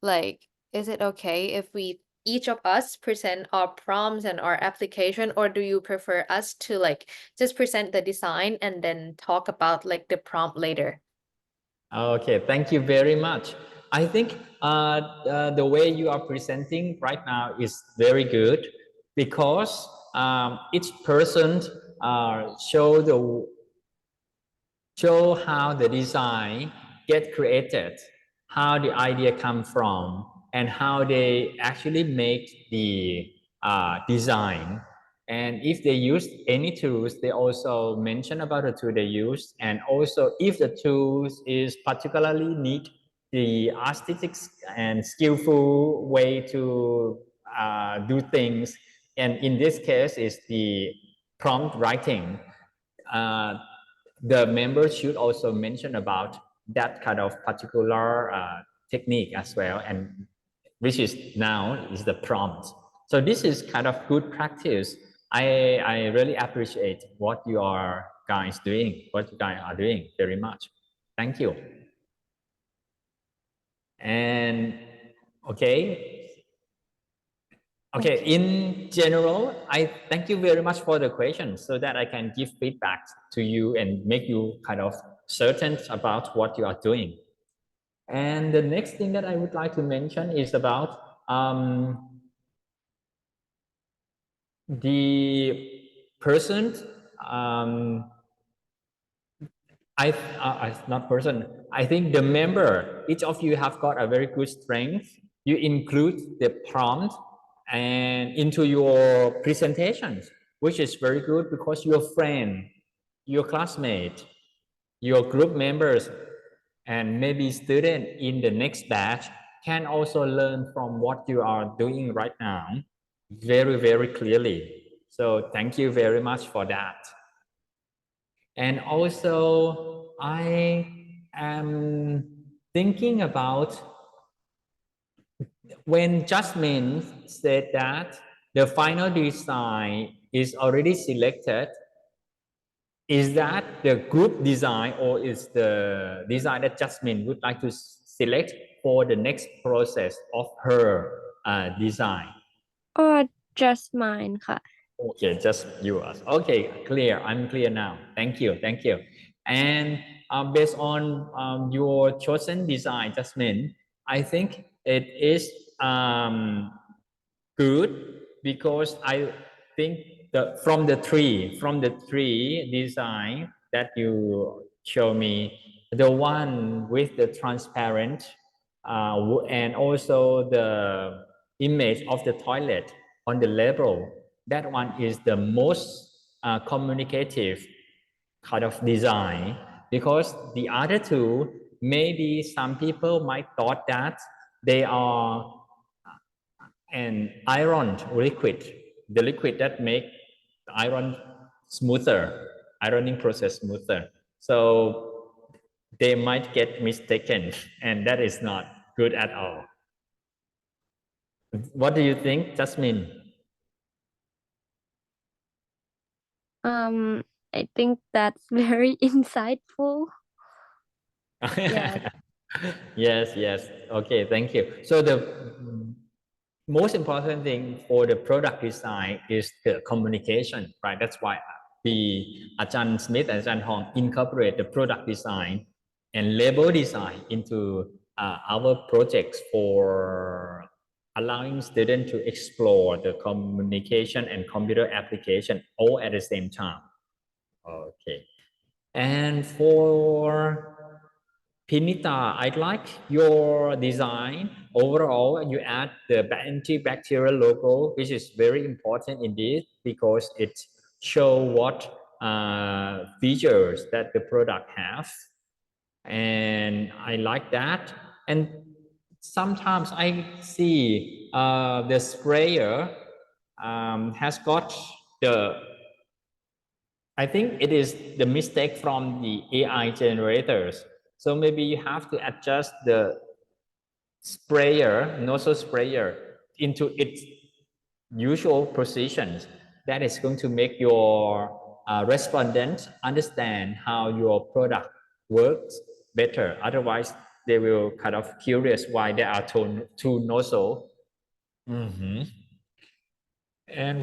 like is it okay if each of us present our prompts and our application, or do you prefer us to like just present the design and then talk about like the prompt later? Okay, thank you very much. I think the way you are presenting right now is very good, because each person show how the design get created, how the idea come from, and how they actually make the design. And if they use any tools, they also mention about the tool they use. And also if the tools is particularly need the artistic and skillful way to do things. And in this case is the prompt writing. The members should also mention about that kind of particular technique as well, and which is now is the prompt. So this is kind of good practice. I really appreciate what you are guys doing, what you guys are doing very much. Thank you. And okay, in general, I thank you very much for the questions, so that I can give feedback to you and make you kind of certain about what you are doing. And the next thing that I would like to mention is about the person, not person, I think the member, each of you have got a very good strength. You include the prompt and into your presentations, which is very good, because your friend, your classmate, your group members, and maybe student in the next batch can also learn from what you are doing right now very, very clearly. So thank you very much for that. And also, I I'm thinking about when Jasmine said that the final design is already selected, is that the group design or is the design that Jasmine would like to select for the next process of her design? Or just mine ค่ะ Okay, just yours. Okay, clear. I'm clear now. Thank you. Thank you. And based on your chosen design, Jasmine, I think it is good because I think from the three design that you show me, the one with the transparent and also the image of the toilet on the label, that one is the most communicative kind of design, because the other two, maybe some people might thought that they are an iron liquid, the liquid that make the iron smoother, ironing process smoother. So they might get mistaken, and that is not good at all. What do you think, Jasmine? I think that's very insightful. Yeah. Yes, yes. Okay, thank you. So the most important thing for the product design is the communication, right? That's why Ajahn Smith and Ajahn Hong incorporate the product design and label design into our projects for allowing students to explore the communication and computer application all at the same time. Okay. And for Pinita, I like your design. Overall, you add the antibacterial logo, which is very important indeed because it shows what features that the product has. And I like that. And sometimes I see the sprayer has got the, I think it is the mistake from the AI generators. So maybe you have to adjust the sprayer, nozzle sprayer, into its usual positions. That is going to make your respondents understand how your product works better. Otherwise, they will kind of curious why there are two nozzle. And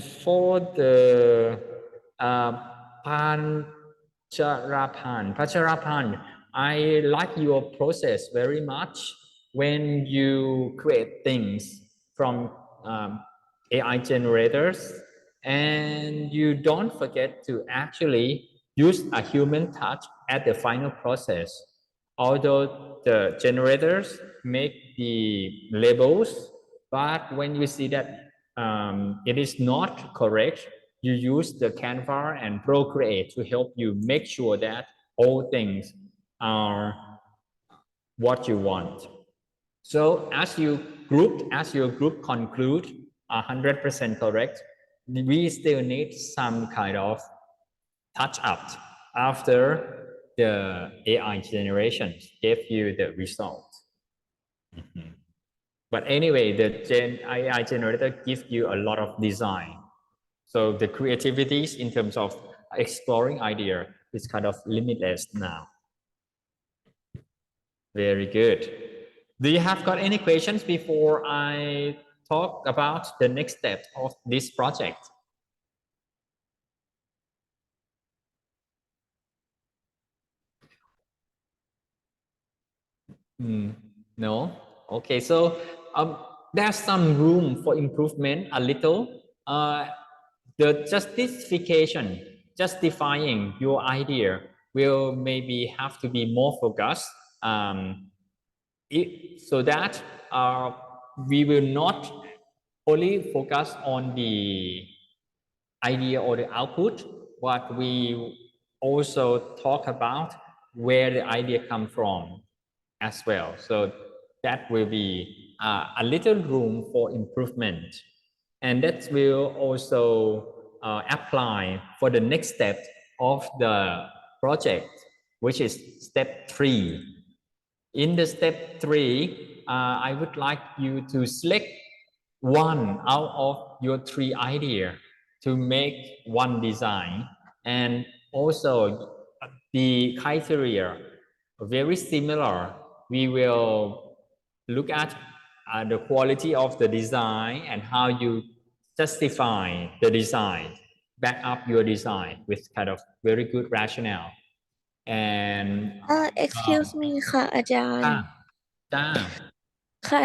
for the Pacharapan, I like your process very much when you create things from AI generators, and you don't forget to actually use a human touch at the final process. Although the generators make the labels, but when you see that it is not correct, you use the Canva and Procreate to help you make sure that all things are what you want. So as your group conclude 100% correct, we still need some kind of touch up after the AI generation gave you the result. But anyway, the AI generator gives you a lot of design. So the creativities in terms of exploring idea is kind of limitless now. Very good. Do you have got any questions before I talk about the next step of this project? No? Okay, so there's some room for improvement a little. The justifying your idea will maybe have to be more focused, so that we will not only focus on the idea or the output, but we also talk about where the idea comes from as well. So that will be a little room for improvement. And that will also apply for the next step of the project, which is step 3. In the step 3, I would like you to select one out of your 3 ideas to make one design, and also the criteria are very similar. We will look at the quality of the design and how you justify the design, back up your design with kind of very good rationale. And excuse me ค่ะอาจารย์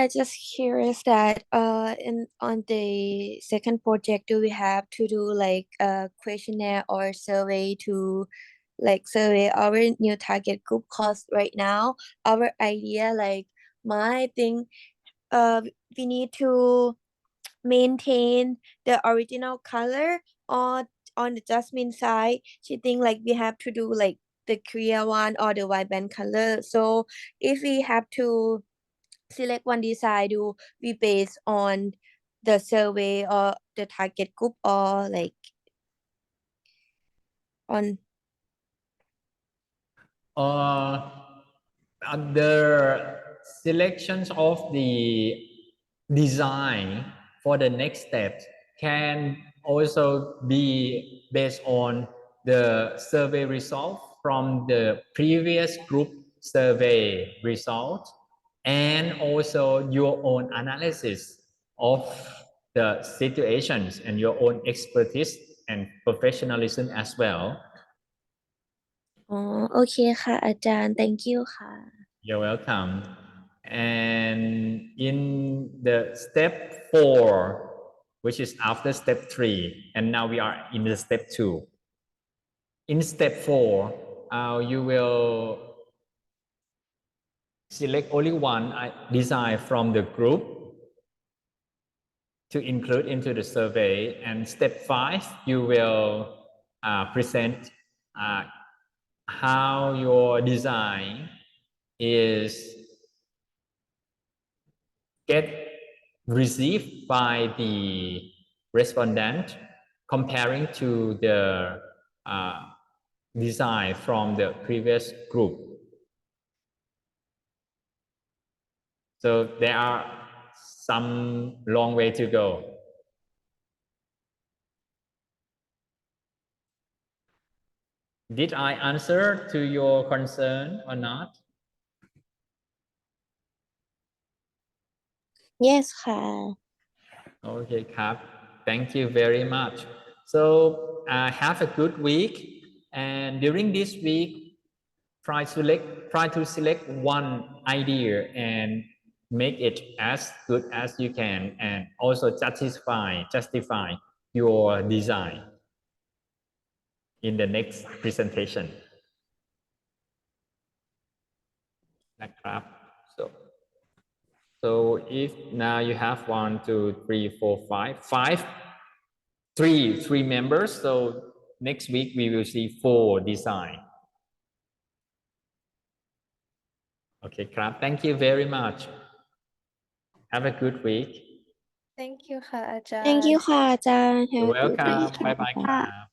I just curious that in on the second project, do we have to do like a questionnaire or survey to like survey our new target group? Cause right now our idea like my thing we need to maintain the original color on the Jasmine side. She think like we have to do like the clear one or the vibrant color. So if we have to select one design, do we base on the survey or the target group or like on the selections of the design for the next step can also be based on the survey result from the previous group survey result, and also your own analysis of the situations and your own expertise and professionalism as well. อ๋อโอเคค่ะอาจารย์ thank you ค่ะ You're welcome. And in the step 4, which is after step 3, and now we are in the step 2. In step 4, you will select only one design from the group to include into the survey. And step 5, you will present how your design is get received by the respondent comparing to the design from the previous group. So there are some long way to go. Did I answer to your concern or not? yes ค่ะ Okay, Kap. Thank you very much. So have a good week, and during this week, try to select one idea and make it as good as you can, and also justify your design in the next presentation. นะครับ so if now you have 1 2 3 4 5 three members, so next week we will see 4 design. Okay, Krab, thank you very much. Have a good week. Thank you ค่ะอาจารย์ thank you ค่ะอาจารย์ have You're a good welcome. week Bye bye, Krab.